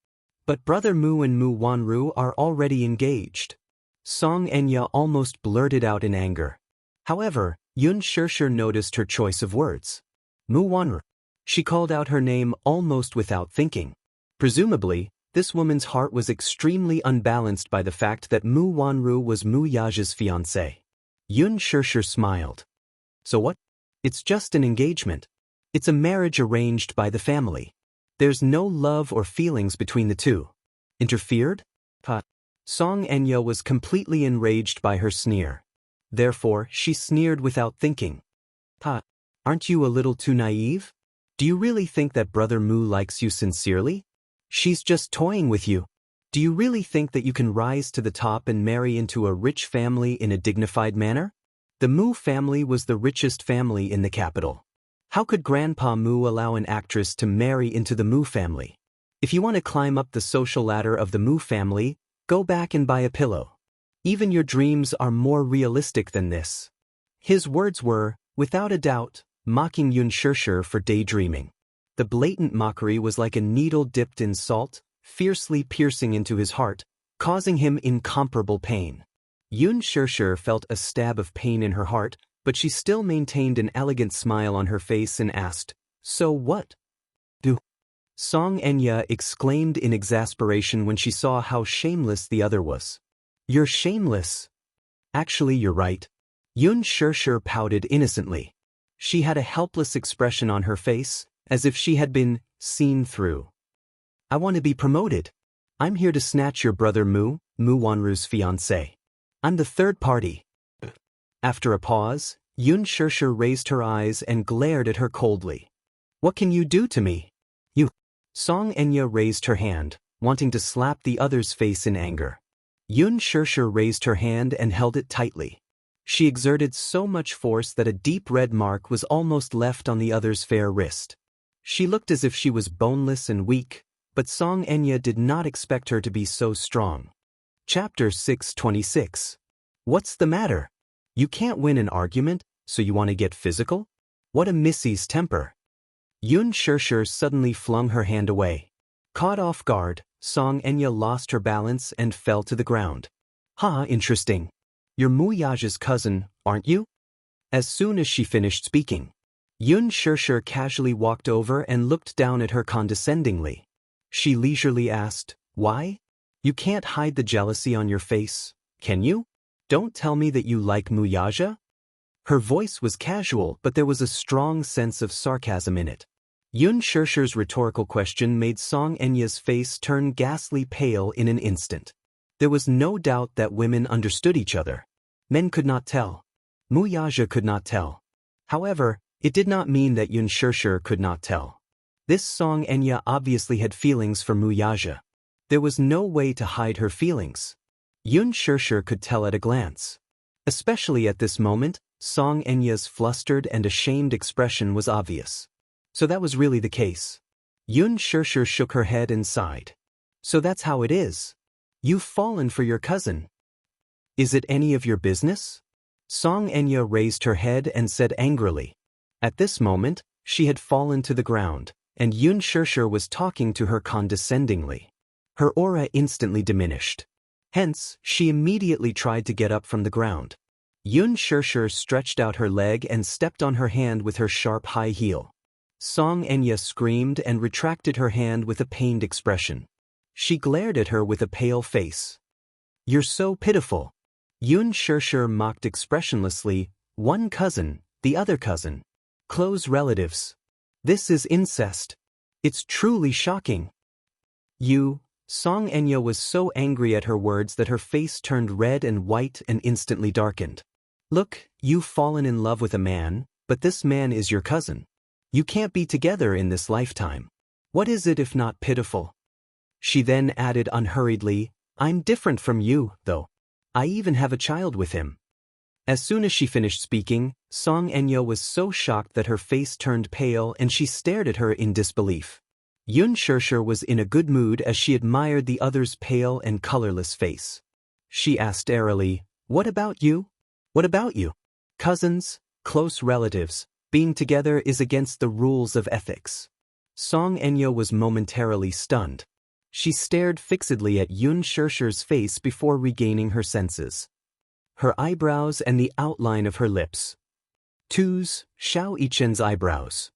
But Brother Mu and Mu Wanru are already engaged. Xianxia almost blurted out in anger. However, Xianxia noticed her choice of words. Mu Wanru. She called out her name almost without thinking. Presumably, this woman's heart was extremely unbalanced by the fact that Mu Wanru was Wuxia's fiancé. Xianxia smiled. So what? It's just an engagement. It's a marriage arranged by the family. There's no love or feelings between the two. Interfered? Xianxia was completely enraged by her sneer. Therefore, she sneered without thinking. Aren't you a little too naive? Do you really think that Brother Mu likes you sincerely? She's just toying with you. Do you really think that you can rise to the top and marry into a rich family in a dignified manner? The Mu family was the richest family in the capital. How could Grandpa Mu allow an actress to marry into the Mu family? If you want to climb up the social ladder of the Mu family, go back and buy a pillow. Even your dreams are more realistic than this. His words were, without a doubt, mocking Xianxia for daydreaming. The blatant mockery was like a needle dipped in salt, fiercely piercing into his heart, causing him incomparable pain. Xianxia felt a stab of pain in her heart, but she still maintained an elegant smile on her face and asked, So what? Do? Xianxia exclaimed in exasperation when she saw how shameless the other was. You're shameless. Actually, you're right. Xianxia pouted innocently. She had a helpless expression on her face, as if she had been seen through. I want to be promoted. I'm here to snatch your brother Mu Wanru's fiancé. I'm the third party. After a pause, Xianxia raised her eyes and glared at her coldly. What can you do to me? You. Xianxia raised her hand, wanting to slap the other's face in anger. Xianxia raised her hand and held it tightly. She exerted so much force that a deep red mark was almost left on the other's fair wrist. She looked as if she was boneless and weak, but Xianxia did not expect her to be so strong. Chapter 626. What's the matter? You can't win an argument, so you want to get physical? What a missy's temper. Xianxia suddenly flung her hand away. Caught off guard, Xianxia lost her balance and fell to the ground. Interesting. You're Wuxia's cousin, aren't you? As soon as she finished speaking, Xianxia casually walked over and looked down at her condescendingly. She leisurely asked, "Why? You can't hide the jealousy on your face, can you? Don't tell me that you like Wuxia?" Her voice was casual, but there was a strong sense of sarcasm in it. Xianxia's rhetorical question made Xianxia's face turn ghastly pale in an instant. There was no doubt that women understood each other. Men could not tell. Wuxia could not tell. However, it did not mean that Xianxia could not tell. This Xianxia obviously had feelings for Wuxia. There was no way to hide her feelings. Xianxia could tell at a glance. Especially at this moment, Xianxia's flustered and ashamed expression was obvious. So that was really the case. Xianxia shook her head and sighed. So that's how it is. You've fallen for your cousin. Is it any of your business? Xianxia raised her head and said angrily. At this moment, she had fallen to the ground, and Xianxia was talking to her condescendingly. Her aura instantly diminished. Hence, she immediately tried to get up from the ground. Xianxia stretched out her leg and stepped on her hand with her sharp high heel. Xianxia screamed and retracted her hand with a pained expression. She glared at her with a pale face. "You're so pitiful." Xianxia mocked expressionlessly, "One cousin, the other cousin. Close relatives. This is incest. It's truly shocking." Xianxia was so angry at her words that her face turned red and white and instantly darkened. "Look, you've fallen in love with a man, but this man is your cousin. You can't be together in this lifetime. What is it if not pitiful?" She then added unhurriedly, "I'm different from you, though. I even have a child with him." As soon as she finished speaking, Xianxia was so shocked that her face turned pale and she stared at her in disbelief. Xianxia was in a good mood as she admired the other's pale and colorless face. She asked airily, "What about you? What about you? Cousins, close relatives, being together is against the rules of ethics." Xianxia was momentarily stunned. She stared fixedly at Xianxia's face before regaining her senses. Her eyebrows and the outline of her lips. Xiaoyichen's eyebrows.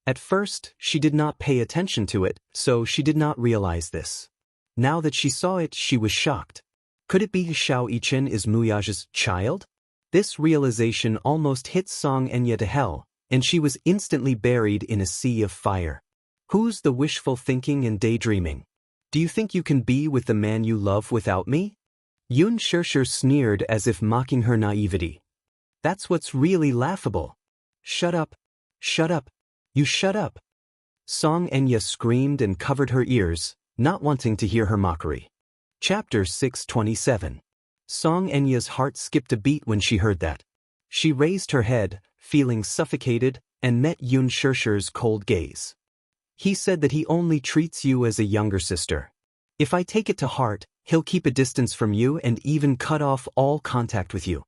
At first, she did not pay attention to it, so she did not realize this. Now that she saw it, she was shocked. Could it be Xiaoyichen is Wuxia's child? This realization almost hit Xianxia to hell, and she was instantly buried in a sea of fire. Who's the wishful thinking and daydreaming? Do you think you can be with the man you love without me? Xianxia sneered as if mocking her naivety. That's what's really laughable. Shut up. Shut up. You shut up. Xianxia screamed and covered her ears, not wanting to hear her mockery. Chapter 627. Xianxia's heart skipped a beat when she heard that. She raised her head, feeling suffocated, and met Xianxia's cold gaze. "He said that he only treats you as a younger sister. If I take it to heart, he'll keep a distance from you and even cut off all contact with you."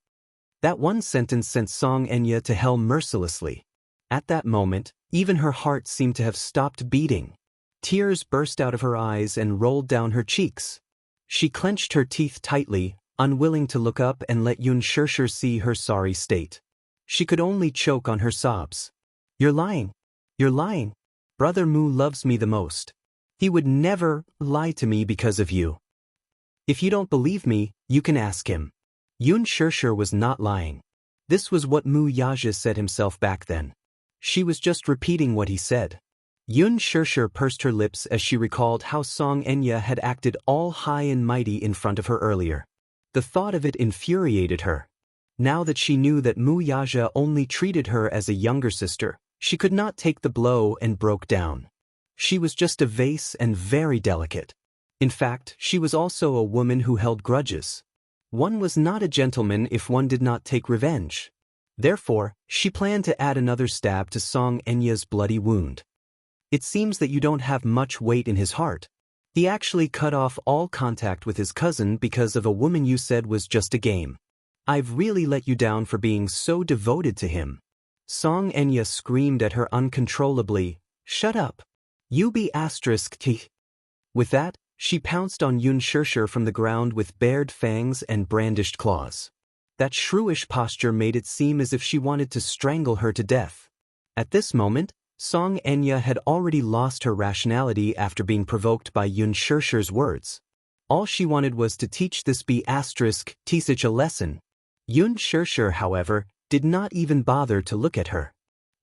That one sentence sent Xianxia to hell mercilessly. At that moment, even her heart seemed to have stopped beating. Tears burst out of her eyes and rolled down her cheeks. She clenched her teeth tightly, unwilling to look up and let Xianxia see her sorry state. She could only choke on her sobs. "You're lying. You're lying. Brother Mu loves me the most. He would never lie to me because of you. If you don't believe me, you can ask him." Xianxia was not lying. This was what Wuxia said himself back then. She was just repeating what he said. Xianxia pursed her lips as she recalled how Xianxia had acted all high and mighty in front of her earlier. The thought of it infuriated her. Now that she knew that Wuxia only treated her as a younger sister, she could not take the blow and broke down. She was just a vase and very delicate. In fact, she was also a woman who held grudges. One was not a gentleman if one did not take revenge. Therefore, she planned to add another stab to Xianxia's bloody wound. "It seems that you don't have much weight in his heart. He actually cut off all contact with his cousin because of a woman you said was just a game. I've really let you down for being so devoted to him." Xianxia screamed at her uncontrollably, "Shut up. You be *t." With that, she pounced on Xianxia from the ground with bared fangs and brandished claws. That shrewish posture made it seem as if she wanted to strangle her to death. At this moment, Xianxia had already lost her rationality after being provoked by Xianxia's words. All she wanted was to teach this teach a lesson. Xianxia, however, did not even bother to look at her.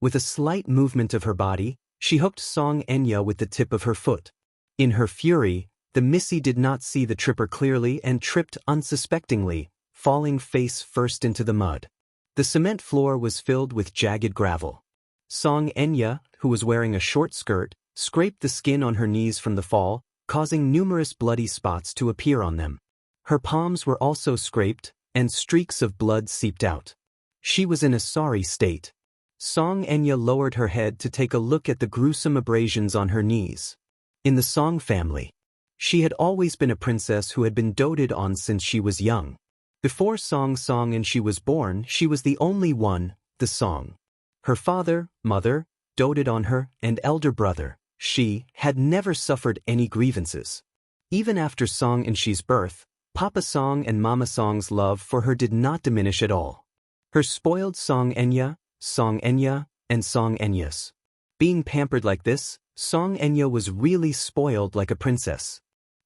With a slight movement of her body, she hooked Xianxia with the tip of her foot. In her fury, the Missy did not see the tripper clearly and tripped unsuspectingly, falling face first into the mud. The cement floor was filled with jagged gravel. Xianxia, who was wearing a short skirt, scraped the skin on her knees from the fall, causing numerous bloody spots to appear on them. Her palms were also scraped, and streaks of blood seeped out. She was in a sorry state. Xianxia lowered her head to take a look at the gruesome abrasions on her knees. In the Song family, she had always been a princess who had been doted on since she was young. Before Song and she was born, she was the only one, the Song. Her father, mother, doted on her, and elder brother, she, had never suffered any grievances. Even after Song and she's birth, Papa Song and Mama Song's love for her did not diminish at all. Her spoiled Xianxia, and Xianxia's. Being pampered like this, Xianxia was really spoiled like a princess.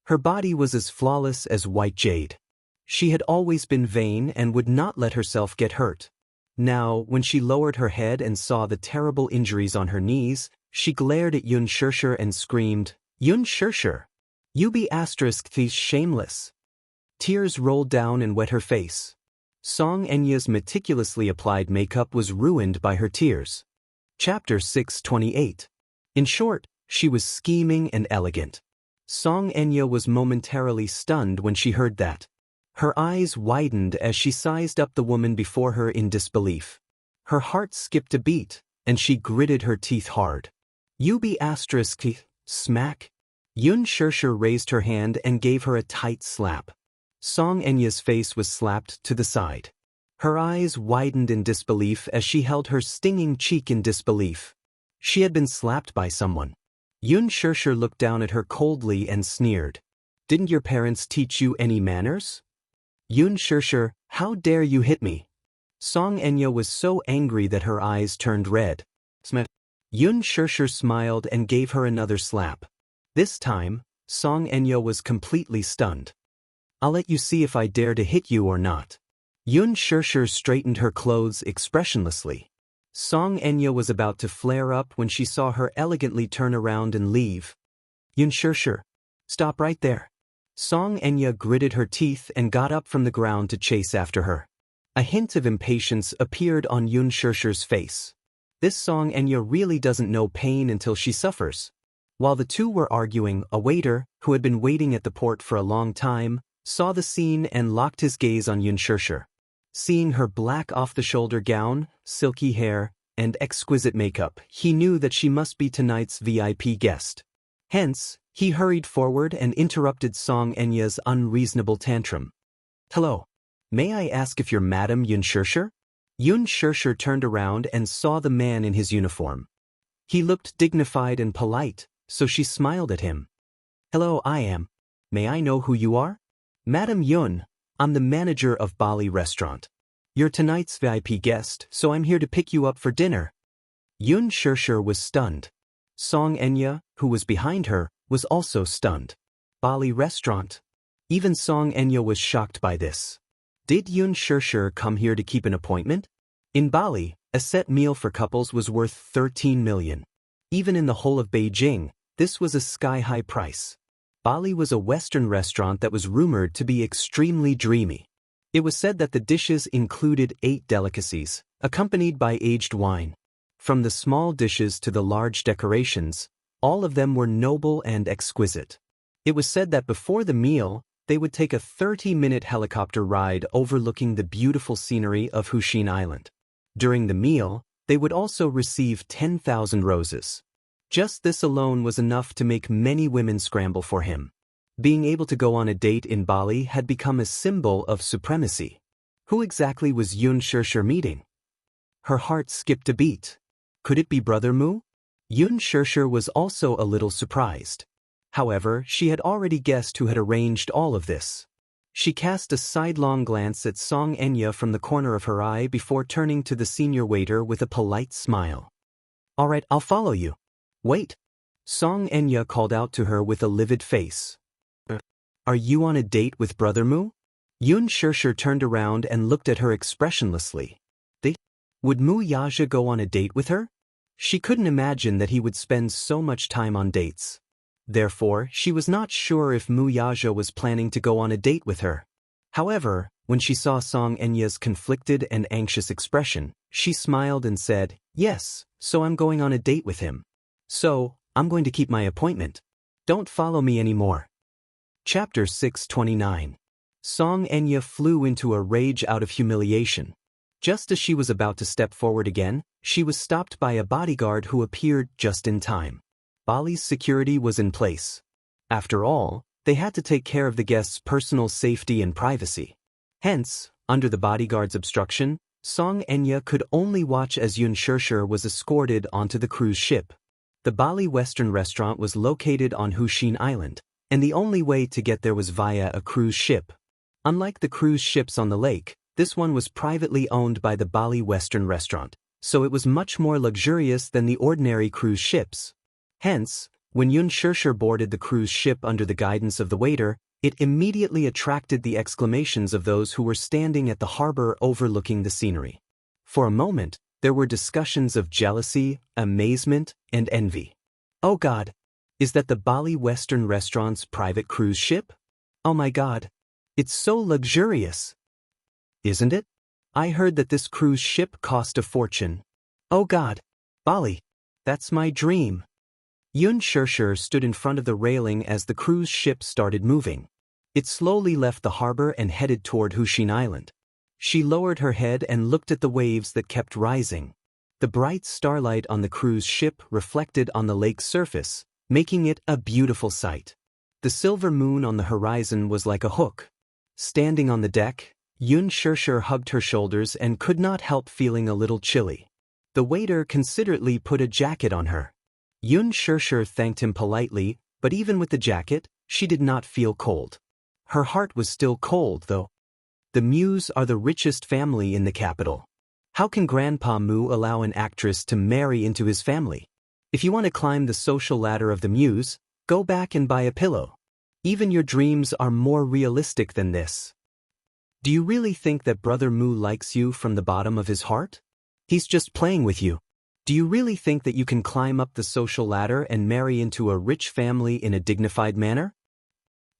Her body was as flawless as white jade. She had always been vain and would not let herself get hurt. Now, when she lowered her head and saw the terrible injuries on her knees, she glared at Xianxia and screamed, "Xianxia! You be shameless!" Tears rolled down and wet her face. Xianxia's meticulously applied makeup was ruined by her tears. Chapter 628. In short, she was scheming and elegant. Xianxia was momentarily stunned when she heard that. Her eyes widened as she sized up the woman before her in disbelief. Her heart skipped a beat, and she gritted her teeth hard. "You be smack." Xianxia raised her hand and gave her a tight slap. Xianxia's face was slapped to the side. Her eyes widened in disbelief as she held her stinging cheek in disbelief. She had been slapped by someone. Xianxia looked down at her coldly and sneered. "Didn't your parents teach you any manners?" "Xianxia, how dare you hit me?" Xianxia was so angry that her eyes turned red. Xianxia smiled and gave her another slap. This time, Xianxia was completely stunned. "I'll let you see if I dare to hit you or not." Xianxia straightened her clothes expressionlessly. Xianxia was about to flare up when she saw her elegantly turn around and leave. "Xianxia, stop right there." Xianxia gritted her teeth and got up from the ground to chase after her. A hint of impatience appeared on Xianxia's face. This Xianxia really doesn't know pain until she suffers. While the two were arguing, a waiter, who had been waiting at the port for a long time, saw the scene and locked his gaze on Xianxia. Seeing her black off-the-shoulder gown, silky hair, and exquisite makeup, he knew that she must be tonight's VIP guest. Hence, he hurried forward and interrupted Xianxia's unreasonable tantrum. "Hello. May I ask if you're Madam Xianxia?" Xianxia turned around and saw the man in his uniform. He looked dignified and polite, so she smiled at him. "Hello, I am. May I know who you are?" "Madam Yun, I'm the manager of Bali Restaurant. You're tonight's VIP guest, so I'm here to pick you up for dinner." Xianxia was stunned. Xianxia, who was behind her, was also stunned. Bali Restaurant. Even Xianxia was shocked by this. Did Xianxia come here to keep an appointment? In Bali, a set meal for couples was worth 13 million. Even in the whole of Beijing, this was a sky-high price. Bali was a Western restaurant that was rumored to be extremely dreamy. It was said that the dishes included 8 delicacies, accompanied by aged wine. From the small dishes to the large decorations, all of them were noble and exquisite. It was said that before the meal, they would take a 30-minute helicopter ride overlooking the beautiful scenery of Huxin Island. During the meal, they would also receive 10,000 roses. Just this alone was enough to make many women scramble for him. Being able to go on a date in Bali had become a symbol of supremacy. Who exactly was Xianxia meeting? Her heart skipped a beat. Could it be Brother Mu? Xianxia was also a little surprised. However, she had already guessed who had arranged all of this. She cast a sidelong glance at Xianxia from the corner of her eye before turning to the senior waiter with a polite smile. "All right, I'll follow you." "Wait." Xianxia called out to her with a livid face. "Are you on a date with Brother Mu?" Xianxia turned around and looked at her expressionlessly. Would Mu Yaja go on a date with her? She couldn't imagine that he would spend so much time on dates. Therefore, she was not sure if Mu Yaja was planning to go on a date with her. However, when she saw Xianxia's conflicted and anxious expression, she smiled and said, "Yes, so I'm going on a date with him. So, I'm going to keep my appointment. Don't follow me anymore." Chapter 629. Xianxia flew into a rage out of humiliation. Just as she was about to step forward again, she was stopped by a bodyguard who appeared just in time. Bali's security was in place. After all, they had to take care of the guests' personal safety and privacy. Hence, under the bodyguard's obstruction, Xianxia could only watch as Xianxia was escorted onto the cruise ship. The Bali Western restaurant was located on Huxin Island, and the only way to get there was via a cruise ship. Unlike the cruise ships on the lake, this one was privately owned by the Bali Western restaurant, so it was much more luxurious than the ordinary cruise ships. Hence, when Xianxia boarded the cruise ship under the guidance of the waiter, it immediately attracted the exclamations of those who were standing at the harbor overlooking the scenery. For a moment, there were discussions of jealousy, amazement, and envy. "Oh God! Is that the Bali Western restaurant's private cruise ship? Oh my God! It's so luxurious! Isn't it? I heard that this cruise ship cost a fortune. Oh God! Bali! That's my dream!" Xianxia stood in front of the railing as the cruise ship started moving. It slowly left the harbor and headed toward Huxin Island. She lowered her head and looked at the waves that kept rising. The bright starlight on the cruise ship reflected on the lake's surface, making it a beautiful sight. The silver moon on the horizon was like a hook. Standing on the deck, Xianxia hugged her shoulders and could not help feeling a little chilly. The waiter considerately put a jacket on her. Xianxia thanked him politely, but even with the jacket, she did not feel cold. Her heart was still cold, though. The Muse are the richest family in the capital. How can Grandpa Mu allow an actress to marry into his family? If you want to climb the social ladder of the Muse, go back and buy a pillow. Even your dreams are more realistic than this. Do you really think that Brother Mu likes you from the bottom of his heart? He's just playing with you. Do you really think that you can climb up the social ladder and marry into a rich family in a dignified manner?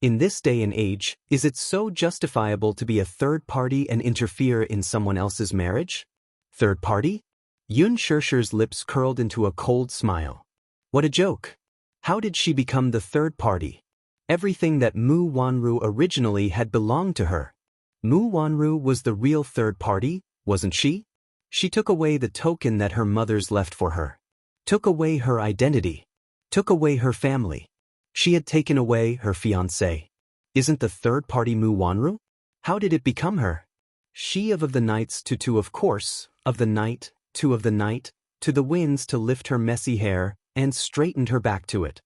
In this day and age, is it so justifiable to be a third party and interfere in someone else's marriage? Third party? Xianxia's lips curled into a cold smile. What a joke! How did she become the third party? Everything that Mu Wanru originally had belonged to her. Mu Wanru was the real third party, wasn't she? She took away the token that her mothers left for her. Took away her identity. Took away her family. She had taken away her fiancé. Isn't the third party Mu Wanru? How did it become her? She of the nights to of course, of the night, to the winds to lift her messy hair, and straightened her back to it.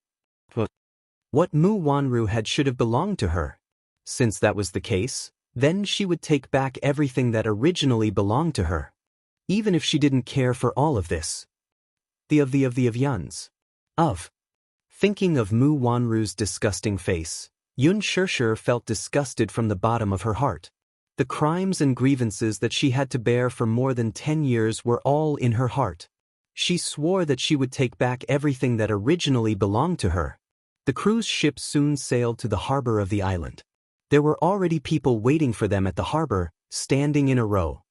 What Mu Wanru had should have belonged to her. Since that was the case, then she would take back everything that originally belonged to her. Even if she didn't care for all of this. Thinking of Mu Wanru's disgusting face, Xianxia felt disgusted from the bottom of her heart. The crimes and grievances that she had to bear for more than 10 years were all in her heart. She swore that she would take back everything that originally belonged to her. The cruise ship soon sailed to the harbor of the island. There were already people waiting for them at the harbor, standing in a row.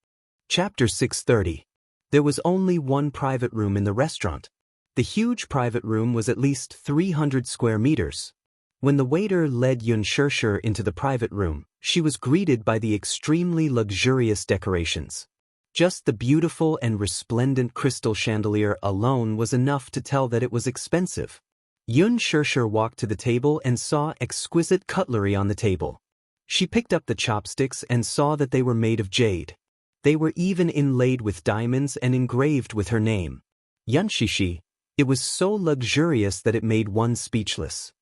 Chapter 630. There was only one private room in the restaurant. The huge private room was at least 300 square meters. When the waiter led Xianxia into the private room, she was greeted by the extremely luxurious decorations. Just the beautiful and resplendent crystal chandelier alone was enough to tell that it was expensive. Xianxia walked to the table and saw exquisite cutlery on the table. She picked up the chopsticks and saw that they were made of jade. They were even inlaid with diamonds and engraved with her name. Xianxia. It was so luxurious that it made one speechless.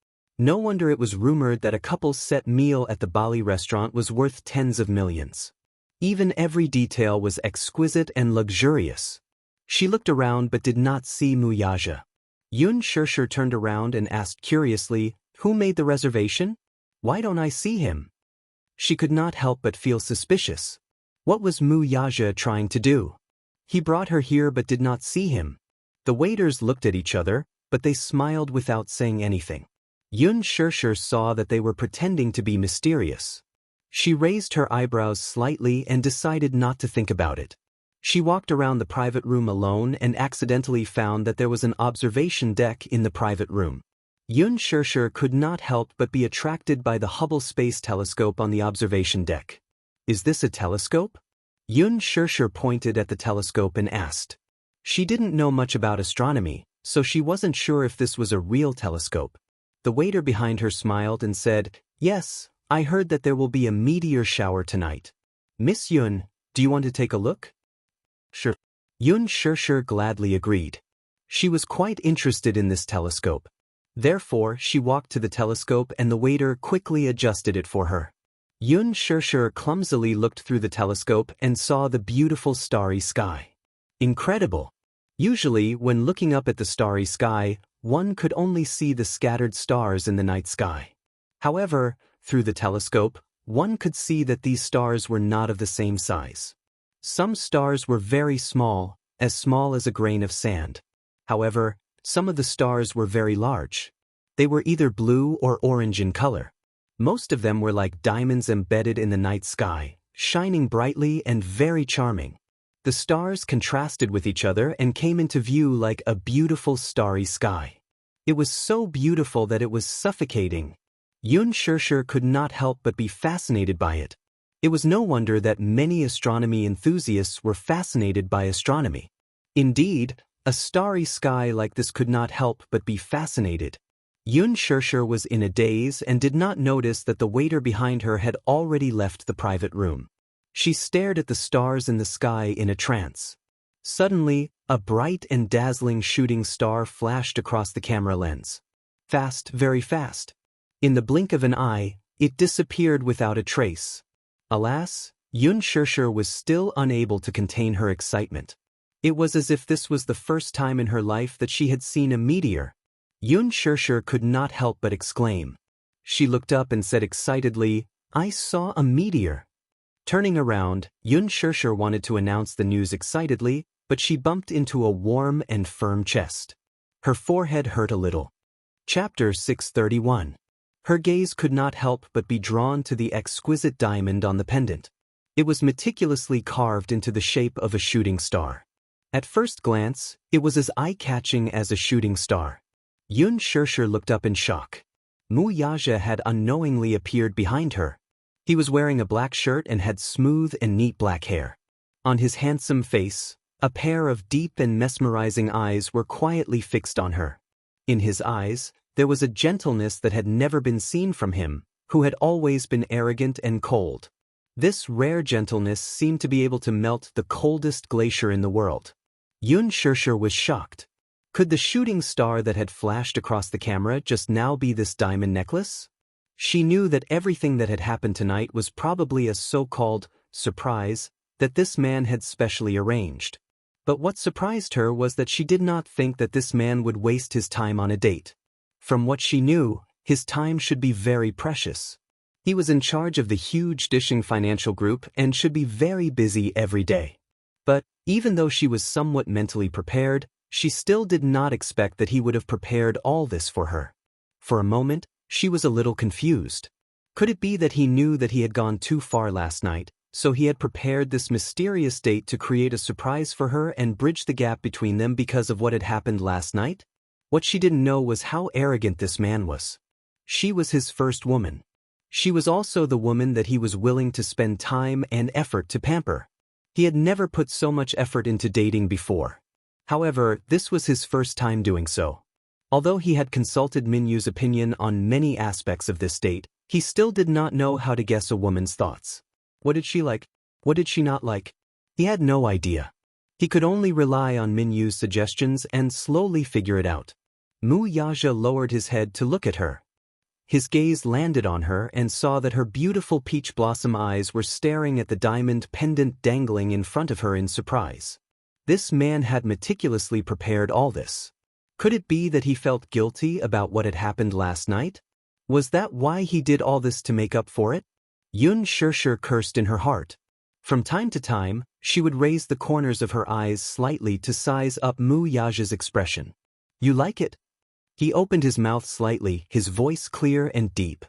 No wonder it was rumored that a couple's set meal at the Bali restaurant was worth tens of millions. Even every detail was exquisite and luxurious. She looked around but did not see Wuxia. Yun Shirshir turned around and asked curiously, "Who made the reservation? Why don't I see him?" She could not help but feel suspicious. What was Wuxia trying to do? He brought her here but did not see him. The waiters looked at each other, but they smiled without saying anything. Yun Shirshir saw that they were pretending to be mysterious. She raised her eyebrows slightly and decided not to think about it. She walked around the private room alone and accidentally found that there was an observation deck in the private room. Yun Shirshir could not help but be attracted by the Hubble Space Telescope on the observation deck. "Is this a telescope?" Yun Shirshir pointed at the telescope and asked. She didn't know much about astronomy, so she wasn't sure if this was a real telescope. The waiter behind her smiled and said, "Yes, I heard that there will be a meteor shower tonight. Miss Yun, do you want to take a look?" "Sure." Yun Shirshir gladly agreed. She was quite interested in this telescope. Therefore, she walked to the telescope and the waiter quickly adjusted it for her. Yun Shirshir clumsily looked through the telescope and saw the beautiful starry sky. Incredible! Usually, when looking up at the starry sky, one could only see the scattered stars in the night sky. However, through the telescope, one could see that these stars were not of the same size. Some stars were very small as a grain of sand. However, some of the stars were very large. They were either blue or orange in color. Most of them were like diamonds embedded in the night sky, shining brightly and very charming. The stars contrasted with each other and came into view like a beautiful starry sky. It was so beautiful that it was suffocating. Yun Shirshir could not help but be fascinated by it. It was no wonder that many astronomy enthusiasts were fascinated by astronomy. Indeed, a starry sky like this could not help but be fascinated. Yun Shirshir was in a daze and did not notice that the waiter behind her had already left the private room. She stared at the stars in the sky in a trance. Suddenly, a bright and dazzling shooting star flashed across the camera lens. Fast, very fast. In the blink of an eye, it disappeared without a trace. Alas, Yun Shirshir was still unable to contain her excitement. It was as if this was the first time in her life that she had seen a meteor. Yun Shirshir could not help but exclaim. She looked up and said excitedly, "I saw a meteor." Turning around, Yun Shirshir wanted to announce the news excitedly, but she bumped into a warm and firm chest. Her forehead hurt a little. Chapter 631. Her gaze could not help but be drawn to the exquisite diamond on the pendant. It was meticulously carved into the shape of a shooting star. At first glance, it was as eye-catching as a shooting star. Yun Shirshir looked up in shock. Wuxia had unknowingly appeared behind her. He was wearing a black shirt and had smooth and neat black hair. On his handsome face, a pair of deep and mesmerizing eyes were quietly fixed on her. In his eyes, there was a gentleness that had never been seen from him, who had always been arrogant and cold. This rare gentleness seemed to be able to melt the coldest glacier in the world. Yun Shirshir was shocked. Could the shooting star that had flashed across the camera just now be this diamond necklace? She knew that everything that had happened tonight was probably a so-called surprise that this man had specially arranged. But what surprised her was that she did not think that this man would waste his time on a date. From what she knew, his time should be very precious. He was in charge of the huge Dishing financial group and should be very busy every day. But, even though she was somewhat mentally prepared, she still did not expect that he would have prepared all this for her. For a moment, she was a little confused. Could it be that he knew that he had gone too far last night, so he had prepared this mysterious date to create a surprise for her and bridge the gap between them because of what had happened last night? What she didn't know was how arrogant this man was. She was his first woman. She was also the woman that he was willing to spend time and effort to pamper. He had never put so much effort into dating before. However, this was his first time doing so. Although he had consulted Minyu's opinion on many aspects of this date, he still did not know how to guess a woman's thoughts. What did she like? What did she not like? He had no idea. He could only rely on Minyu's suggestions and slowly figure it out. Wuxia lowered his head to look at her. his gaze landed on her and saw that her beautiful peach blossom eyes were staring at the diamond pendant dangling in front of her in surprise. This man had meticulously prepared all this. Could it be that he felt guilty about what had happened last night? Was that why he did all this to make up for it? Xianxia cursed in her heart. From time to time, she would raise the corners of her eyes slightly to size up Mu Yaja's expression. You like it? He opened his mouth slightly, his voice clear and deep.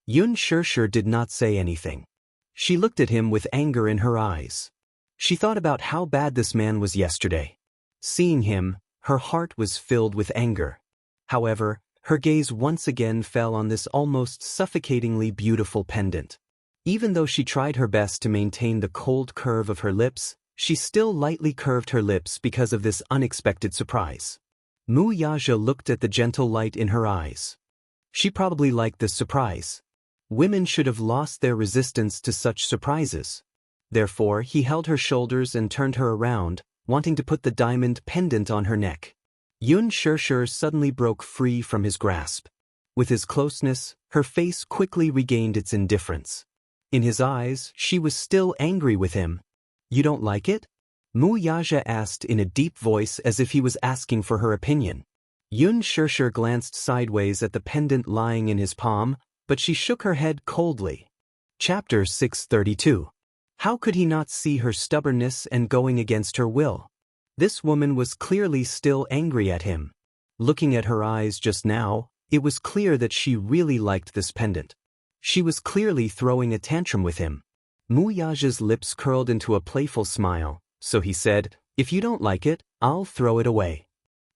Xianxia did not say anything. She looked at him with anger in her eyes. She thought about how bad this man was yesterday. Seeing him, her heart was filled with anger. However, her gaze once again fell on this almost suffocatingly beautiful pendant. Even though she tried her best to maintain the cold curve of her lips, she still lightly curved her lips because of this unexpected surprise. Mu Yaja looked at the gentle light in her eyes. She probably liked this surprise. Women should have lost their resistance to such surprises. Therefore, he held her shoulders and turned her around, wanting to put the diamond pendant on her neck. Xianxia suddenly broke free from his grasp. With his closeness, her face quickly regained its indifference. In his eyes, she was still angry with him. You don't like it? Mu Yaja asked in a deep voice as if he was asking for her opinion. Xianxia glanced sideways at the pendant lying in his palm, but she shook her head coldly. Chapter 632. How could he not see her stubbornness and going against her will? This woman was clearly still angry at him. Looking at her eyes just now, it was clear that she really liked this pendant. She was clearly throwing a tantrum with him. Mu Yaja's lips curled into a playful smile. So he said, if you don't like it, I'll throw it away.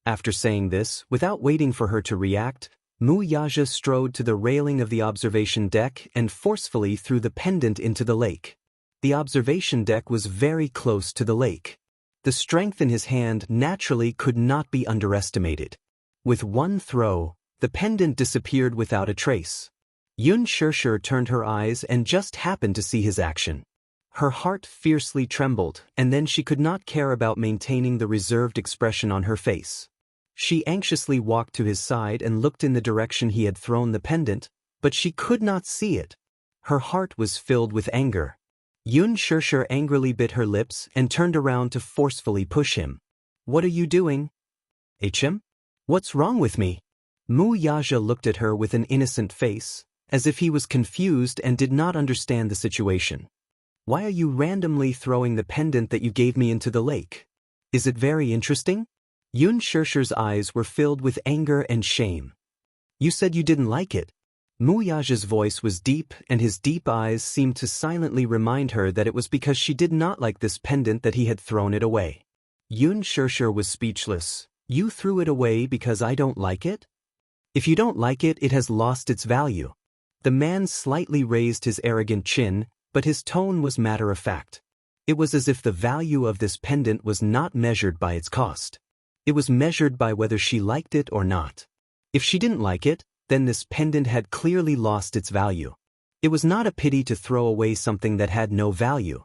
After saying this, without waiting for her to react, Mu Yaja strode to the railing of the observation deck and forcefully threw the pendant into the lake. The observation deck was very close to the lake. The strength in his hand naturally could not be underestimated. With one throw, the pendant disappeared without a trace. Xianxia turned her eyes and just happened to see his action. Her heart fiercely trembled, and then she could not care about maintaining the reserved expression on her face. She anxiously walked to his side and looked in the direction he had thrown the pendant, but she could not see it. Her heart was filled with anger. Xianxia angrily bit her lips and turned around to forcefully push him. What are you doing? Him? What's wrong with me? Mu Yaja looked at her with an innocent face, as if he was confused and did not understand the situation. Why are you randomly throwing the pendant that you gave me into the lake? Is it very interesting? Xianxia's eyes were filled with anger and shame. You said you didn't like it. Mu Yaja's voice was deep, and his deep eyes seemed to silently remind her that it was because she did not like this pendant that he had thrown it away. Xianxia was speechless. You threw it away because I don't like it? If you don't like it, it has lost its value. The man slightly raised his arrogant chin, but his tone was matter-of-fact. It was as if the value of this pendant was not measured by its cost. It was measured by whether she liked it or not. If she didn't like it, then this pendant had clearly lost its value. It was not a pity to throw away something that had no value.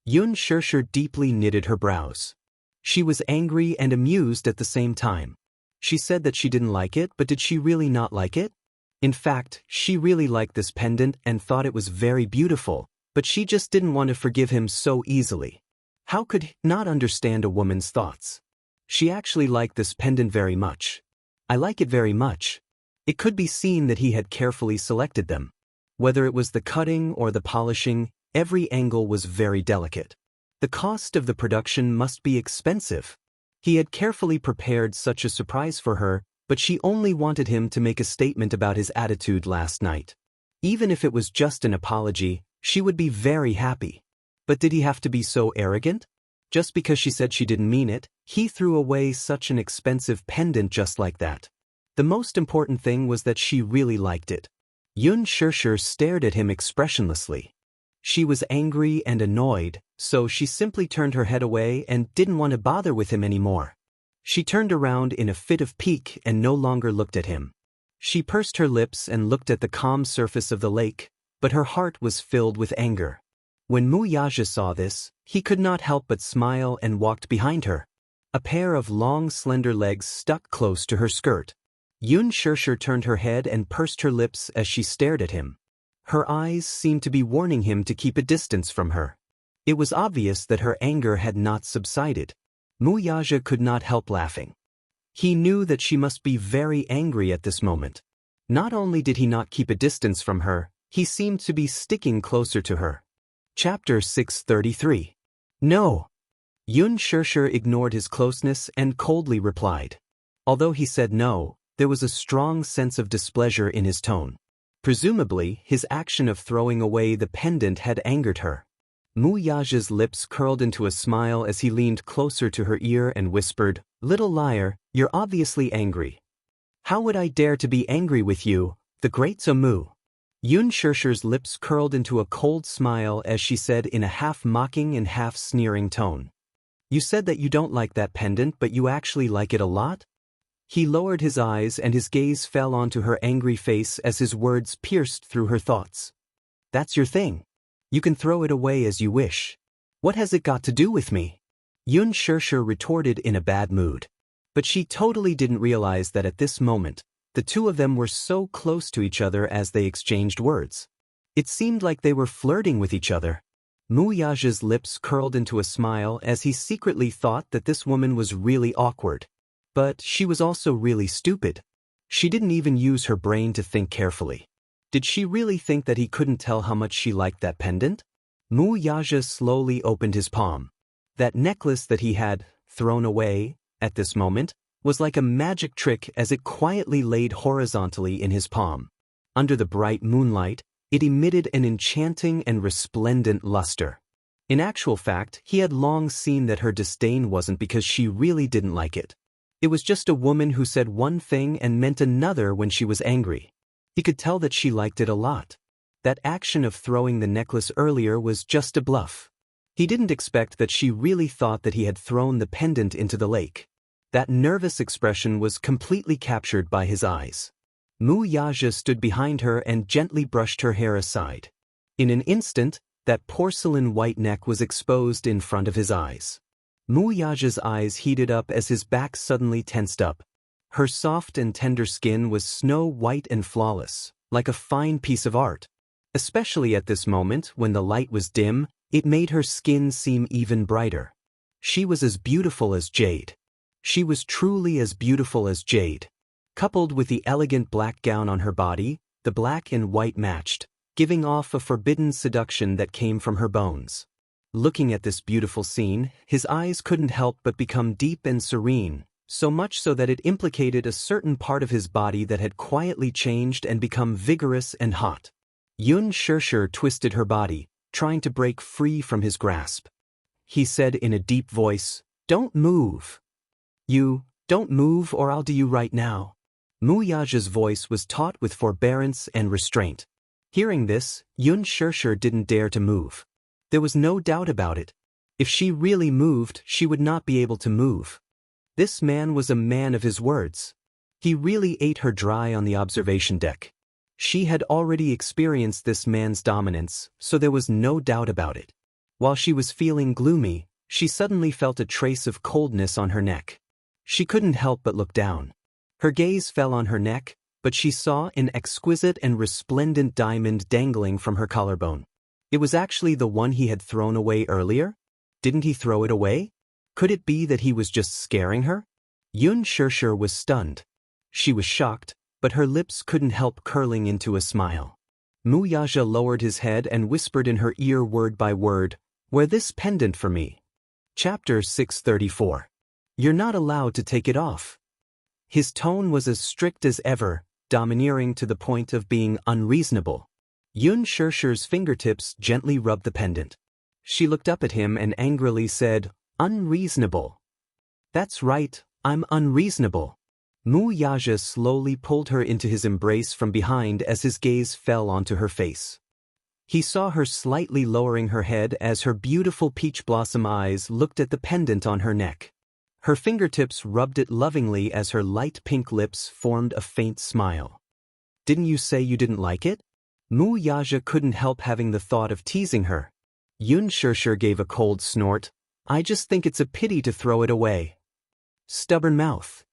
Xianxia deeply knitted her brows. She was angry and amused at the same time. She said that she didn't like it, but did she really not like it? In fact, she really liked this pendant and thought it was very beautiful, but she just didn't want to forgive him so easily. How could he not understand a woman's thoughts? She actually liked this pendant very much. I like it very much. It could be seen that he had carefully selected them. Whether it was the cutting or the polishing, every angle was very delicate. The cost of the production must be expensive. He had carefully prepared such a surprise for her, but she only wanted him to make a statement about his attitude last night. Even if it was just an apology, she would be very happy. But did he have to be so arrogant? Just because she said she didn't mean it, he threw away such an expensive pendant just like that. The most important thing was that she really liked it. Xianxia stared at him expressionlessly. She was angry and annoyed, so she simply turned her head away and didn't want to bother with him anymore. She turned around in a fit of pique and no longer looked at him. She pursed her lips and looked at the calm surface of the lake, but her heart was filled with anger. When Mu Yaja saw this, he could not help but smile and walked behind her. A pair of long, slender legs stuck close to her skirt. Xianxia turned her head and pursed her lips as she stared at him. Her eyes seemed to be warning him to keep a distance from her. It was obvious that her anger had not subsided. Wuxia could not help laughing. He knew that she must be very angry at this moment. Not only did he not keep a distance from her, he seemed to be sticking closer to her. Chapter 633. No. Xianxia ignored his closeness and coldly replied. Although he said no, there was a strong sense of displeasure in his tone. Presumably, his action of throwing away the pendant had angered her. Wuxia's lips curled into a smile as he leaned closer to her ear and whispered, "Little liar, you're obviously angry." "How would I dare to be angry with you, the great Mu?" Xianxia's lips curled into a cold smile as she said in a half-mocking and half-sneering tone. "You said that you don't like that pendant, but you actually like it a lot?" He lowered his eyes and his gaze fell onto her angry face as his words pierced through her thoughts. "That's your thing. You can throw it away as you wish. What has it got to do with me?" Xianxia retorted in a bad mood. But she totally didn't realize that at this moment, the two of them were so close to each other as they exchanged words. It seemed like they were flirting with each other. Wuxia's lips curled into a smile as he secretly thought that this woman was really awkward. But she was also really stupid. She didn't even use her brain to think carefully. Did she really think that he couldn't tell how much she liked that pendant? Wuxia slowly opened his palm. That necklace that he had thrown away, at this moment, was like a magic trick as it quietly laid horizontally in his palm. Under the bright moonlight, it emitted an enchanting and resplendent luster. In actual fact, he had long seen that her disdain wasn't because she really didn't like it. It was just a woman who said one thing and meant another when she was angry. He could tell that she liked it a lot. That action of throwing the necklace earlier was just a bluff. He didn't expect that she really thought that he had thrown the pendant into the lake. That nervous expression was completely captured by his eyes. Wuxia stood behind her and gently brushed her hair aside. In an instant, that porcelain white neck was exposed in front of his eyes. Wuxia's eyes heated up as his back suddenly tensed up. Her soft and tender skin was snow white and flawless, like a fine piece of art. Especially at this moment, when the light was dim, it made her skin seem even brighter. She was as beautiful as jade. She was truly as beautiful as jade. Coupled with the elegant black gown on her body, the black and white matched, giving off a forbidden seduction that came from her bones. Looking at this beautiful scene, his eyes couldn't help but become deep and serene, so much so that it implicated a certain part of his body that had quietly changed and become vigorous and hot. Xianxia twisted her body, trying to break free from his grasp. He said in a deep voice, "Don't move. You, don't move or I'll do you right now." Wuxia's voice was taut with forbearance and restraint. Hearing this, Xianxia didn't dare to move. There was no doubt about it. If she really moved, she would not be able to move. This man was a man of his words. He really ate her dry on the observation deck. She had already experienced this man's dominance, so there was no doubt about it. While she was feeling gloomy, she suddenly felt a trace of coldness on her neck. She couldn't help but look down. Her gaze fell on her neck, but she saw an exquisite and resplendent diamond dangling from her collarbone. It was actually the one he had thrown away earlier? Didn't he throw it away? Could it be that he was just scaring her? Xianxia was stunned. She was shocked, but her lips couldn't help curling into a smile. Wuxia lowered his head and whispered in her ear word by word, "Wear this pendant for me." Chapter 634. You're not allowed to take it off. His tone was as strict as ever, domineering to the point of being unreasonable. Xianxia's fingertips gently rubbed the pendant. She looked up at him and angrily said, "Unreasonable." "That's right, I'm unreasonable." Wuxia slowly pulled her into his embrace from behind as his gaze fell onto her face. He saw her slightly lowering her head as her beautiful peach blossom eyes looked at the pendant on her neck. Her fingertips rubbed it lovingly as her light pink lips formed a faint smile. "Didn't you say you didn't like it?" Wuxia couldn't help having the thought of teasing her. Xianxia gave a cold snort. "I just think it's a pity to throw it away." "Stubborn mouth,"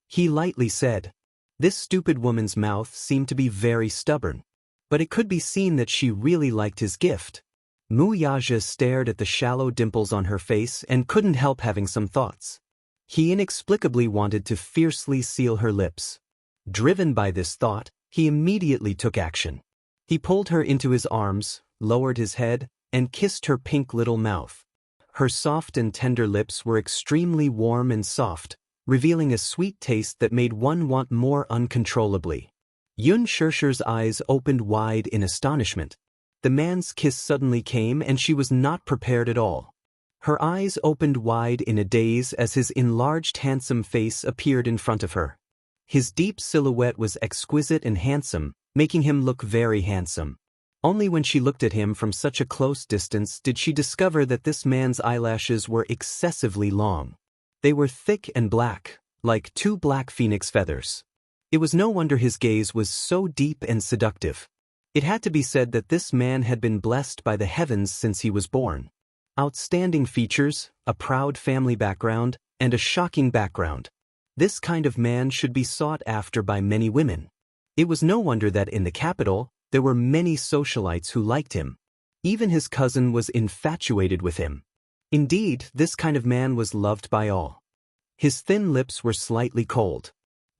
he lightly said. This stupid woman's mouth seemed to be very stubborn, but it could be seen that she really liked his gift. Wuxia stared at the shallow dimples on her face and couldn't help having some thoughts. He inexplicably wanted to fiercely seal her lips. Driven by this thought, he immediately took action. He pulled her into his arms, lowered his head, and kissed her pink little mouth. Her soft and tender lips were extremely warm and soft, revealing a sweet taste that made one want more uncontrollably. Xianxia's eyes opened wide in astonishment. The man's kiss suddenly came and she was not prepared at all. Her eyes opened wide in a daze as his enlarged handsome face appeared in front of her. His deep silhouette was exquisite and handsome, making him look very handsome. Only when she looked at him from such a close distance did she discover that this man's eyelashes were excessively long. They were thick and black, like two black phoenix feathers. It was no wonder his gaze was so deep and seductive. It had to be said that this man had been blessed by the heavens since he was born. Outstanding features, a proud family background, and a shocking background. This kind of man should be sought after by many women. It was no wonder that in the capital, there were many socialites who liked him. Even his cousin was infatuated with him. Indeed, this kind of man was loved by all. His thin lips were slightly cold.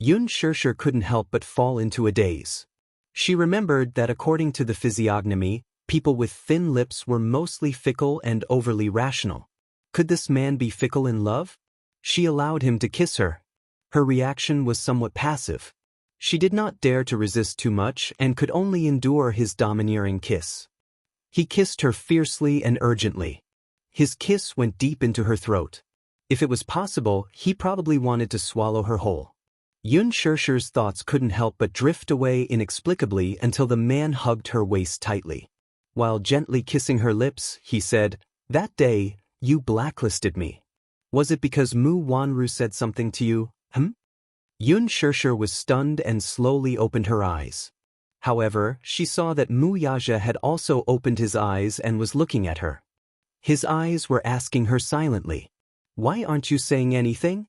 Xianxia couldn't help but fall into a daze. She remembered that according to the physiognomy, people with thin lips were mostly fickle and overly rational. Could this man be fickle in love? She allowed him to kiss her. Her reaction was somewhat passive. She did not dare to resist too much and could only endure his domineering kiss. He kissed her fiercely and urgently. His kiss went deep into her throat. If it was possible, he probably wanted to swallow her whole. Xianxia's thoughts couldn't help but drift away inexplicably until the man hugged her waist tightly. While gently kissing her lips, he said, "That day, you blacklisted me. Was it because Mu Wanru said something to you, Xianxia was stunned and slowly opened her eyes. However, she saw that Wuxia had also opened his eyes and was looking at her. His eyes were asking her silently, "Why aren't you saying anything?"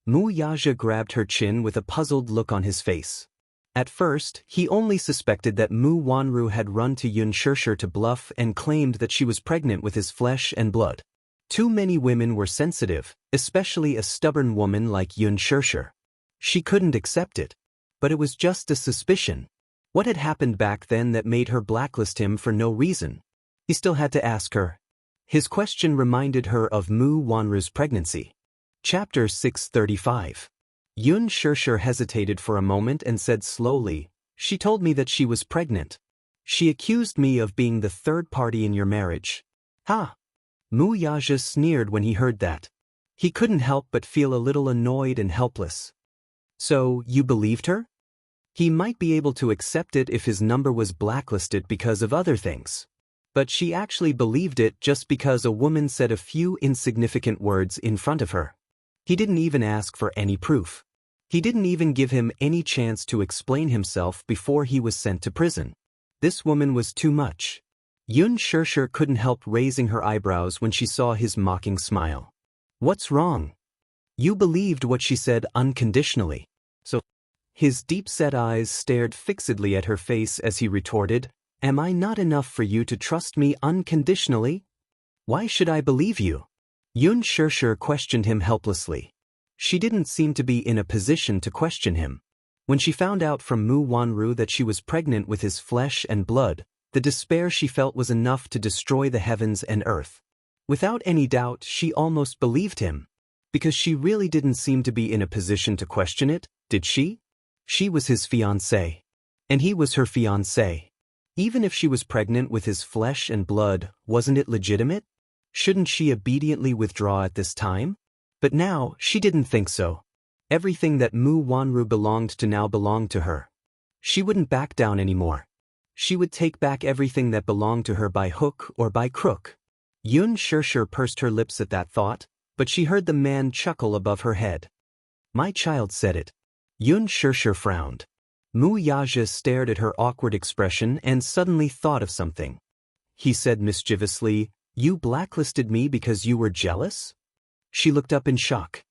Wuxia grabbed her chin with a puzzled look on his face. At first, he only suspected that Mu Wanru had run to Xianxia to bluff and claimed that she was pregnant with his flesh and blood. Too many women were sensitive, especially a stubborn woman like Xianxia. She couldn't accept it. But it was just a suspicion. What had happened back then that made her blacklist him for no reason? He still had to ask her. His question reminded her of Mu Wanru's pregnancy. Chapter 635. Xianxia hesitated for a moment and said slowly, "She told me that she was pregnant. She accused me of being the third party in your marriage." "Ha!" Wuxia sneered when he heard that. He couldn't help but feel a little annoyed and helpless. "So, you believed her?" He might be able to accept it if his number was blacklisted because of other things. But she actually believed it just because a woman said a few insignificant words in front of her. He didn't even ask for any proof. He didn't even give him any chance to explain himself before he was sent to prison. This woman was too much. Xianxia couldn't help raising her eyebrows when she saw his mocking smile. "What's wrong? You believed what she said unconditionally. So?" His deep-set eyes stared fixedly at her face as he retorted, "Am I not enough for you to trust me unconditionally? Why should I believe you?" Xianxia questioned him helplessly. She didn't seem to be in a position to question him. When she found out from Mu Wanru that she was pregnant with his flesh and blood, the despair she felt was enough to destroy the heavens and earth. Without any doubt, she almost believed him. Because she really didn't seem to be in a position to question it, did she? She was his fiancé. And he was her fiancé. Even if she was pregnant with his flesh and blood, wasn't it legitimate? Shouldn't she obediently withdraw at this time? But now, she didn't think so. Everything that Mu Wanru belonged to now belonged to her. She wouldn't back down anymore. She would take back everything that belonged to her by hook or by crook. Xianxia pursed her lips at that thought, but she heard the man chuckle above her head. "My child said it." Xianxia frowned. Wuxia stared at her awkward expression and suddenly thought of something. He said mischievously, "You blacklisted me because you were jealous?" She looked up in shock.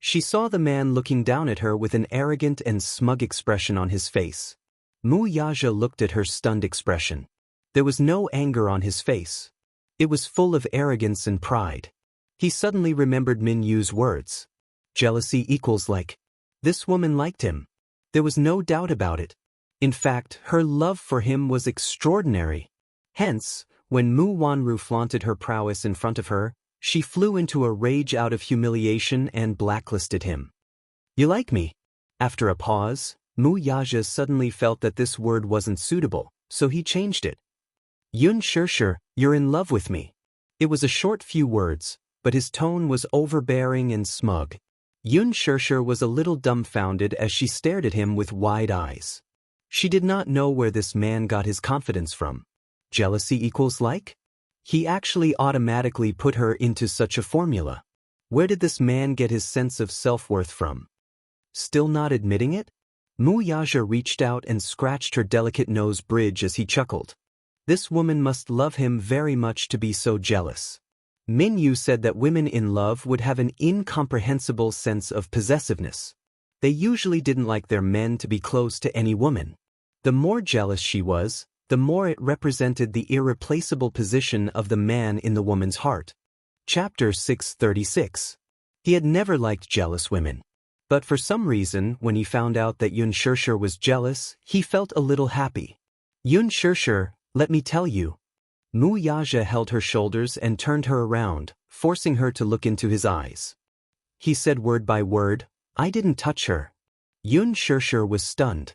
She saw the man looking down at her with an arrogant and smug expression on his face. Mu Yaja looked at her stunned expression. There was no anger on his face. It was full of arrogance and pride. He suddenly remembered Min Yu's words. Jealousy equals like. This woman liked him. There was no doubt about it. In fact, her love for him was extraordinary. Hence, when Mu Wanru flaunted her prowess in front of her, she flew into a rage out of humiliation and blacklisted him. You like me? After a pause, Mu Yaja suddenly felt that this word wasn't suitable, so he changed it. Yun Shirshir, you're in love with me. It was a short few words, but his tone was overbearing and smug. Yun Shirshir was a little dumbfounded as she stared at him with wide eyes. She did not know where this man got his confidence from. Jealousy equals like? He actually automatically put her into such a formula. Where did this man get his sense of self-worth from? Still not admitting it? Mu Yaja reached out and scratched her delicate nose bridge as he chuckled. This woman must love him very much to be so jealous. Min Yu said that women in love would have an incomprehensible sense of possessiveness. They usually didn't like their men to be close to any woman. The more jealous she was, the more it represented the irreplaceable position of the man in the woman's heart. Chapter 636. He had never liked jealous women. But for some reason, when he found out that Yun Shirshir was jealous, he felt a little happy. Yun Shirshir, let me tell you. Mu Yaja held her shoulders and turned her around, forcing her to look into his eyes. He said word by word, I didn't touch her. Yun Shirshir was stunned.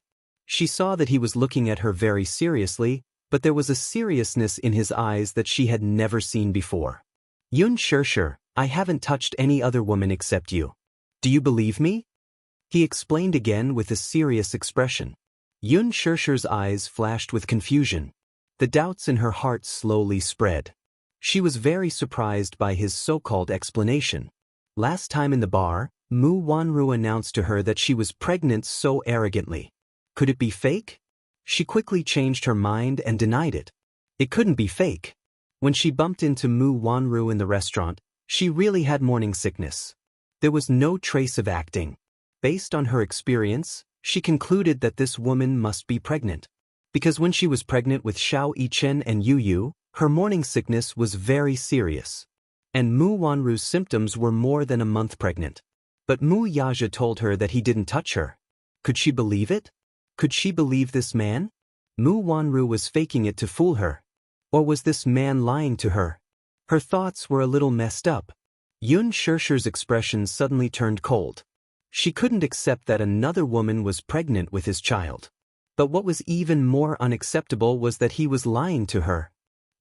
She saw that he was looking at her very seriously, but there was a seriousness in his eyes that she had never seen before. Yun Shirshir, I haven't touched any other woman except you. Do you believe me? He explained again with a serious expression. Yun Shirshir's eyes flashed with confusion. The doubts in her heart slowly spread. She was very surprised by his so-called explanation. Last time in the bar, Mu Wanru announced to her that she was pregnant so arrogantly. Could it be fake? She quickly changed her mind and denied it. It couldn't be fake. When she bumped into Mu Wanru in the restaurant, she really had morning sickness. There was no trace of acting. Based on her experience, she concluded that this woman must be pregnant. Because when she was pregnant with Xiao Yichen and Yu Yu, her morning sickness was very serious. And Mu Wanru's symptoms were more than a month pregnant. But Mu Yaja told her that he didn't touch her. Could she believe it? Could she believe this man? Mu Wanru was faking it to fool her. Or was this man lying to her? Her thoughts were a little messed up. Yun Shirshir's expression suddenly turned cold. She couldn't accept that another woman was pregnant with his child. But what was even more unacceptable was that he was lying to her.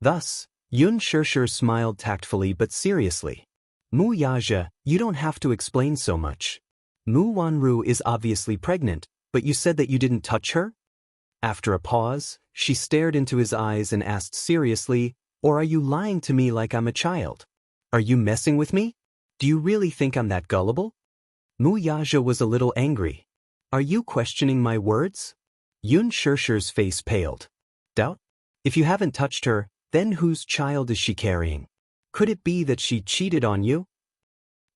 Thus, Yun Shirshir smiled tactfully but seriously. Mu Yaja, you don't have to explain so much. Mu Wanru is obviously pregnant, but you said that you didn't touch her? After a pause, she stared into his eyes and asked seriously, or are you lying to me like I'm a child? Are you messing with me? Do you really think I'm that gullible? Mu Yaja was a little angry. Are you questioning my words? Yun Shirshir's face paled. Doubt? If you haven't touched her, then whose child is she carrying? Could it be that she cheated on you?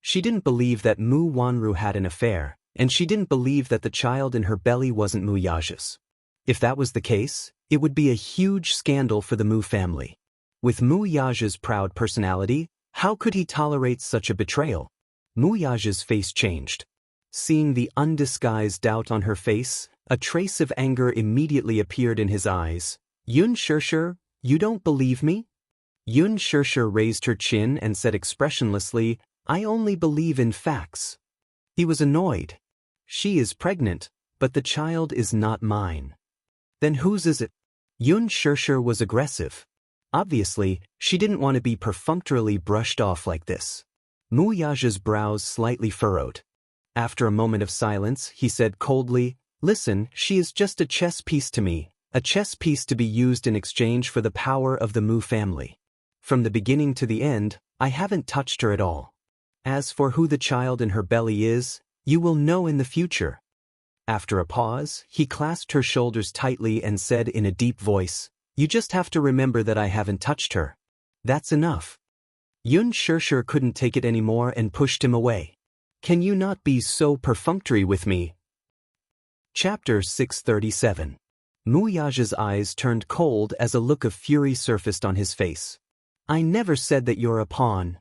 She didn't believe that Mu Wanru had an affair, and she didn't believe that the child in her belly wasn't Mu Yaja's. If that was the case, it would be a huge scandal for the Mu family. With Mu Yaja's proud personality, how could he tolerate such a betrayal? Mu Yaja's face changed. Seeing the undisguised doubt on her face, a trace of anger immediately appeared in his eyes. Yun Shirshir, you don't believe me? Yun Shirshir raised her chin and said expressionlessly, I only believe in facts. He was annoyed. She is pregnant, but the child is not mine. Then whose is it? Yun Shirshir was aggressive. Obviously, she didn't want to be perfunctorily brushed off like this. Mu Yaja's brows slightly furrowed. After a moment of silence, he said coldly, Listen, she is just a chess piece to me, a chess piece to be used in exchange for the power of the Mu family. From the beginning to the end, I haven't touched her at all. As for who the child in her belly is, you will know in the future. After a pause, he clasped her shoulders tightly and said in a deep voice, You just have to remember that I haven't touched her. That's enough. Yun Shirshir couldn't take it anymore and pushed him away. Can you not be so perfunctory with me? Chapter 637. Muyaja's eyes turned cold as a look of fury surfaced on his face. I never said that you're a pawn.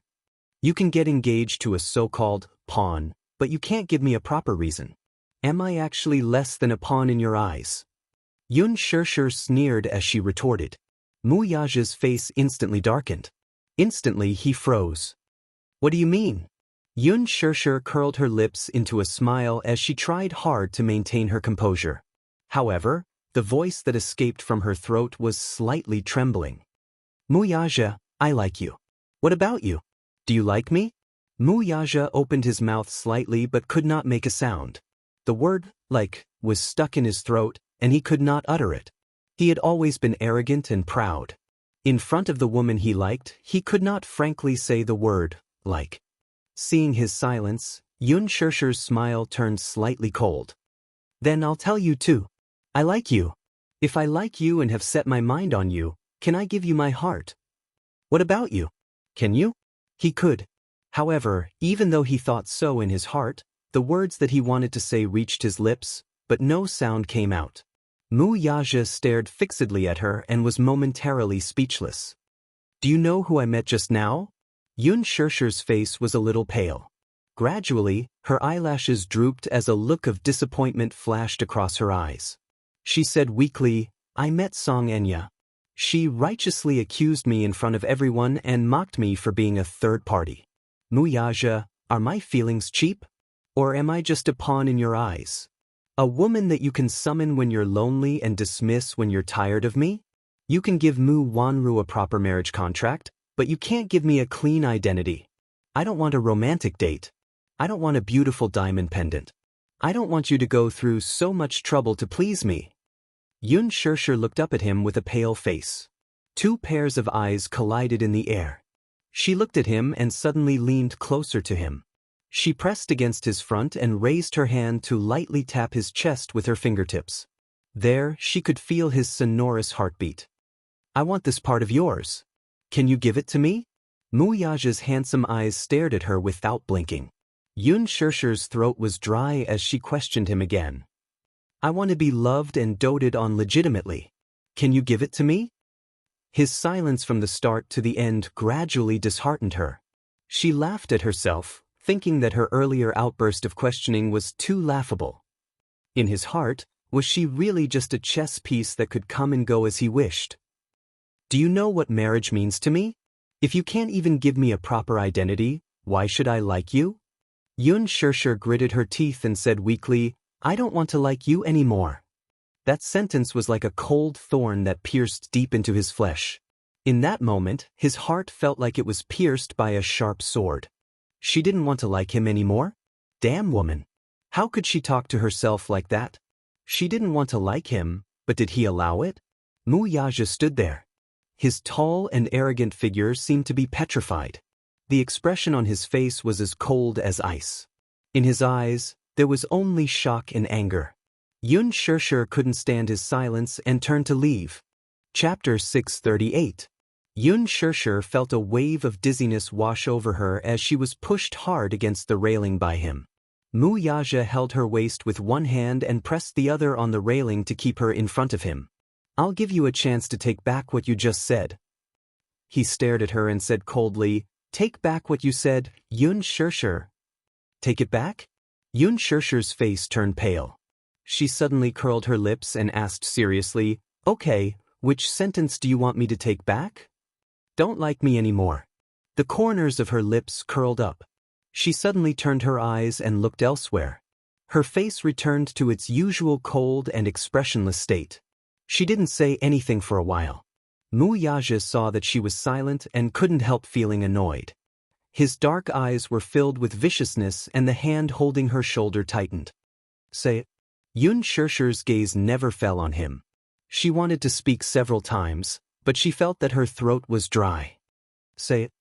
You can get engaged to a so-called pawn, but you can't give me a proper reason. Am I actually less than a pawn in your eyes? Xianxia sneered as she retorted. Muyaja's face instantly darkened. Instantly he froze. What do you mean? Xianxia curled her lips into a smile as she tried hard to maintain her composure. However, the voice that escaped from her throat was slightly trembling. Muyaja, I like you. What about you? Do you like me? Muyaja opened his mouth slightly but could not make a sound. The word, like, was stuck in his throat, and he could not utter it. He had always been arrogant and proud. In front of the woman he liked, he could not frankly say the word, like. Seeing his silence, Xianxia's smile turned slightly cold. Then I'll tell you too. I like you. If I like you and have set my mind on you, can I give you my heart? What about you? Can you? He could. However, even though he thought so in his heart, the words that he wanted to say reached his lips, but no sound came out. Muyaja stared fixedly at her and was momentarily speechless. Do you know who I met just now? Xianxia's face was a little pale. Gradually, her eyelashes drooped as a look of disappointment flashed across her eyes. She said weakly, I met Xianxia. She righteously accused me in front of everyone and mocked me for being a third party. Muyaja, are my feelings cheap? Or am I just a pawn in your eyes? A woman that you can summon when you're lonely and dismiss when you're tired of me? You can give Mu Wanru a proper marriage contract, but you can't give me a clean identity. I don't want a romantic date. I don't want a beautiful diamond pendant. I don't want you to go through so much trouble to please me. Xianxia looked up at him with a pale face. Two pairs of eyes collided in the air. She looked at him and suddenly leaned closer to him. She pressed against his front and raised her hand to lightly tap his chest with her fingertips. There, she could feel his sonorous heartbeat. I want this part of yours. Can you give it to me? Muyaja's handsome eyes stared at her without blinking. Xianxia's throat was dry as she questioned him again. I want to be loved and doted on legitimately. Can you give it to me? His silence from the start to the end gradually disheartened her. She laughed at herself, thinking that her earlier outburst of questioning was too laughable. In his heart, was she really just a chess piece that could come and go as he wished? Do you know what marriage means to me? If you can't even give me a proper identity, why should I like you? Xianxia gritted her teeth and said weakly, I don't want to like you anymore. That sentence was like a cold thorn that pierced deep into his flesh. In that moment, his heart felt like it was pierced by a sharp sword. She didn't want to like him anymore? Damn woman. How could she talk to herself like that? She didn't want to like him, but did he allow it? Muyaja stood there. His tall and arrogant figure seemed to be petrified. The expression on his face was as cold as ice. In his eyes, there was only shock and anger. Xianxia couldn't stand his silence and turned to leave. Chapter 638. Xianxia felt a wave of dizziness wash over her as she was pushed hard against the railing by him. Muyaja held her waist with one hand and pressed the other on the railing to keep her in front of him. I'll give you a chance to take back what you just said. He stared at her and said coldly, Take back what you said, Xianxia. Take it back? Xianxia's face turned pale. She suddenly curled her lips and asked seriously, Okay, which sentence do you want me to take back? Don't like me anymore. The corners of her lips curled up. She suddenly turned her eyes and looked elsewhere. Her face returned to its usual cold and expressionless state. She didn't say anything for a while. Muyaja saw that she was silent and couldn't help feeling annoyed. His dark eyes were filled with viciousness and the hand holding her shoulder tightened. Say it. Xianxia's gaze never fell on him. She wanted to speak several times, but she felt that her throat was dry. Say it.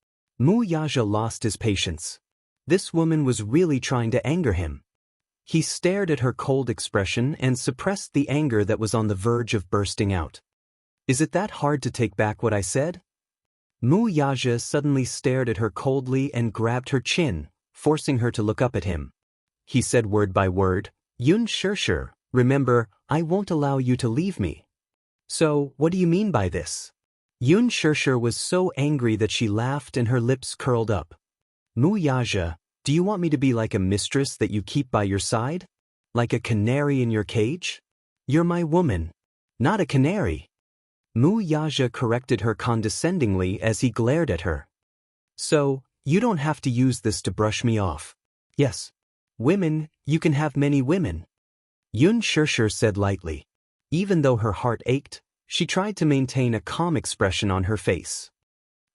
Muyaja lost his patience. This woman was really trying to anger him. He stared at her cold expression and suppressed the anger that was on the verge of bursting out. Is it that hard to take back what I said? Muyaja suddenly stared at her coldly and grabbed her chin, forcing her to look up at him. He said word by word, Xianxia, remember, I won't allow you to leave me. So, what do you mean by this? Xianxia was so angry that she laughed and her lips curled up. Wuxia, do you want me to be like a mistress that you keep by your side? Like a canary in your cage? You're my woman, not a canary. Wuxia corrected her condescendingly as he glared at her. So, you don't have to use this to brush me off. Yes. Women, you can have many women. Xianxia said lightly. Even though her heart ached, she tried to maintain a calm expression on her face.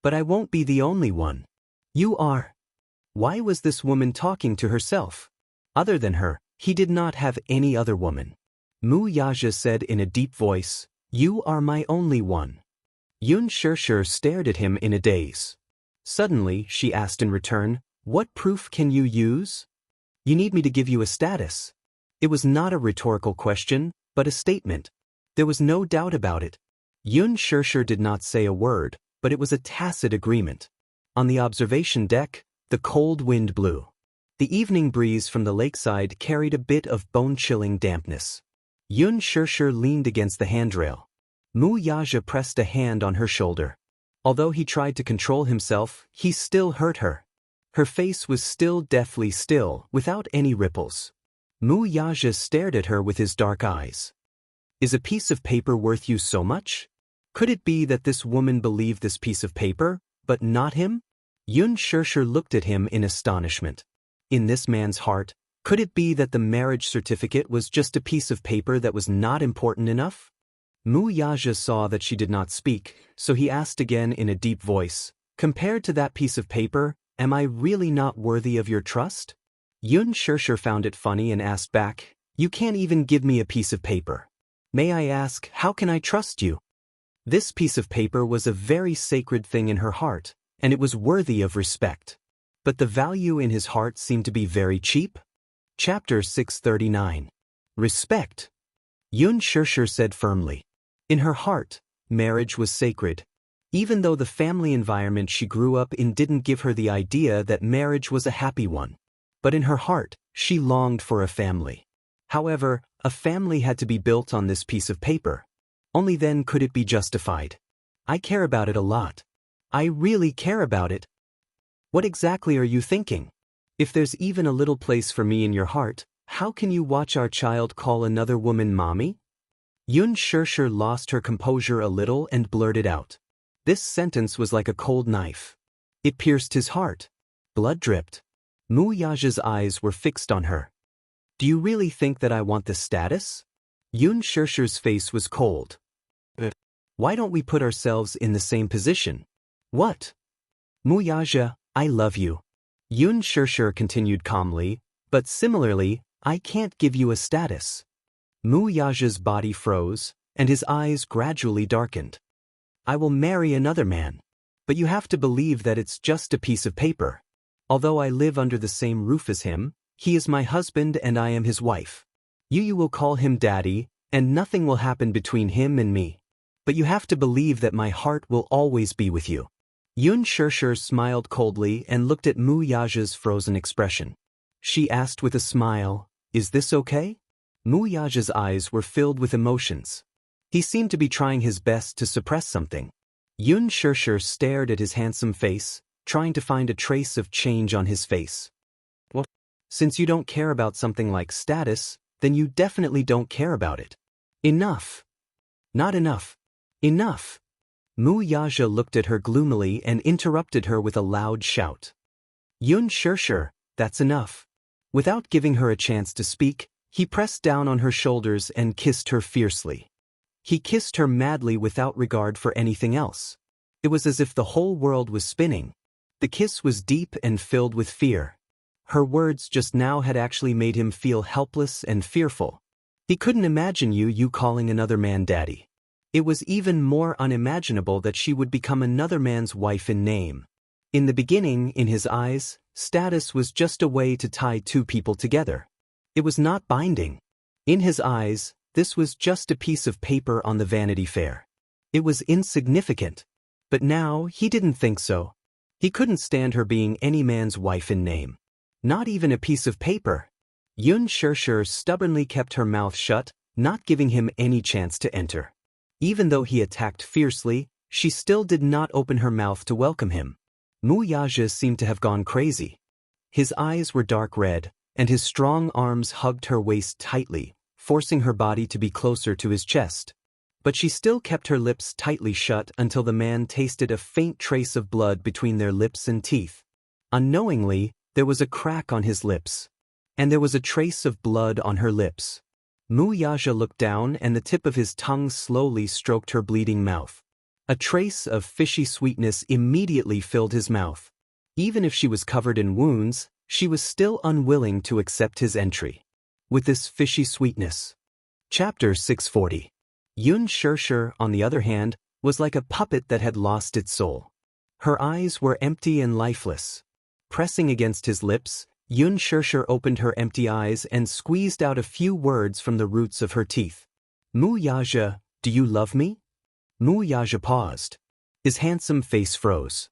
But I won't be the only one. You are. Why was this woman talking to herself? Other than her, he did not have any other woman. Wuxia said in a deep voice, You are my only one. Xianxia stared at him in a daze. Suddenly, she asked in return, What proof can you use? You need me to give you a status. It was not a rhetorical question, but a statement. There was no doubt about it. Xianxia did not say a word, but it was a tacit agreement. On the observation deck, the cold wind blew. The evening breeze from the lakeside carried a bit of bone-chilling dampness. Xianxia leaned against the handrail. Wuxia pressed a hand on her shoulder. Although he tried to control himself, he still hurt her. Her face was still deathly still, without any ripples. Wuxia stared at her with his dark eyes. Is a piece of paper worth you so much? Could it be that this woman believed this piece of paper, but not him? Xianxia looked at him in astonishment. In this man's heart, could it be that the marriage certificate was just a piece of paper that was not important enough? Wuxia saw that she did not speak, so he asked again in a deep voice, Compared to that piece of paper, am I really not worthy of your trust? Xianxia found it funny and asked back, You can't even give me a piece of paper. May I ask, how can I trust you? This piece of paper was a very sacred thing in her heart, and it was worthy of respect. But the value in his heart seemed to be very cheap. Chapter 639. Respect. Xianxia said firmly. In her heart, marriage was sacred. Even though the family environment she grew up in didn't give her the idea that marriage was a happy one. But in her heart, she longed for a family. However, a family had to be built on this piece of paper. Only then could it be justified. I care about it a lot. I really care about it. What exactly are you thinking? If there's even a little place for me in your heart, how can you watch our child call another woman mommy? Xianxia lost her composure a little and blurted out. This sentence was like a cold knife. It pierced his heart. Blood dripped. Wuxia's eyes were fixed on her. Do you really think that I want this status? Xianxia's face was cold. Why don't we put ourselves in the same position? What? Wuxia, I love you. Xianxia continued calmly, but similarly, I can't give you a status. Wuxia's body froze, and his eyes gradually darkened. I will marry another man. But you have to believe that it's just a piece of paper. Although I live under the same roof as him, he is my husband and I am his wife. You will call him daddy, and nothing will happen between him and me. But you have to believe that my heart will always be with you. Xianxia smiled coldly and looked at Wuxia's frozen expression. She asked with a smile, Is this okay? Wuxia's eyes were filled with emotions. He seemed to be trying his best to suppress something. Xianxia stared at his handsome face, trying to find a trace of change on his face. What? Since you don't care about something like status, then you definitely don't care about it. Enough. Not enough. Enough. Wuxia looked at her gloomily and interrupted her with a loud shout. Xianxia, that's enough. Without giving her a chance to speak, he pressed down on her shoulders and kissed her fiercely. He kissed her madly without regard for anything else. It was as if the whole world was spinning. The kiss was deep and filled with fear. Her words just now had actually made him feel helpless and fearful. He couldn't imagine you calling another man daddy. It was even more unimaginable that she would become another man's wife in name. In the beginning, in his eyes, status was just a way to tie two people together. It was not binding. In his eyes, this was just a piece of paper on the Vanity Fair. It was insignificant. But now, he didn't think so. He couldn't stand her being any man's wife in name. Not even a piece of paper. Xianxia stubbornly kept her mouth shut, not giving him any chance to enter. Even though he attacked fiercely, she still did not open her mouth to welcome him. Wuxia seemed to have gone crazy. His eyes were dark red, and his strong arms hugged her waist tightly, forcing her body to be closer to his chest. But she still kept her lips tightly shut until the man tasted a faint trace of blood between their lips and teeth. Unknowingly, there was a crack on his lips. And there was a trace of blood on her lips. Wuxia looked down and the tip of his tongue slowly stroked her bleeding mouth. A trace of fishy sweetness immediately filled his mouth. Even if she was covered in wounds, she was still unwilling to accept his entry. With this fishy sweetness. Chapter 640. Xianxia, on the other hand, was like a puppet that had lost its soul. Her eyes were empty and lifeless. Pressing against his lips, Xianxia opened her empty eyes and squeezed out a few words from the roots of her teeth. Wuxia, do you love me? Wuxia paused. His handsome face froze.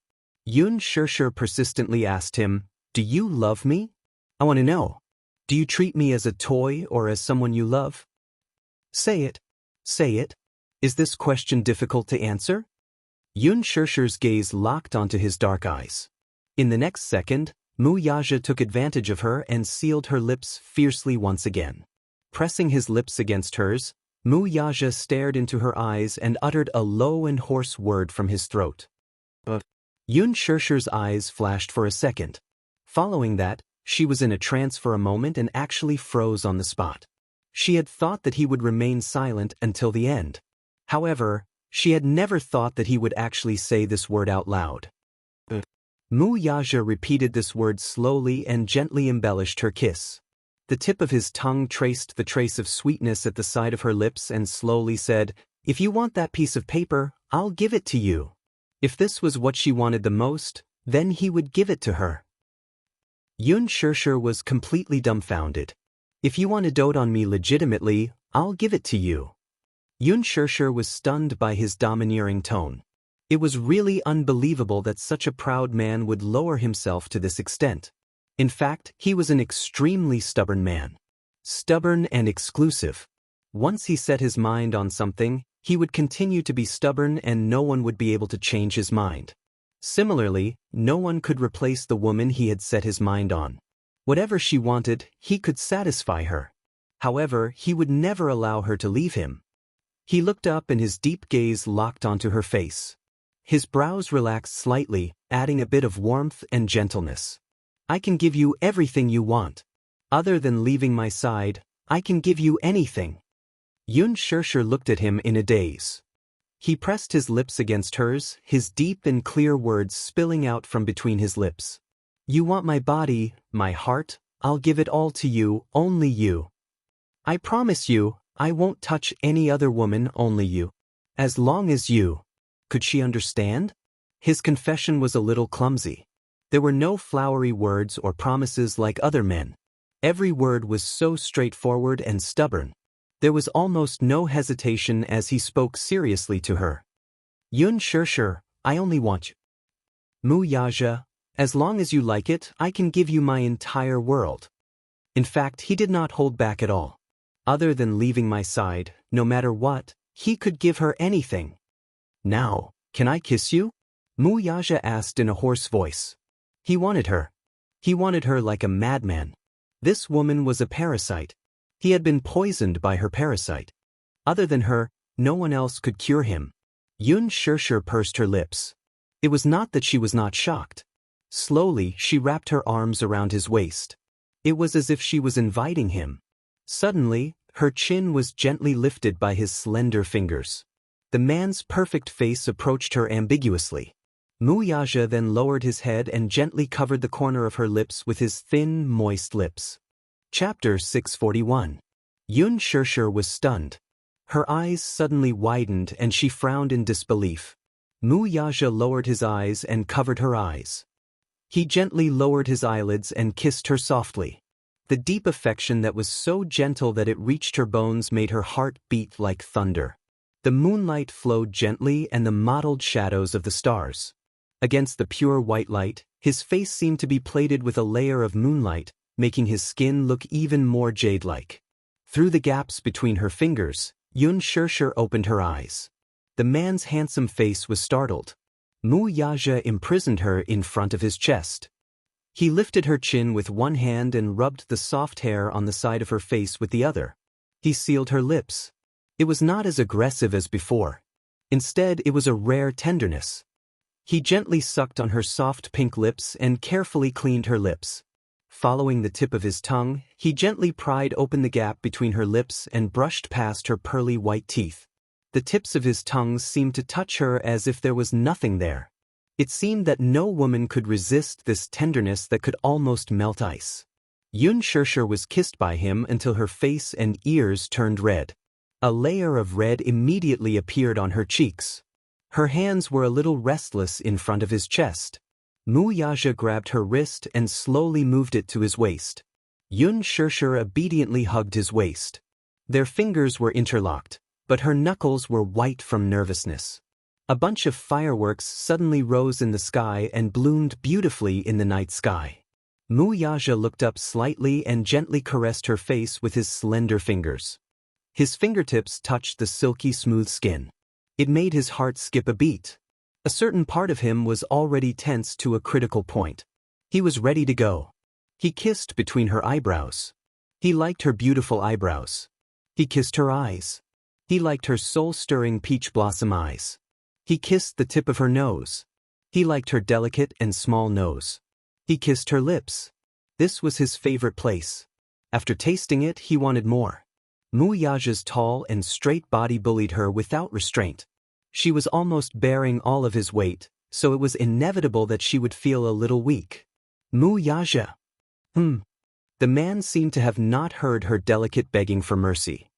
Xianxia persistently asked him, do you love me? I want to know. Do you treat me as a toy or as someone you love? Say it. Say it. Is this question difficult to answer? Xianxia's gaze locked onto his dark eyes. In the next second, Wuxia took advantage of her and sealed her lips fiercely once again. Pressing his lips against hers, Wuxia stared into her eyes and uttered a low and hoarse word from his throat. Xianxia's eyes flashed for a second. Following that, she was in a trance for a moment and actually froze on the spot. She had thought that he would remain silent until the end. However, she had never thought that he would actually say this word out loud. Wuxia repeated this word slowly and gently embellished her kiss. The tip of his tongue traced the trace of sweetness at the side of her lips and slowly said, if you want that piece of paper, I'll give it to you. If this was what she wanted the most, then he would give it to her. Xianxia was completely dumbfounded. If you want to dote on me legitimately, I'll give it to you. Xianxia was stunned by his domineering tone. It was really unbelievable that such a proud man would lower himself to this extent. In fact, he was an extremely stubborn man. Stubborn and exclusive. Once he set his mind on something, he would continue to be stubborn and no one would be able to change his mind. Similarly, no one could replace the woman he had set his mind on. Whatever she wanted, he could satisfy her. However, he would never allow her to leave him. He looked up and his deep gaze locked onto her face. His brows relaxed slightly, adding a bit of warmth and gentleness. I can give you everything you want. Other than leaving my side, I can give you anything. Xianxia looked at him in a daze. He pressed his lips against hers, his deep and clear words spilling out from between his lips. You want my body, my heart, I'll give it all to you, only you. I promise you, I won't touch any other woman, only you. As long as you. Could she understand? His confession was a little clumsy. There were no flowery words or promises like other men. Every word was so straightforward and stubborn. There was almost no hesitation as he spoke seriously to her. Xianxia, I only want you. Wuxia, as long as you like it, I can give you my entire world. In fact, he did not hold back at all. Other than leaving my side, no matter what, he could give her anything. Now, can I kiss you? Wuxia asked in a hoarse voice. He wanted her. He wanted her like a madman. This woman was a parasite. He had been poisoned by her parasite. Other than her, no one else could cure him. Xianxia pursed her lips. It was not that she was not shocked. Slowly, she wrapped her arms around his waist. It was as if she was inviting him. Suddenly, her chin was gently lifted by his slender fingers. The man's perfect face approached her ambiguously. Wuxia then lowered his head and gently covered the corner of her lips with his thin, moist lips. Chapter 641. Xianxia was stunned. Her eyes suddenly widened and she frowned in disbelief. Wuxia lowered his eyes and covered her eyes. He gently lowered his eyelids and kissed her softly. The deep affection that was so gentle that it reached her bones made her heart beat like thunder. The moonlight flowed gently and the mottled shadows of the stars. Against the pure white light, his face seemed to be plated with a layer of moonlight, making his skin look even more jade-like. Through the gaps between her fingers, Xianxia opened her eyes. The man's handsome face was startled. Wuxia imprisoned her in front of his chest. He lifted her chin with one hand and rubbed the soft hair on the side of her face with the other. He sealed her lips. It was not as aggressive as before. Instead, it was a rare tenderness. He gently sucked on her soft pink lips and carefully cleaned her lips. Following the tip of his tongue, he gently pried open the gap between her lips and brushed past her pearly white teeth. The tips of his tongues seemed to touch her as if there was nothing there. It seemed that no woman could resist this tenderness that could almost melt ice. Xianxia was kissed by him until her face and ears turned red. A layer of red immediately appeared on her cheeks. Her hands were a little restless in front of his chest. Wuxia grabbed her wrist and slowly moved it to his waist. Xianxia obediently hugged his waist. Their fingers were interlocked, but her knuckles were white from nervousness. A bunch of fireworks suddenly rose in the sky and bloomed beautifully in the night sky. Wuxia looked up slightly and gently caressed her face with his slender fingers. His fingertips touched the silky smooth skin. It made his heart skip a beat. A certain part of him was already tense to a critical point. He was ready to go. He kissed between her eyebrows. He liked her beautiful eyebrows. He kissed her eyes. He liked her soul-stirring peach blossom eyes. He kissed the tip of her nose. He liked her delicate and small nose. He kissed her lips. This was his favorite place. After tasting it, he wanted more. Wuxia's tall and straight body bullied her without restraint. She was almost bearing all of his weight, so it was inevitable that she would feel a little weak. Wuxia. The man seemed to have not heard her delicate begging for mercy.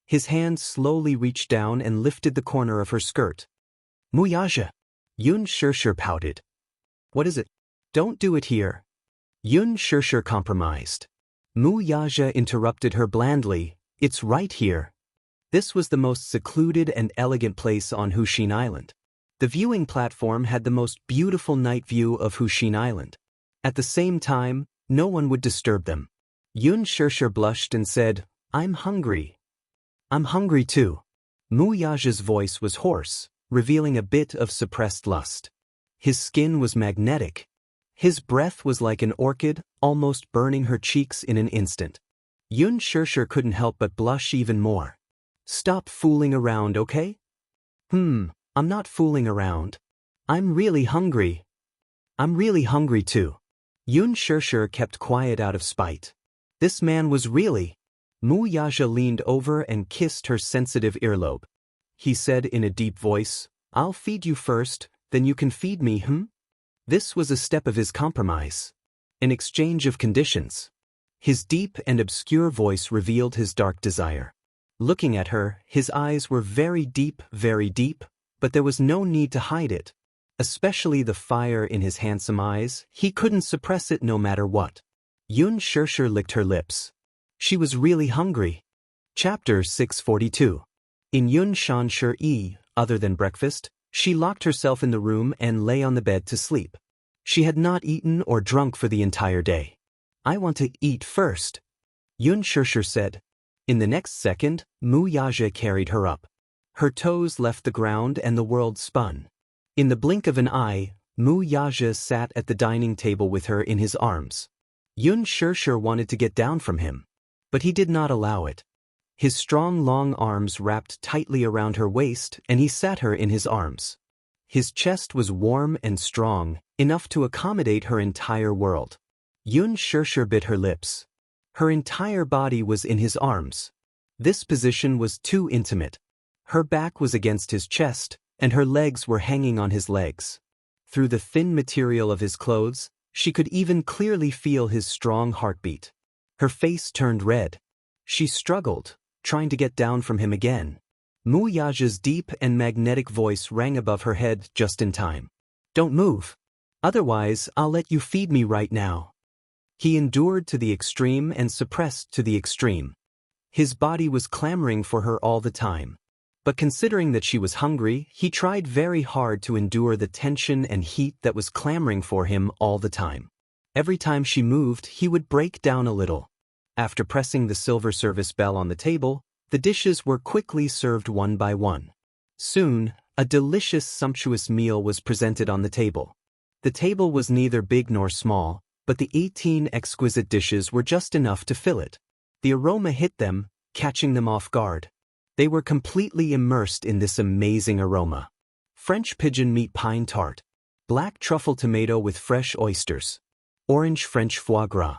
His hand slowly reached down and lifted the corner of her skirt. Wuxia. Xianxia pouted. What is it? Don't do it here. Xianxia compromised. Wuxia interrupted her blandly. It's right here. This was the most secluded and elegant place on Wuxia Island. The viewing platform had the most beautiful night view of Wuxia Island. At the same time, no one would disturb them. Xianxia blushed and said, I'm hungry. I'm hungry too. Wuxia's voice was hoarse, revealing a bit of suppressed lust. His skin was magnetic. His breath was like an orchid, almost burning her cheeks in an instant. Xianxia couldn't help but blush even more. Stop fooling around, okay? I'm not fooling around. I'm really hungry. I'm really hungry too. Xianxia kept quiet out of spite. This man was really... Wuxia leaned over and kissed her sensitive earlobe. He said in a deep voice, I'll feed you first, then you can feed me, This was a step of his compromise. An exchange of conditions. His deep and obscure voice revealed his dark desire. Looking at her, his eyes were very deep, but there was no need to hide it. Especially the fire in his handsome eyes, he couldn't suppress it no matter what. Xianxia licked her lips. She was really hungry. Chapter 642. In Xianxia, other than breakfast, she locked herself in the room and lay on the bed to sleep. She had not eaten or drunk for the entire day. I want to eat first, Xianxia said. In the next second, Wuxia carried her up. Her toes left the ground and the world spun. In the blink of an eye, Wuxia sat at the dining table with her in his arms. Xianxia wanted to get down from him, but he did not allow it. His strong long arms wrapped tightly around her waist and he sat her in his arms. His chest was warm and strong, enough to accommodate her entire world. Xianxia bit her lips. Her entire body was in his arms. This position was too intimate. Her back was against his chest, and her legs were hanging on his legs. Through the thin material of his clothes, she could even clearly feel his strong heartbeat. Her face turned red. She struggled, trying to get down from him again. Wuxia's deep and magnetic voice rang above her head just in time. Don't move. Otherwise, I'll let you feed me right now. He endured to the extreme and suppressed to the extreme. His body was clamoring for her all the time. But considering that she was hungry, he tried very hard to endure the tension and heat that was clamoring for him all the time. Every time she moved, he would break down a little. After pressing the silver service bell on the table, the dishes were quickly served one by one. Soon, a delicious, sumptuous meal was presented on the table. The table was neither big nor small, but the 18 exquisite dishes were just enough to fill it. The aroma hit them, catching them off guard. They were completely immersed in this amazing aroma. French pigeon meat pine tart, black truffle tomato with fresh oysters, orange French foie gras.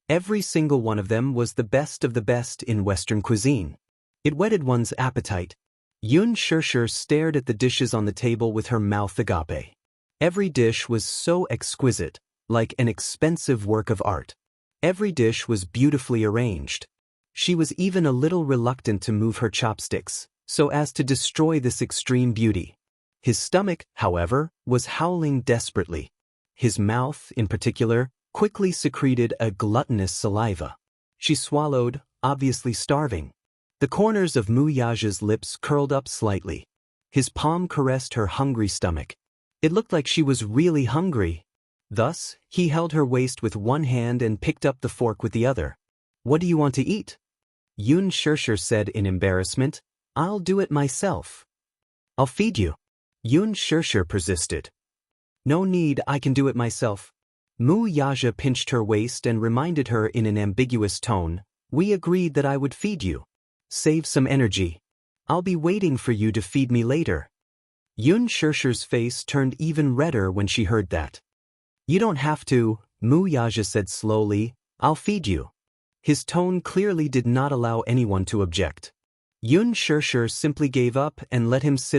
Every single one of them was the best of the best in Western cuisine. It whetted one's appetite. Xianxia stared at the dishes on the table with her mouth agape. Every dish was so exquisite, like an expensive work of art. Every dish was beautifully arranged. She was even a little reluctant to move her chopsticks, so as to destroy this extreme beauty. His stomach, however, was howling desperately. His mouth, in particular, quickly secreted a gluttonous saliva. She swallowed, obviously starving. The corners of Wuxia's lips curled up slightly. His palm caressed her hungry stomach. It looked like she was really hungry. Thus, he held her waist with one hand and picked up the fork with the other. "What do you want to eat?" Xianxia said in embarrassment. "I'll do it myself." "I'll feed you." Xianxia persisted. "No need, I can do it myself." Wuxia pinched her waist and reminded her in an ambiguous tone, "We agreed that I would feed you. Save some energy. I'll be waiting for you to feed me later." Xianxia's face turned even redder when she heard that. "You don't have to," Wuxia said slowly. "I'll feed you." His tone clearly did not allow anyone to object. Xianxia simply gave up and let him sit